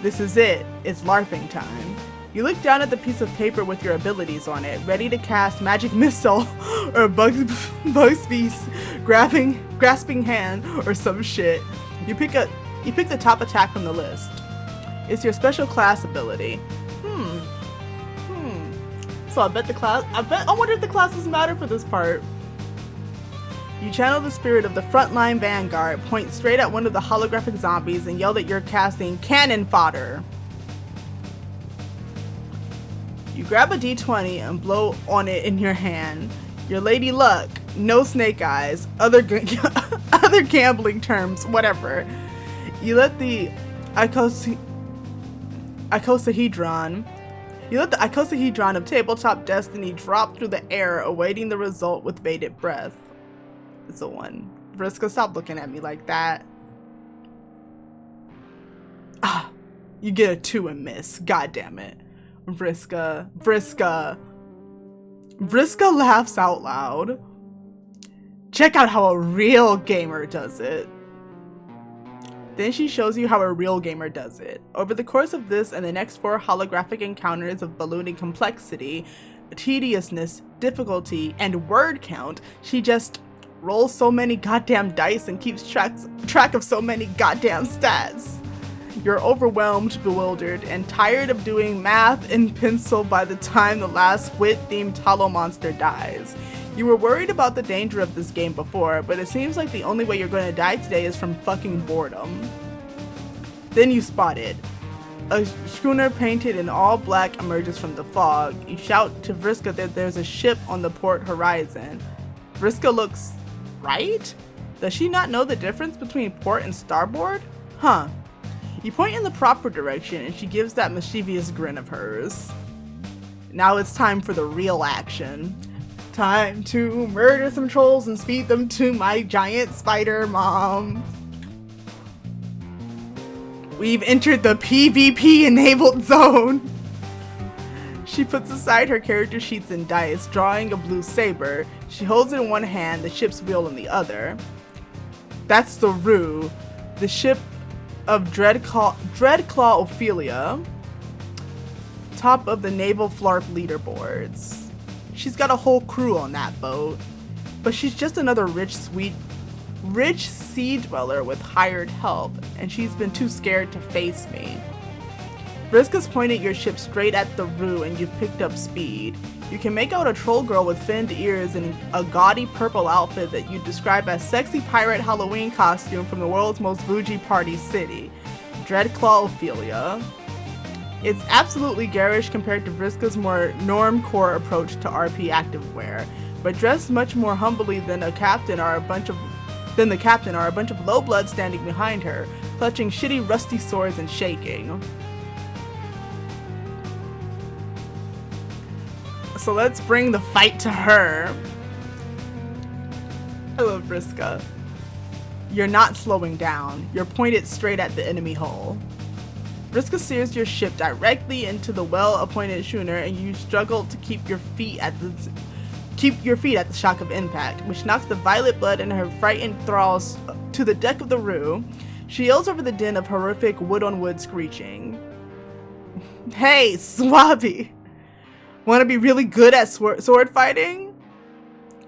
[SPEAKER 1] This is it. It's LARPing time. You look down at the piece of paper with your abilities on it, ready to cast Magic Missile or Bugsby's grasping hand or some shit. You pick the top attack from the list. It's your special class ability. So I wonder if the classes matter for this part. You channel the spirit of the frontline vanguard, point straight at one of the holographic zombies, and yell that you're casting cannon fodder. You grab a d20 and blow on it in your hand. Your lady luck, no snake eyes, other gambling terms, whatever. You let the icosahedron of tabletop destiny drop through the air, awaiting the result with bated breath. It's a 1. Vriska, stop looking at me like that. Ah, you get a 2 and miss. God damn it. Vriska laughs out loud. Check out how a real gamer does it. Then she shows you how a real gamer does it. Over the course of this and the next 4 holographic encounters of ballooning complexity, tediousness, difficulty, and word count, she just rolls so many goddamn dice and keeps track of so many goddamn stats. You're overwhelmed, bewildered, and tired of doing math in pencil by the time the last squid-themed hollow monster dies. You were worried about the danger of this game before, but it seems like the only way you're going to die today is from fucking boredom. Then you spot it. A schooner painted in all black emerges from the fog. You shout to Vriska that there's a ship on the port horizon. Vriska looks right? Does she not know the difference between port and starboard? Huh. You point in the proper direction and she gives that mischievous grin of hers. Now it's time for the real action. Time to murder some trolls and feed them to my giant spider mom. We've entered the PvP enabled zone. She puts aside her character sheets and dice, drawing a blue saber. She holds it in one hand, the ship's wheel in the other. That's the Rue, the ship of Dreadclaw Ophelia, top of the Naval Flarp leaderboards. She's got a whole crew on that boat, but she's just another rich sea dweller with hired help, and she's been too scared to face me. Vriska's pointed your ship straight at the Rue and you've picked up speed. You can make out a troll girl with finned ears and a gaudy purple outfit that you describe as sexy pirate Halloween costume from the world's most bougie party city, Dreadclaw Ophelia. It's absolutely garish compared to Vriska's more normcore approach to RP activewear, but dressed much more humbly than the captain are a bunch of low bloods standing behind her, clutching shitty rusty swords and shaking. So let's bring the fight to her. I love Vriska. You're not slowing down. You're pointed straight at the enemy hull. Vriska steers your ship directly into the well-appointed schooner, and you struggle to keep your feet at the shock of impact, which knocks the violet blood in her frightened thralls to the deck of the Rue. She yells over the din of horrific wood-on-wood screeching. Hey, Swabby! Want to be really good at sword fighting?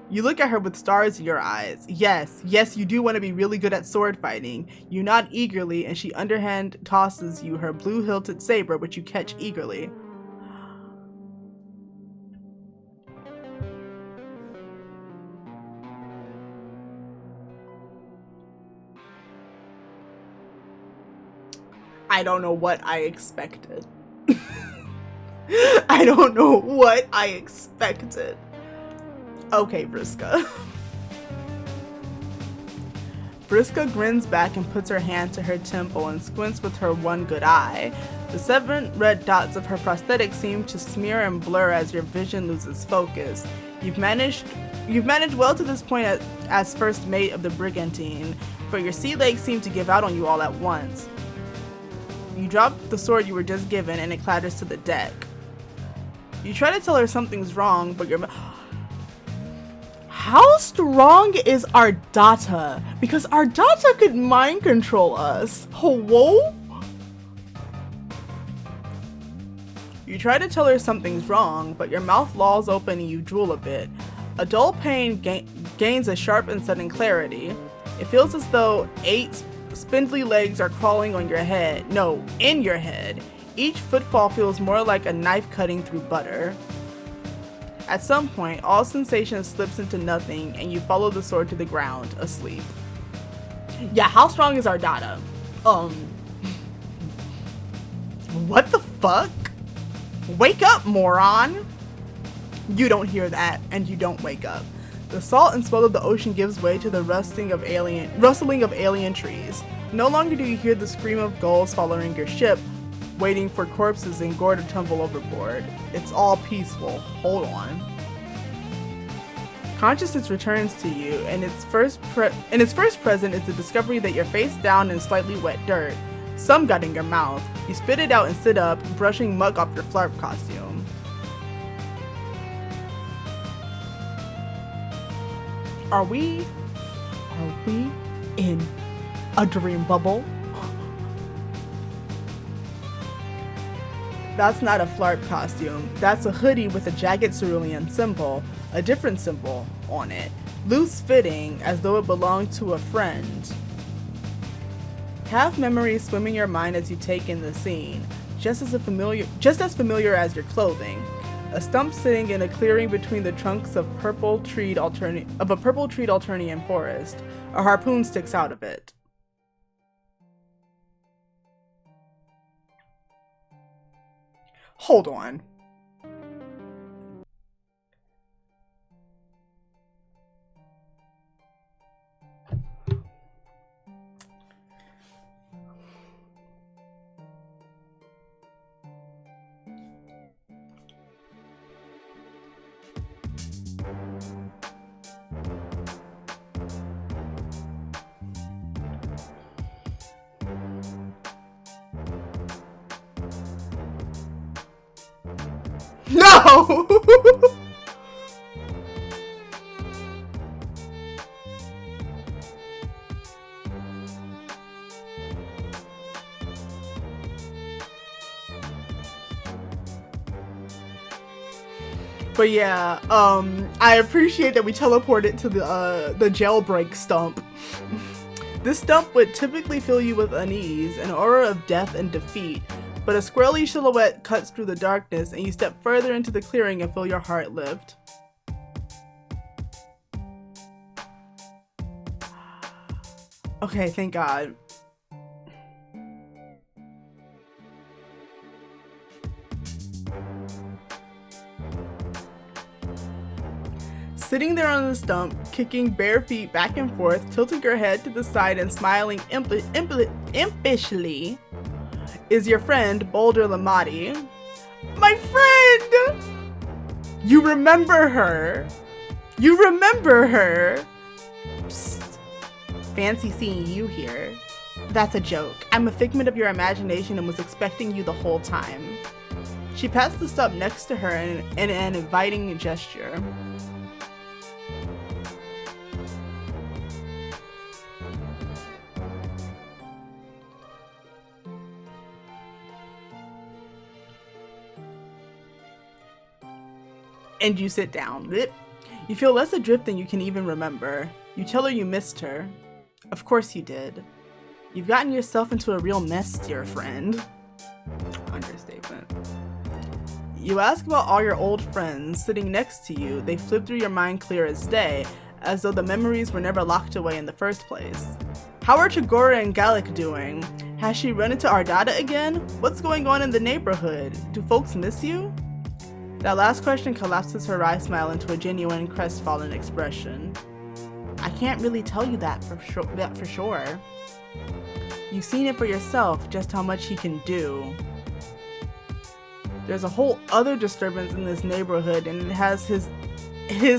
[SPEAKER 1] You look at her with stars in your eyes. Yes, you do want to be really good at sword fighting. You nod eagerly, and she underhand tosses you her blue-hilted saber, which you catch eagerly. I don't know what I expected. I don't know what I expected. Okay, Vriska. Vriska grins back and puts her hand to her temple and squints with her one good eye. The 7 red dots of her prosthetic seem to smear and blur as your vision loses focus. You've managed well to this point as first mate of the brigantine, but your sea legs seem to give out on you all at once. You drop the sword you were just given and it clatters to the deck. You try to tell her something's wrong, but you're... How strong is our data? Because our data could mind control us. Hello? You try to tell her something's wrong, but your mouth lolls open and you drool a bit. A dull pain gains a sharp and sudden clarity. It feels as though 8 spindly legs are crawling on your head. No, in your head. Each footfall feels more like a knife cutting through butter. At some point, all sensation slips into nothing and you follow the sword to the ground, asleep. Yeah, how strong is our data? What the fuck? Wake up, moron! You don't hear that, and you don't wake up. The salt and swell of the ocean gives way to the rustling of alien trees. No longer do you hear the scream of gulls following your ship, waiting for corpses and gore to tumble overboard. It's all peaceful. Hold on. Consciousness returns to you, and its first present is the discovery that you're face down in slightly wet dirt. Some got in your mouth. You spit it out and sit up, brushing muck off your flarp costume. Are we in a dream bubble? That's not a flarp costume. That's a hoodie with a jagged cerulean symbol, a different symbol on it, loose fitting as though it belonged to a friend. Have memories swim in your mind as you take in the scene, just as familiar as your clothing. A stump sitting in a clearing between the trunks of a purple treed Alternian forest. A harpoon sticks out of it. Hold on. No! But yeah, I appreciate that we teleported to the jailbreak stump. This stump would typically fill you with unease, an aura of death and defeat, but a squirrely silhouette cuts through the darkness and you step further into the clearing and feel your heart lift. Okay, thank God. Sitting there on the stump, kicking bare feet back and forth, tilting your head to the side and smiling impishly, is your friend, Boulder Lamati. My friend! You remember her. You remember her. Psst. Fancy seeing you here. That's a joke. I'm a figment of your imagination and was expecting you the whole time. She pats the stump next to her in an inviting gesture. And you sit down. You feel less adrift than you can even remember. You tell her you missed her. Of course you did. You've gotten yourself into a real mess, dear friend. Understatement. You ask about all your old friends sitting next to you. They flip through your mind clear as day, as though the memories were never locked away in the first place. How are Chagora and Gallic doing? Has she run into our data again? What's going on in the neighborhood? Do folks miss you? That last question collapses her wry smile into a genuine crestfallen expression. I can't really tell you that for sure. You've seen it for yourself, just how much he can do. There's a whole other disturbance in this neighborhood, and it has his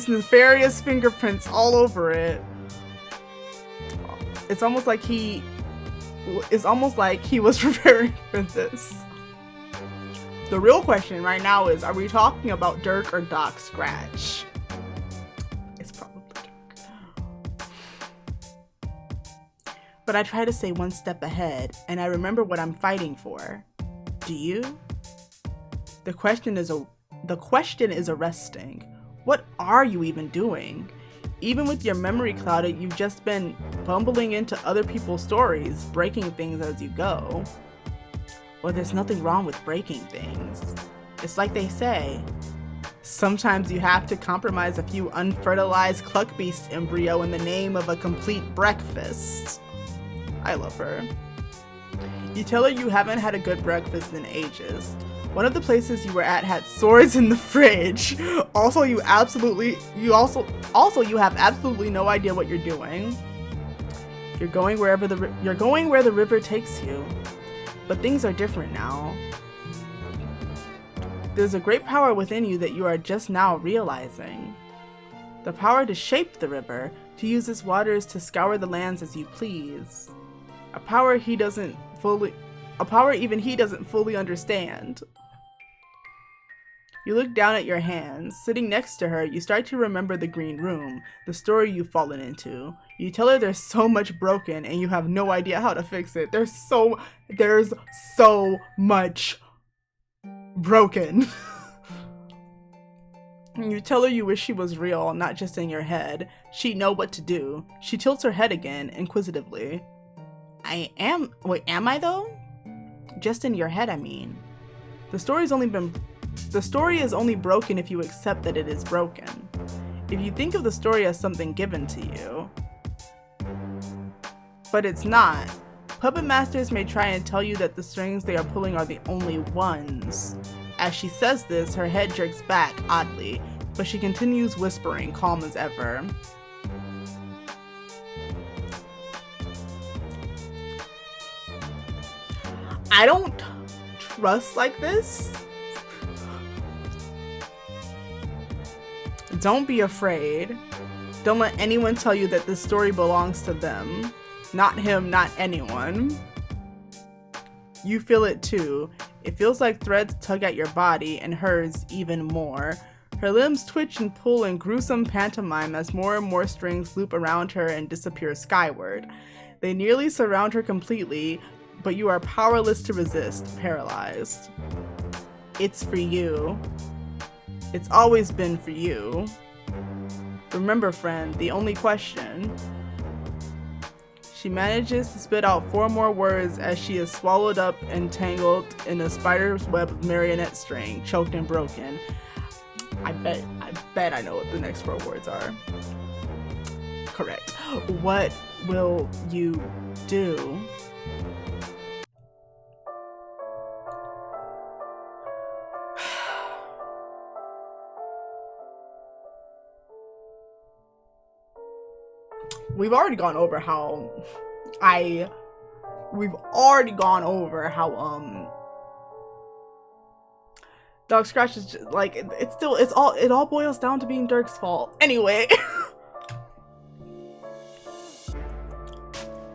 [SPEAKER 1] nefarious fingerprints all over it. It's almost like he was preparing for this. The real question right now is, are we talking about Dirk or Doc Scratch? It's probably Dirk. But I try to stay one step ahead, and I remember what I'm fighting for. Do you? The question is arresting. What are you even doing? Even with your memory clouded, you've just been bumbling into other people's stories, breaking things as you go. Well, there's nothing wrong with breaking things. It's like they say, sometimes you have to compromise a few unfertilized cluckbeast embryo in the name of a complete breakfast. I love her. You tell her you haven't had a good breakfast in ages. One of the places you were at had swords in the fridge. Also, you have absolutely no idea what you're doing. You're going where the river takes you. But things are different now. There's a great power within you that you are just now realizing. The power to shape the river, to use its waters to scour the lands as you please. A power even he doesn't fully understand. You look down at your hands. Sitting next to her, you start to remember the green room, the story you've fallen into. You tell her there's so much broken and you have no idea how to fix it. There's so much broken. You tell her you wish she was real, not just in your head. She'd know what to do. She tilts her head again, inquisitively. Am I though? Just in your head, I mean. The story is only broken if you accept that it is broken. If you think of the story as something given to you. But it's not. Puppet masters may try and tell you that the strings they are pulling are the only ones. As she says this, her head jerks back oddly, but she continues whispering, calm as ever. I don't trust like this. Don't be afraid. Don't let anyone tell you that this story belongs to them. Not him, not anyone. You feel it too. It feels like threads tug at your body, and hers even more. Her limbs twitch and pull in gruesome pantomime as more and more strings loop around her and disappear skyward. They nearly surround her completely, but you are powerless to resist, paralyzed. It's for you. It's always been for you. Remember, friend, the only question. She manages to spit out 4 more words as she is swallowed up and tangled in a spider's web of marionette string, choked and broken. I bet I know what the next 4 words are. Correct. What will you do? We've already gone over how Doc Scratch is just, like, it all boils down to being Dirk's fault. Anyway.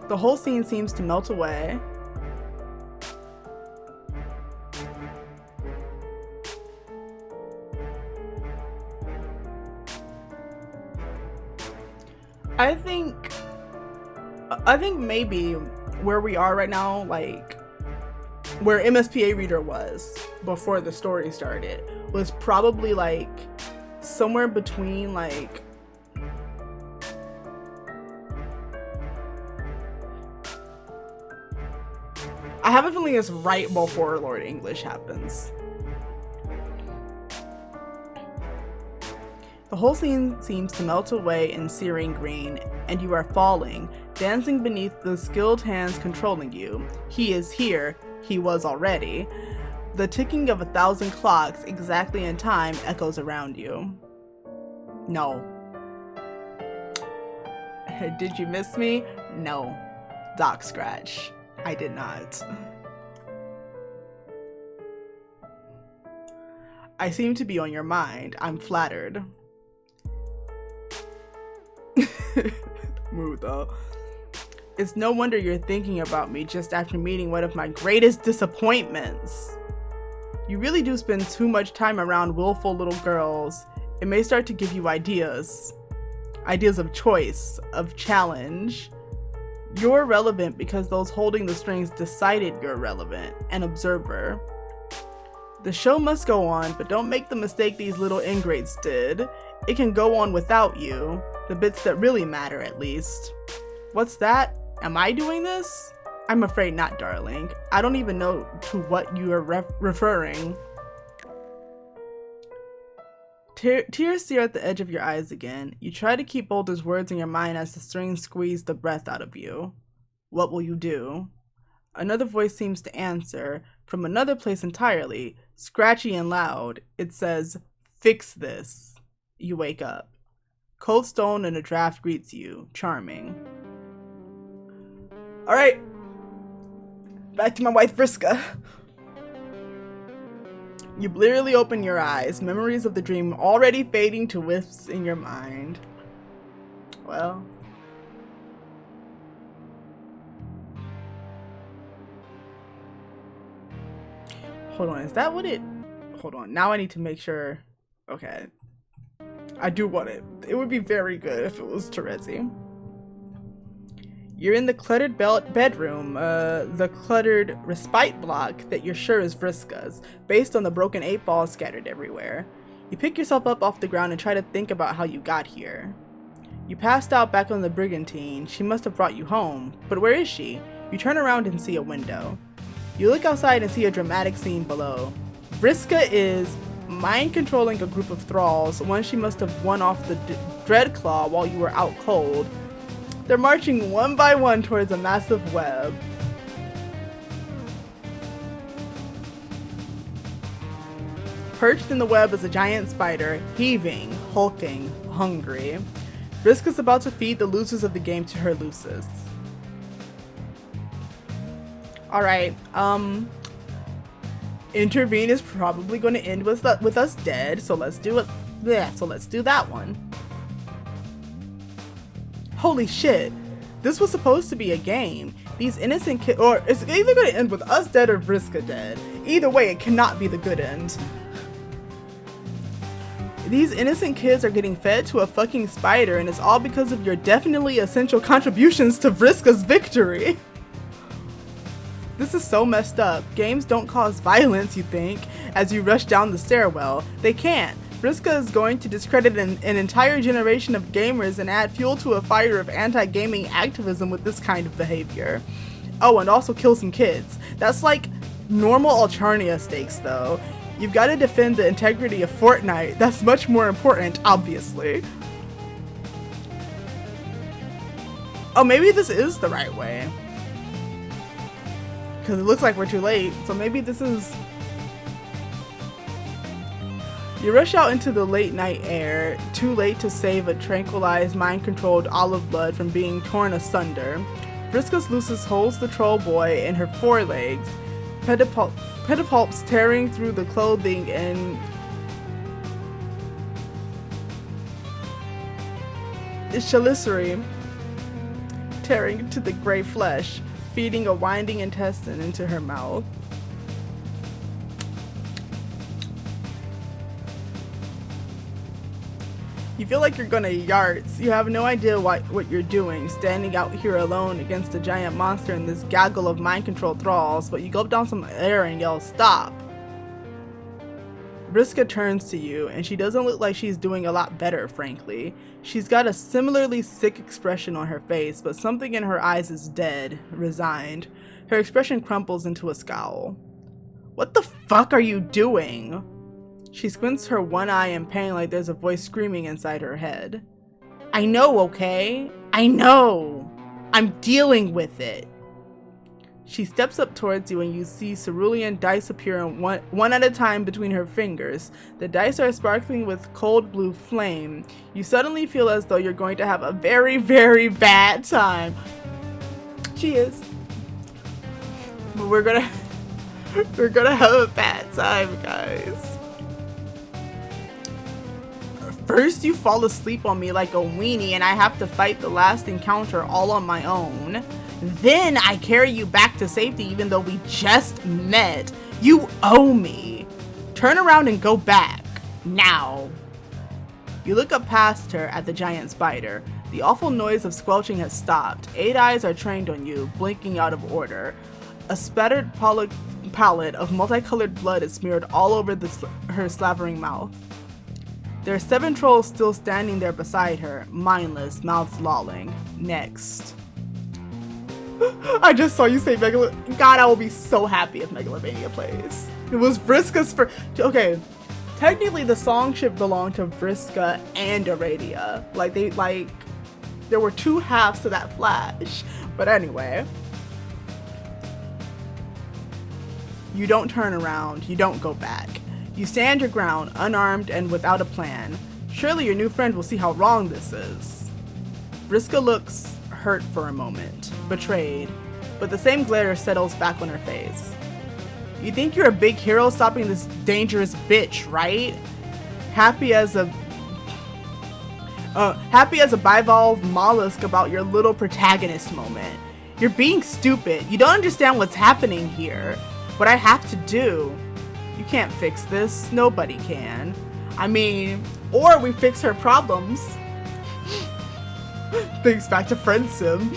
[SPEAKER 1] The whole scene seems to melt away. I think maybe where we are right now, like where MSPA Reader was before the story started, was probably like somewhere between like I have a feeling it's right before Lord English happens. The The whole scene seems to melt away in searing green, and you are falling, dancing beneath the skilled hands controlling you. He is here. He was already. The ticking of 1,000 clocks, exactly in time, echoes around you. No. Did you miss me? No. Doc Scratch. I did not. I seem to be on your mind. I'm flattered. Mood though. It's no wonder you're thinking about me just after meeting one of my greatest disappointments. You really do spend too much time around willful little girls. It may start to give you ideas. Ideas of choice, of challenge. You're relevant because those holding the strings decided you're relevant, an observer. The show must go on, but don't make the mistake these little ingrates did. It can go on without you, the bits that really matter at least. What's that? Am I doing this? I'm afraid not, darling. I don't even know to what you are referring. Tears stare at the edge of your eyes again. You try to keep Boulder's words in your mind as the strings squeeze the breath out of you. What will you do? Another voice seems to answer, from another place entirely, scratchy and loud. It says, "Fix this." You wake up. Cold stone and a draft greets you, charming. Alright. Back to my wife, Vriska. You blearily open your eyes, memories of the dream already fading to wisps in your mind. Well. Hold on, is that what it... Hold on, now I need to make sure... Okay. I do want it. It would be very good if it was Terezi. You're in the cluttered bedroom, the cluttered respite block that you're sure is Vriska's, based on the broken 8 balls scattered everywhere. You pick yourself up off the ground and try to think about how you got here. You passed out back on the brigantine. She must have brought you home. But where is she? You turn around and see a window. You look outside and see a dramatic scene below. Vriska is mind-controlling a group of thralls, one she must have won off the Dreadclaw while you were out cold. They're marching one by one towards a massive web. Perched in the web is a giant spider, heaving, hulking, hungry. Vriska's about to feed the losers of the game to her looses. Alright, intervene is probably going to end with us dead, so let's do it. Yeah, so let's do that one. Holy shit, this was supposed to be a game. These innocent kids, or it's either going to end with us dead or Vriska dead. Either way, it cannot be the good end. These innocent kids are getting fed to a fucking spider, and it's all because of your definitely essential contributions to Vriska's victory. This is so messed up. Games don't cause violence, you think, as you rush down the stairwell. They can't. Vriska is going to discredit an entire generation of gamers and add fuel to a fire of anti-gaming activism with this kind of behavior. Oh, and also kill some kids. That's like normal Alternia stakes, though. You've got to defend the integrity of Fortnite. That's much more important, obviously. Oh, maybe this is the right way. Because it looks like we're too late, so maybe this is... You rush out into the late night air, too late to save a tranquilized, mind-controlled olive blood from being torn asunder. Vriska's Lucis holds the troll boy in her forelegs, pedipalps tearing through the clothing and chelicerae tearing into the gray flesh, feeding a winding intestine into her mouth. You feel like you're gonna yarts. You have no idea what you're doing, standing out here alone against a giant monster in this gaggle of mind-controlled thralls, but you gulp down some air and yell, "Stop!" Vriska turns to you, and she doesn't look like she's doing a lot better, frankly. She's got a similarly sick expression on her face, but something in her eyes is dead, resigned. Her expression crumples into a scowl. What the fuck are you doing? She squints her one eye in pain like there's a voice screaming inside her head. I know, okay? I know! I'm dealing with it! She steps up towards you and you see cerulean dice appear one at a time between her fingers. The dice are sparkling with cold blue flame. You suddenly feel as though you're going to have a very, very bad time. She is. But we're gonna have a bad time, guys. First you fall asleep on me like a weenie and I have to fight the last encounter all on my own. Then I carry you back to safety even though we just met. You owe me. Turn around and go back. Now. You look up past her at the giant spider. The awful noise of squelching has stopped. 8 eyes are trained on you, blinking out of order. A spattered palette of multicolored blood is smeared all over her slavering mouth. There are 7 trolls still standing there beside her, mindless, mouths lolling. Next. I just saw you say Megalomania. God, I will be so happy if Megalomania plays. It was Vriska's first. Okay, technically the song should belong to Vriska and Aradia. There were 2 halves to that flash. But anyway. You don't turn around. You don't go back. You stand your ground, unarmed and without a plan. Surely your new friend will see how wrong this is. Vriska looks hurt for a moment, betrayed, but the same glare settles back on her face. You think you're a big hero stopping this dangerous bitch, right? Happy as a bivalve mollusk about your little protagonist moment. You're being stupid. You don't understand what's happening here. What I have to do. You can't fix this. Nobody can. I mean, or we fix her problems. Thanks back to Friend Sim.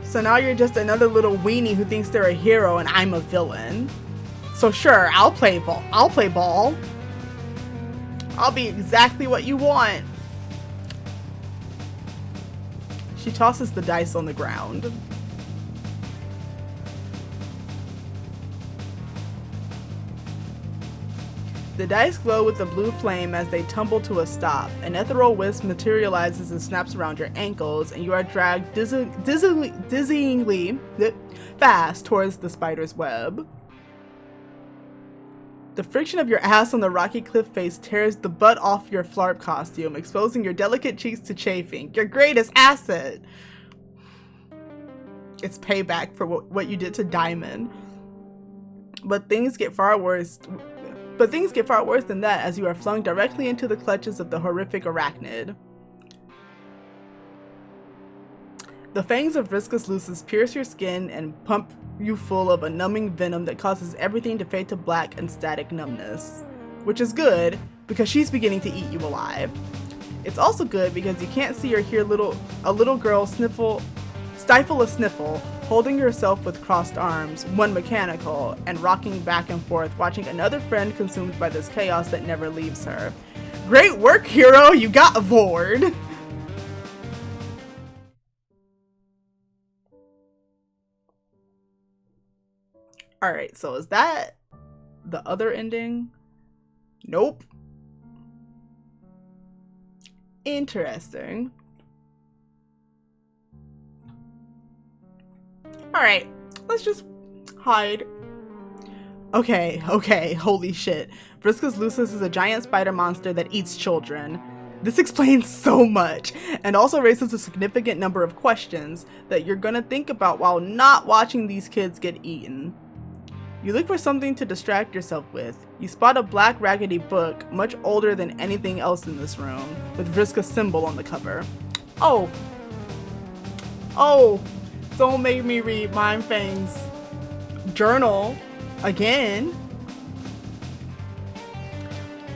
[SPEAKER 1] So now you're just another little weenie who thinks they're a hero and I'm a villain. So sure, I'll play ball. I'll be exactly what you want. She tosses the dice on the ground. The dice glow with a blue flame as they tumble to a stop. An ethereal wisp materializes and snaps around your ankles, and you are dragged dizzyingly fast towards the spider's web. The friction of your ass on the rocky cliff face tears the butt off your flarp costume, exposing your delicate cheeks to chafing. Your greatest asset! It's payback for what you did to Diamond. But things get far worse than that as you are flung directly into the clutches of the horrific arachnid. The fangs of Vriska's Lucis pierce your skin and pump you full of a numbing venom that causes everything to fade to black and static numbness. Which is good, because she's beginning to eat you alive. It's also good because you can't see or hear a little girl stifle a sniffle, holding herself with crossed arms, one mechanical, and rocking back and forth, watching another friend consumed by this chaos that never leaves her. Great work, hero! You got aboard! Alright, so is that the other ending? Nope. Interesting. Alright, let's just hide. Okay, holy shit. Vriska's Lucis is a giant spider monster that eats children. This explains so much, and also raises a significant number of questions that you're gonna think about while not watching these kids get eaten. You look for something to distract yourself with. You spot a black raggedy book, much older than anything else in this room, with Vriska's symbol on the cover. Oh, don't make me read Mindfang's journal again.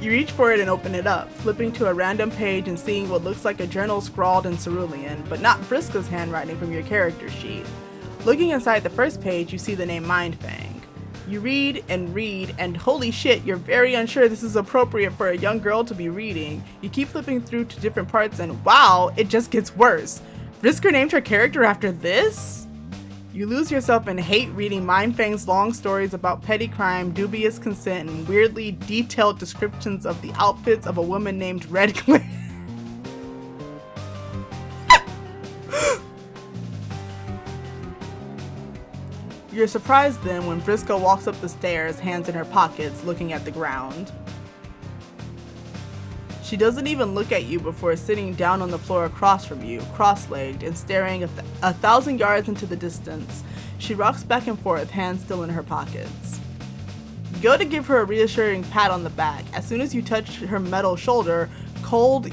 [SPEAKER 1] You reach for it and open it up, flipping to a random page and seeing what looks like a journal scrawled in cerulean, but not Vriska's handwriting from your character sheet. Looking inside the first page, you see the name Mindfang. You read, and holy shit, you're very unsure this is appropriate for a young girl to be reading. You keep flipping through to different parts and wow, it just gets worse. Vriska named her character after this? You lose yourself and hate reading Mindfang's long stories about petty crime, dubious consent, and weirdly detailed descriptions of the outfits of a woman named Red Clay. You're surprised then when Vriska walks up the stairs, hands in her pockets, looking at the ground. She doesn't even look at you before sitting down on the floor across from you, cross-legged and staring 1,000 yards into the distance. She rocks back and forth, hands still in her pockets. You go to give her a reassuring pat on the back. As soon as you touch her metal shoulder, cold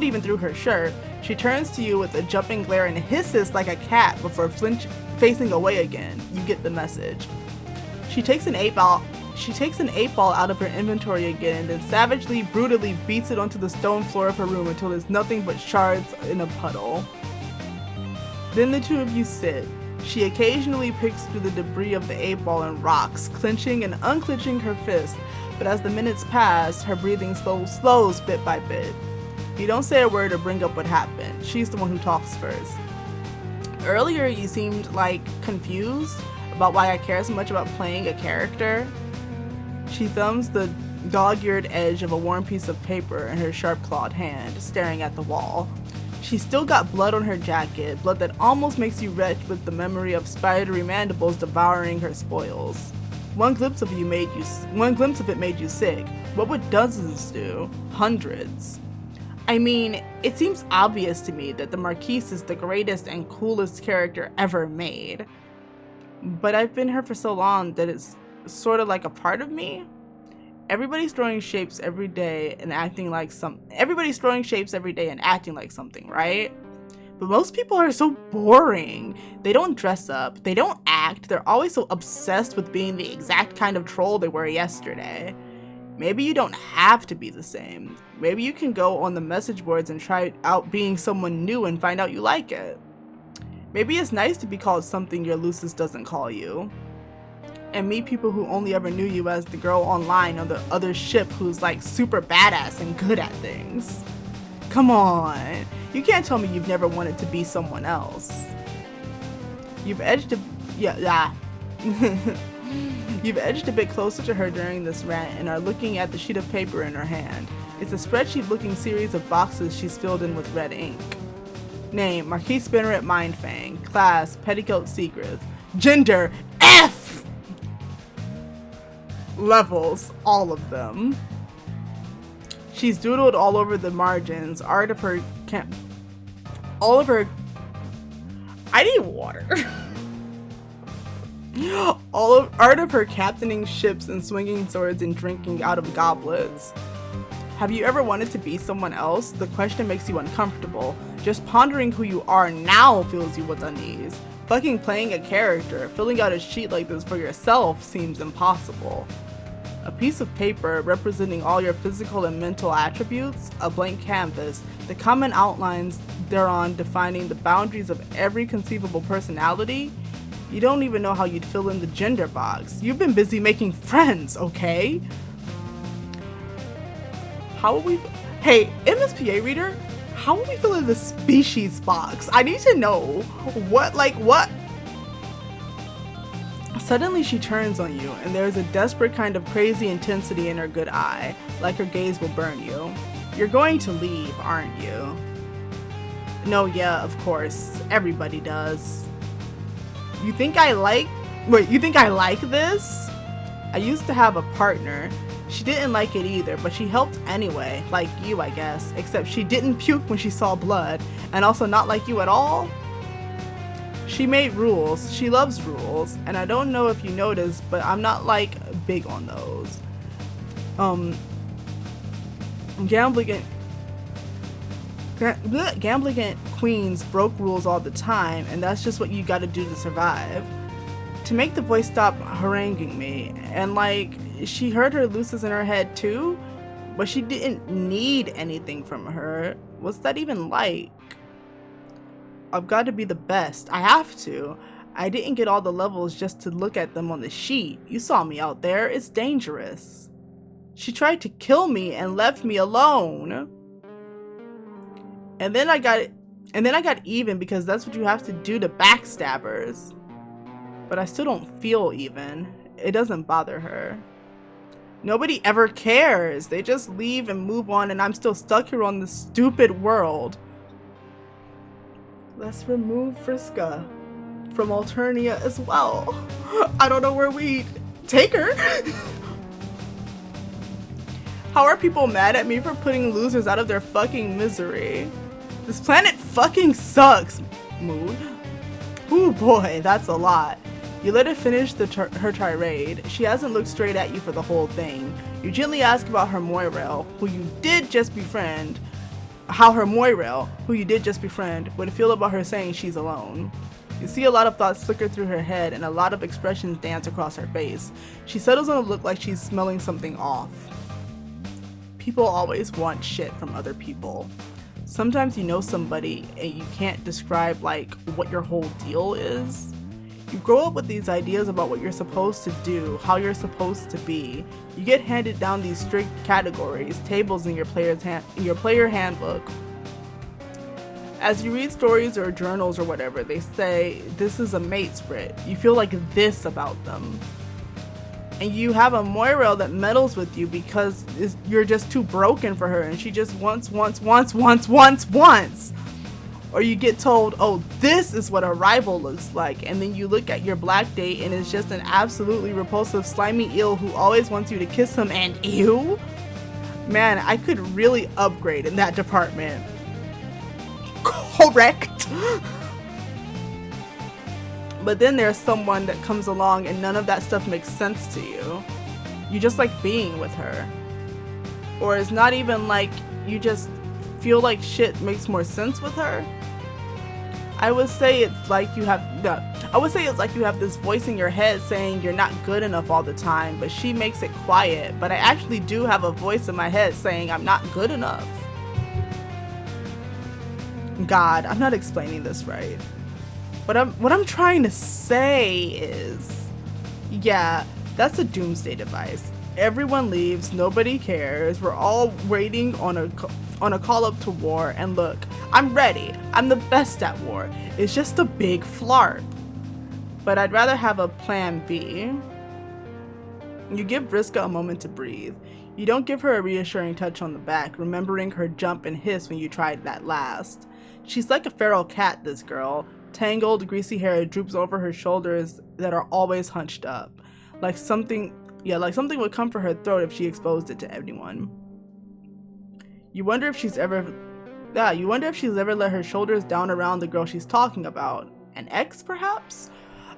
[SPEAKER 1] even through her shirt, she turns to you with a jumping glare and hisses like a cat before facing away again. You get the message. She takes an 8-ball out of her inventory again and then savagely, brutally beats it onto the stone floor of her room until there's nothing but shards in a puddle. Then the two of you sit. She occasionally picks through the debris of the 8-ball and rocks, clenching and unclenching her fist, but as the minutes pass, her breathing slows bit by bit. You don't say a word or bring up what happened. She's the one who talks first. Earlier, you seemed like confused about why I care so much about playing a character. She thumbs the dog-eared edge of a worn piece of paper in her sharp-clawed hand, staring at the wall. She's still got blood on her jacket, blood that almost makes you retch with the memory of spidery mandibles devouring her spoils. One glimpse of it made you sick. What would dozens do? Hundreds. I mean, it seems obvious to me that the Marquise is the greatest and coolest character ever made. But I've been her for so long that it's sort of like a part of me. Everybody's throwing shapes every day and acting like something, right? But most people are so boring. They don't dress up, they don't act, they're always so obsessed with being the exact kind of troll they were yesterday. Maybe you don't have to be the same. Maybe you can go on the message boards and try out being someone new and find out you like it. Maybe it's nice to be called something your Lucis doesn't call you. And meet people who only ever knew you as the girl online on the other ship who's like super badass and good at things. Come on, you can't tell me you've never wanted to be someone else. You've edged a bit closer to her during this rant and are looking at the sheet of paper in her hand. It's a spreadsheet-looking series of boxes she's filled in with red ink. Name, Marquise Spinneret Mindfang. Class, Petticoat Secret. Gender, F! Levels, all of them. She's doodled all over the margins, art of her I need water. Art of her captaining ships and swinging swords and drinking out of goblets. Have you ever wanted to be someone else? The question makes you uncomfortable. Just pondering who you are now fills you with unease. Fucking playing a character, filling out a sheet like this for yourself seems impossible. A piece of paper representing all your physical and mental attributes, a blank canvas, the common outlines thereon defining the boundaries of every conceivable personality. You don't even know how you'd fill in the gender box. You've been busy making friends, okay? How will we... Hey, MSPA reader, how will we fill in the species box? I need to know. What? Suddenly she turns on you, and there's a desperate kind of crazy intensity in her good eye, like her gaze will burn you. You're going to leave, aren't you? No, yeah, of course. Everybody does. You think I like this? I used to have a partner. She didn't like it either, but she helped anyway, like you, I guess, except she didn't puke when she saw blood, and also not like you at all. She made rules. She loves rules, and I don't know if you noticed, but I'm not like big on those. Gambling queens broke rules all the time, and that's just what you gotta do to survive. To make the voice stop haranguing me, and like, she heard her Lucis in her head too, but she didn't need anything from her. What's that even like? I've got to be the best. I have to. I didn't get all the levels just to look at them on the sheet. You saw me out there. It's dangerous. She tried to kill me and left me alone. And then I got even because that's what you have to do to backstabbers. but I still don't feel even. It doesn't bother her. Nobody ever cares. They just leave and move on, and I'm still stuck here on this stupid world. Let's remove Vriska from Alternia as well. I don't know where we take her. How are people mad at me for putting losers out of their fucking misery? This planet fucking sucks, Moon. Ooh boy, that's a lot. You let her finish her tirade. She hasn't looked straight at you for the whole thing. You gently ask about her Moirail, who you did just befriend, how her Moirail, who you did just befriend, would feel about her saying she's alone. You see a lot of thoughts flicker through her head and a lot of expressions dance across her face. She settles on a look like she's smelling something off. People always want shit from other people. Sometimes you know somebody and you can't describe like what your whole deal is. You grow up with these ideas about what you're supposed to do, how you're supposed to be. You get handed down these strict categories, tables in your player handbook. As you read stories or journals or whatever, they say this is a mate split. You feel like this about them. And you have a Moirail that meddles with you because you're just too broken for her and she just wants. Or you get told, oh, this is what a rival looks like, and then you look at your black date and it's just an absolutely repulsive slimy eel who always wants you to kiss him, and ew? Man, I could really upgrade in that department. Correct. But then there's someone that comes along and none of that stuff makes sense to you. You just like being with her. Or it's not even like you just feel like shit makes more sense with her. I would say it's like you have this voice in your head saying you're not good enough all the time, but she makes it quiet. But I actually do have a voice in my head saying I'm not good enough. God, I'm not explaining this right. What I'm trying to say is, yeah, that's a doomsday device. Everyone leaves, nobody cares. We're all waiting on a call up to war, and look, I'm ready. I'm the best at war. It's just a big flarp. But I'd rather have a plan B. You give Vriska a moment to breathe. You don't give her a reassuring touch on the back, remembering her jump and hiss when you tried that last. She's like a feral cat, this girl. Tangled, greasy hair droops over her shoulders that are always hunched up. Like something would come for her throat if she exposed it to anyone. You wonder if she's ever let her shoulders down around the girl she's talking about. An ex, perhaps?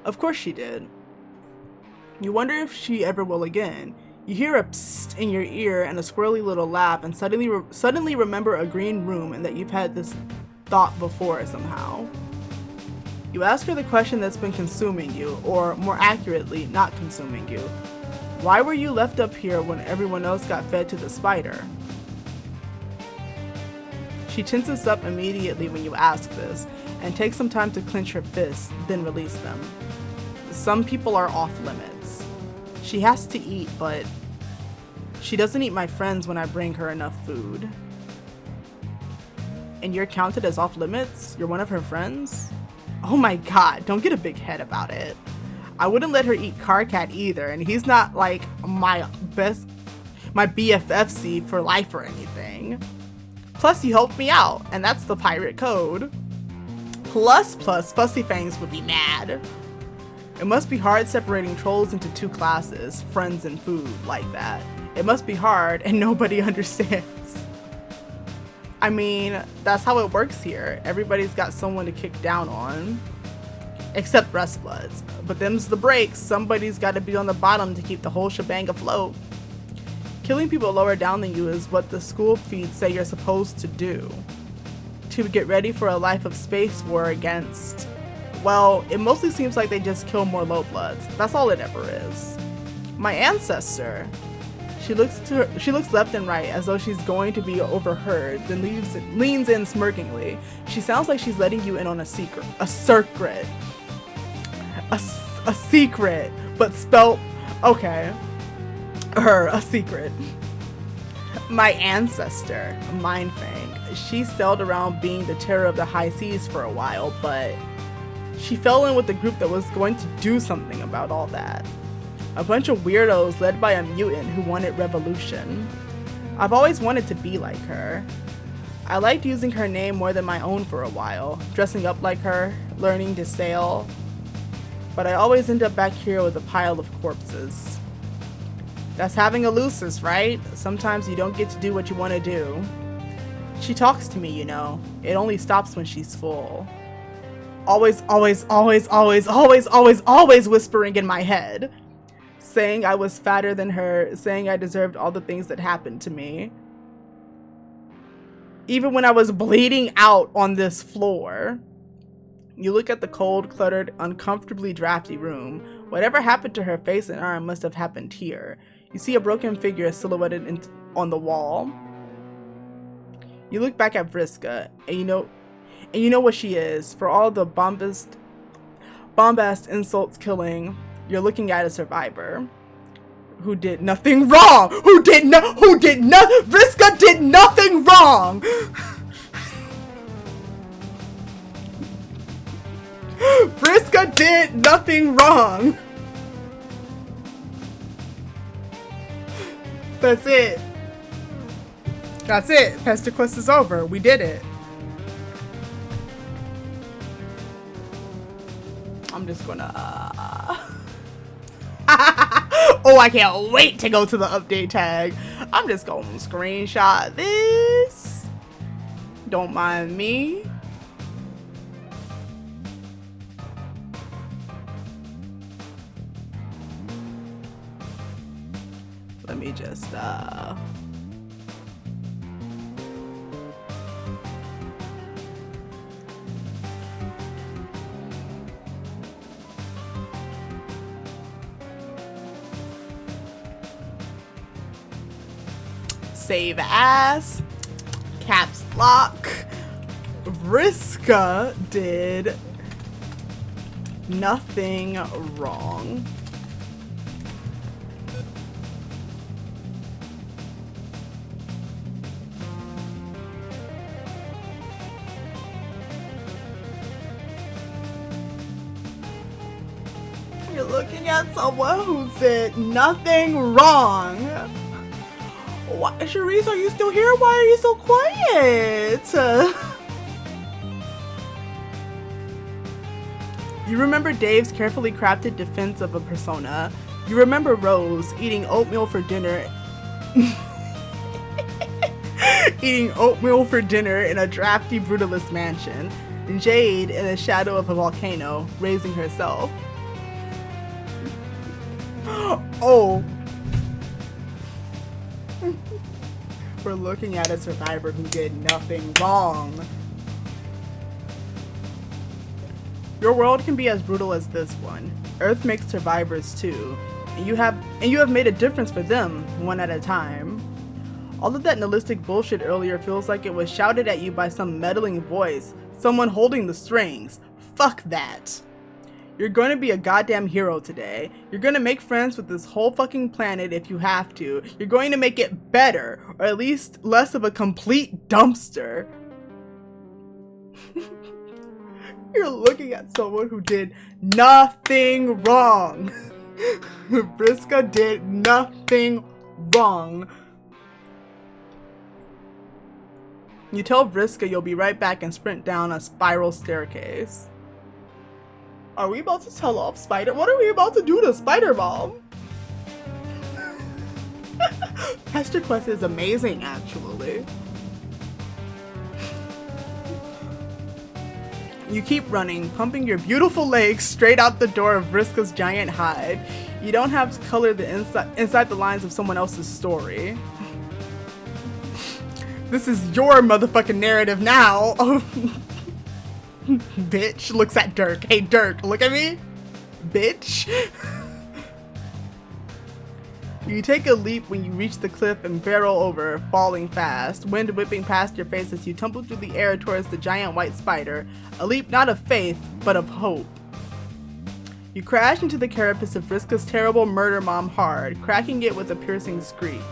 [SPEAKER 1] Of course she did. You wonder if she ever will again. You hear a psst in your ear and a squirrely little laugh, and suddenly remember a green room and that you've had this thought before somehow. You ask her the question that's been consuming you, or more accurately, not consuming you. Why were you left up here when everyone else got fed to the spider? She tenses up immediately when you ask this, and takes some time to clench her fists, then release them. Some people are off limits. She has to eat, but she doesn't eat my friends when I bring her enough food. And you're counted as off limits? You're one of her friends? Oh my god, don't get a big head about it. I wouldn't let her eat Karkat either, and he's not like my BFFC for life or anything. Plus you helped me out, and that's the pirate code. Plus, Fussy Fangs would be mad. It must be hard separating trolls into two classes, friends and food, like that. It must be hard, and nobody understands. I mean, that's how it works here. Everybody's got someone to kick down on. Except Rustbloods. But them's the breaks. Somebody's got to be on the bottom to keep the whole shebang afloat. Killing people lower down than you is what the school feeds say you're supposed to do. To get ready for a life of space war against... Well, it mostly seems like they just kill more low bloods. That's all it ever is. My ancestor. She looks left and right as though she's going to be overheard, then leans in smirkingly. She sounds like she's letting you in on a secret. A secret, but spelt, okay. A secret. My ancestor, Mindfang. She sailed around being the terror of the high seas for a while, but She fell in with the group that was going to do something about all that. A bunch of weirdos led by a mutant who wanted revolution. I've always wanted to be like her. I liked using her name more than my own for a while, dressing up like her, learning to sail. But I always end up back here with a pile of corpses. That's having a Lucis, right? Sometimes you don't get to do what you want to do. She talks to me, you know. It only stops when she's full. Always, always, always, always, always, always, always whispering in my head. Saying I was fatter than her, saying I deserved all the things that happened to me. Even when I was bleeding out on this floor. You look at the cold, cluttered, uncomfortably drafty room. Whatever happened to her face and arm must have happened here. You see a broken figure silhouetted on the wall. You look back at Vriska, and you know what she is. For all the bombast insults killing, you're looking at a survivor who did nothing wrong. Vriska did nothing wrong. Vriska did nothing wrong. That's it. That's it. Pesterquest is over. We did it. I'm just gonna... Oh, I can't wait to go to the update tag. I'm just gonna screenshot this. Don't mind me. Let me just save as, caps lock. Vriska did nothing wrong. You're looking at someone who did nothing wrong. What, Charisse, are you still here? Why are you so quiet? You remember Dave's carefully crafted defense of a persona. You remember Rose eating oatmeal for dinner. Eating oatmeal for dinner in a drafty brutalist mansion. And Jade in the shadow of a volcano, raising herself. Oh. We're looking at a survivor who did nothing wrong. Your world can be as brutal as this one. Earth makes survivors too. And you have made a difference for them, one at a time. All of that nihilistic bullshit earlier feels like it was shouted at you by some meddling voice. Someone holding the strings. Fuck that. You're going to be a goddamn hero today. You're going to make friends with this whole fucking planet if you have to. You're going to make it better, or at least less of a complete dumpster. You're looking at someone who did nothing wrong. Vriska did nothing wrong. You tell Vriska you'll be right back and sprint down a spiral staircase. Are we about to tell off Spider? What are we about to do to Spider Mom? Pesterquest is amazing, actually. You keep running, pumping your beautiful legs straight out the door of Vriska's giant hide. You don't have to color the inside the lines of someone else's story. This is your motherfucking narrative now. Bitch looks at Dirk. Hey Dirk, look at me. Bitch. You take a leap when you reach the cliff and barrel over, falling fast, wind whipping past your face as you tumble through the air towards the giant white spider, a leap not of faith, but of hope. You crash into the carapace of Vriska's terrible murder mom hard, cracking it with a piercing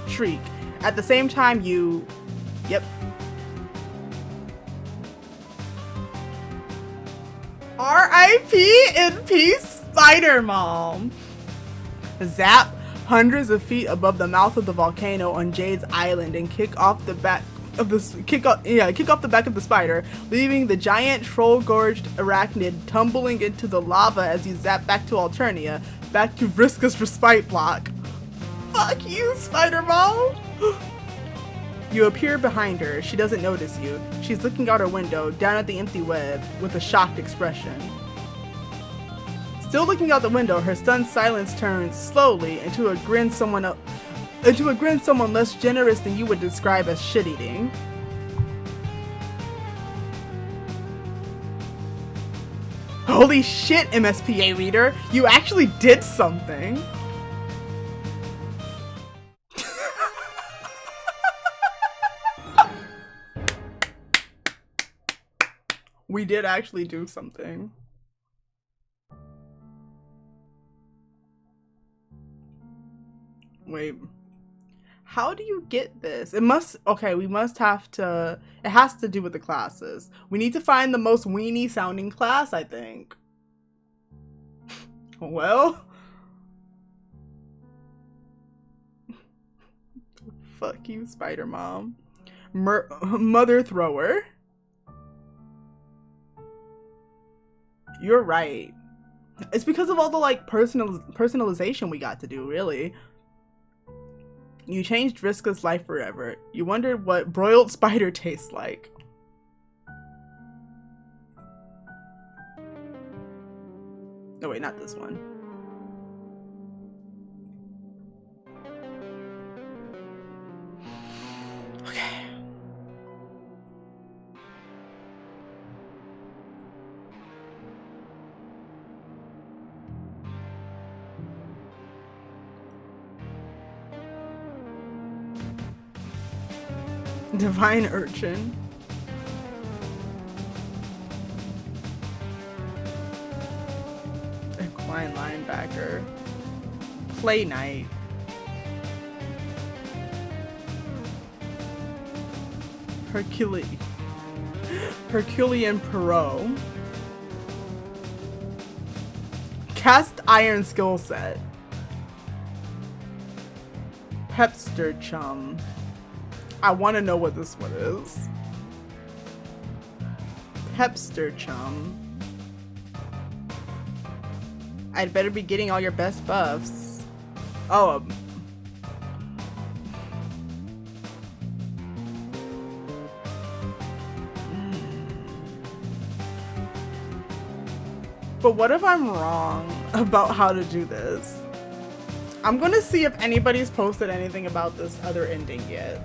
[SPEAKER 1] shriek. At the same time you... Yep. R.I.P. in peace, Spider Mom. Zap hundreds of feet above the mouth of the volcano on Jade's island and kick off the back of the spider, leaving the giant troll-gorged arachnid tumbling into the lava as you zap back to Alternia, back to Vriska's respite block. Fuck you, Spider Mom. You appear behind her. She doesn't notice you. She's looking out her window, down at the empty web, with a shocked expression. Still looking out the window, her stunned silence turns slowly into a grin someone less generous than you would describe as shit-eating. Holy shit, MSPA reader! You actually did something! We did actually do something. Wait. How do you get this? It must, okay, we must have to, it has to do with the classes. We need to find the most weenie sounding class, I think. Well. Fuck you, Spider Mom. Mother Thrower. You're right. It's because of all the like personalization we got to do, really. You changed Vriska's life forever. You wondered what broiled spider tastes like. No, wait, not this one. Okay. Divine Urchin. Equine Linebacker. Play Night. Herculean Perot. Cast Iron Skill Set. Pepster Chum. I want to know what this one is. Pepster Chum. I'd better be getting all your best buffs. Oh, But what if I'm wrong about how to do this? I'm gonna see if anybody's posted anything about this other ending yet.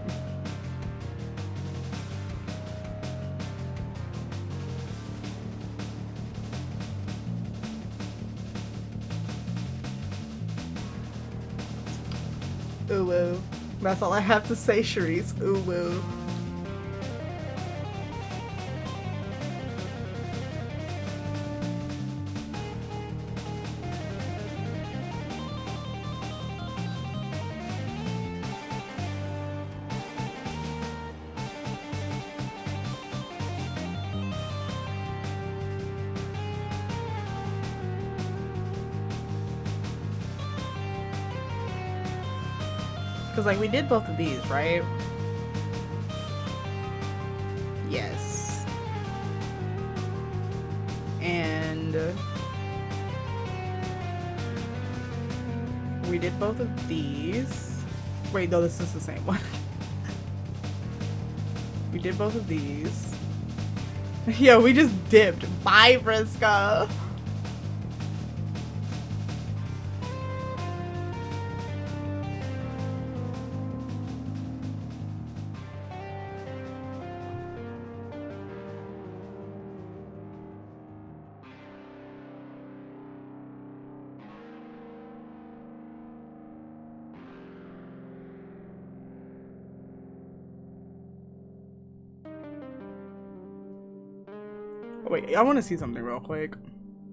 [SPEAKER 1] Ooh woo. That's all I have to say, Charisse. Ooh woo. Because, like, we did both of these, right? Yes. And we did both of these. Wait, no, this is the same one. We did both of these. Yeah, we just dipped. Bye, Vriska. Oh, wait, I want to see something real quick.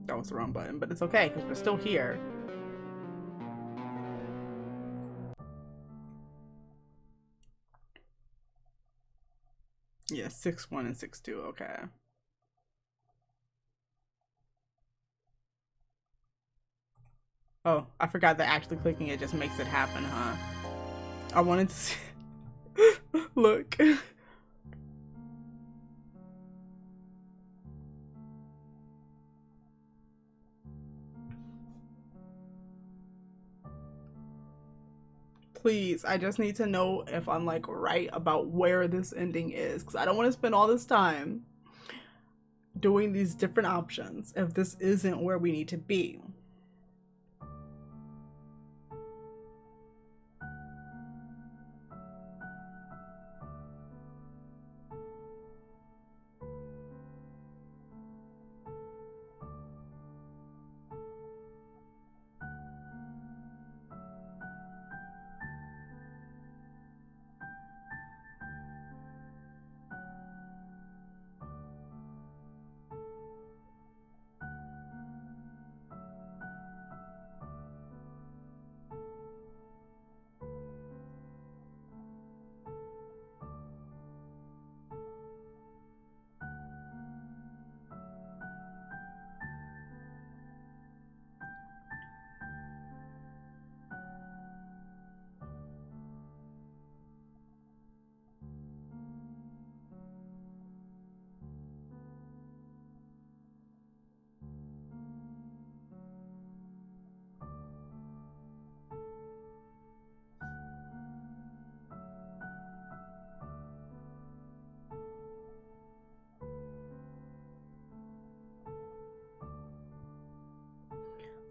[SPEAKER 1] That was the wrong button, but it's okay because we're still here. Yeah, 6-1 and 6-2, okay. Oh, I forgot that actually clicking it just makes it happen, huh? I wanted to see. Look. Please, I just need to know if I'm like right about where this ending is, because I don't want to spend all this time doing these different options if this isn't where we need to be.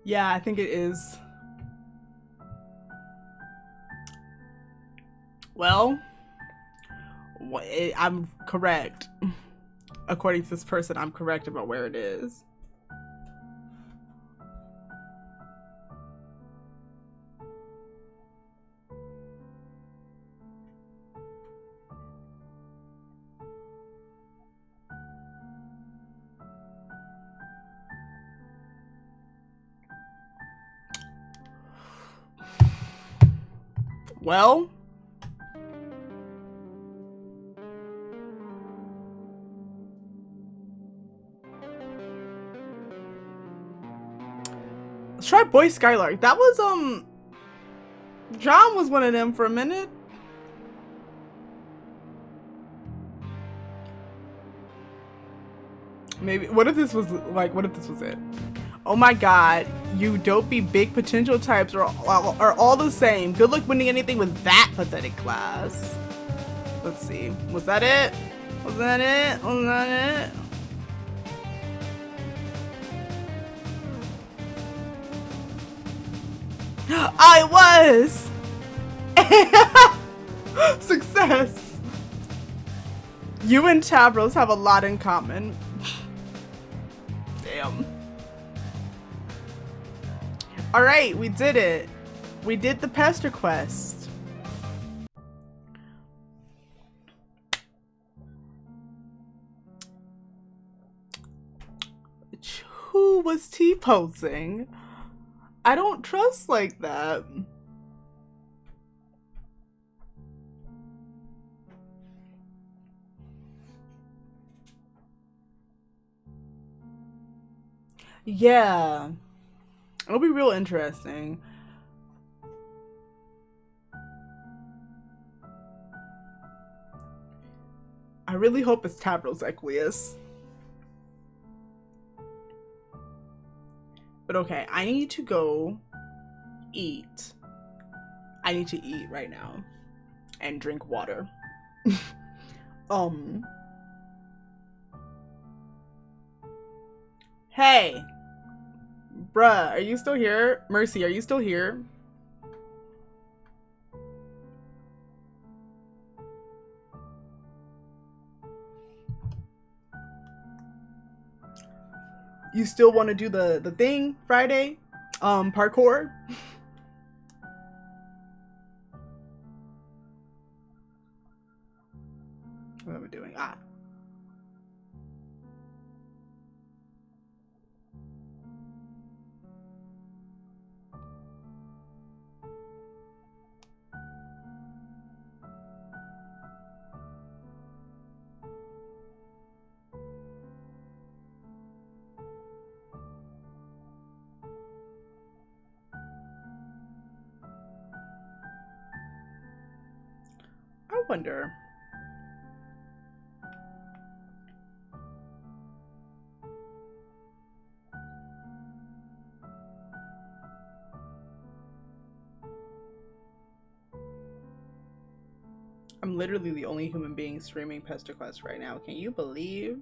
[SPEAKER 1] Yeah, I think it is. Well, I'm correct. According to this person, I'm correct about where it is. Well, let's try Boy Skylark. That was John was one of them for a minute. Maybe. What if this was like? What if this was it? Oh my god, you dopey big potential types are all the same. Good luck winning anything with that pathetic class. Let's see. Was that it? Was that it? Was that it? I was! Success! You and Tavros have a lot in common. Damn. Alright, we did it. We did the Pesterquest. Who was T-posing? I don't trust like that. Yeah. It'll be real interesting. I really hope it's Tavros Equius. But okay, I need to go eat. I need to eat right now and drink water. Hey, bruh, are you still here? Mercy, are you still here? You still want to do the thing Friday? Parkour? What am I doing? Ah. wonder. I'm literally the only human being streaming Pesterquest right now. Can you believe?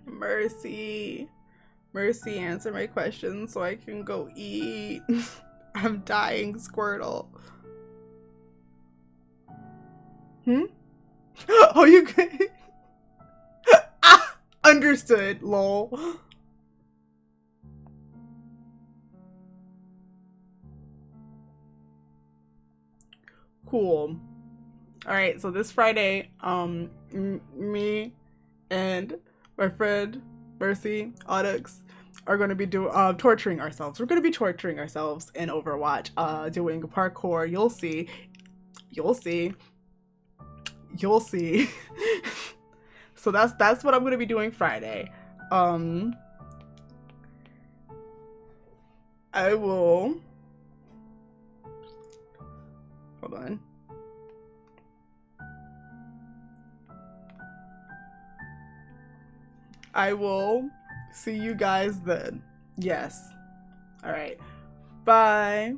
[SPEAKER 1] Mercy. Mercy, answer my question so I can go eat. I'm dying, Squirtle. Oh, you could. Ah, understood, lol. Cool. Alright, so this Friday, me and my friend Mercy Onyx are going to be torturing ourselves. We're going to be torturing ourselves in Overwatch, doing parkour. You'll see. So that's what I'm going to be doing Friday. I will. Hold on. I will see you guys then. Yes. All right. Bye.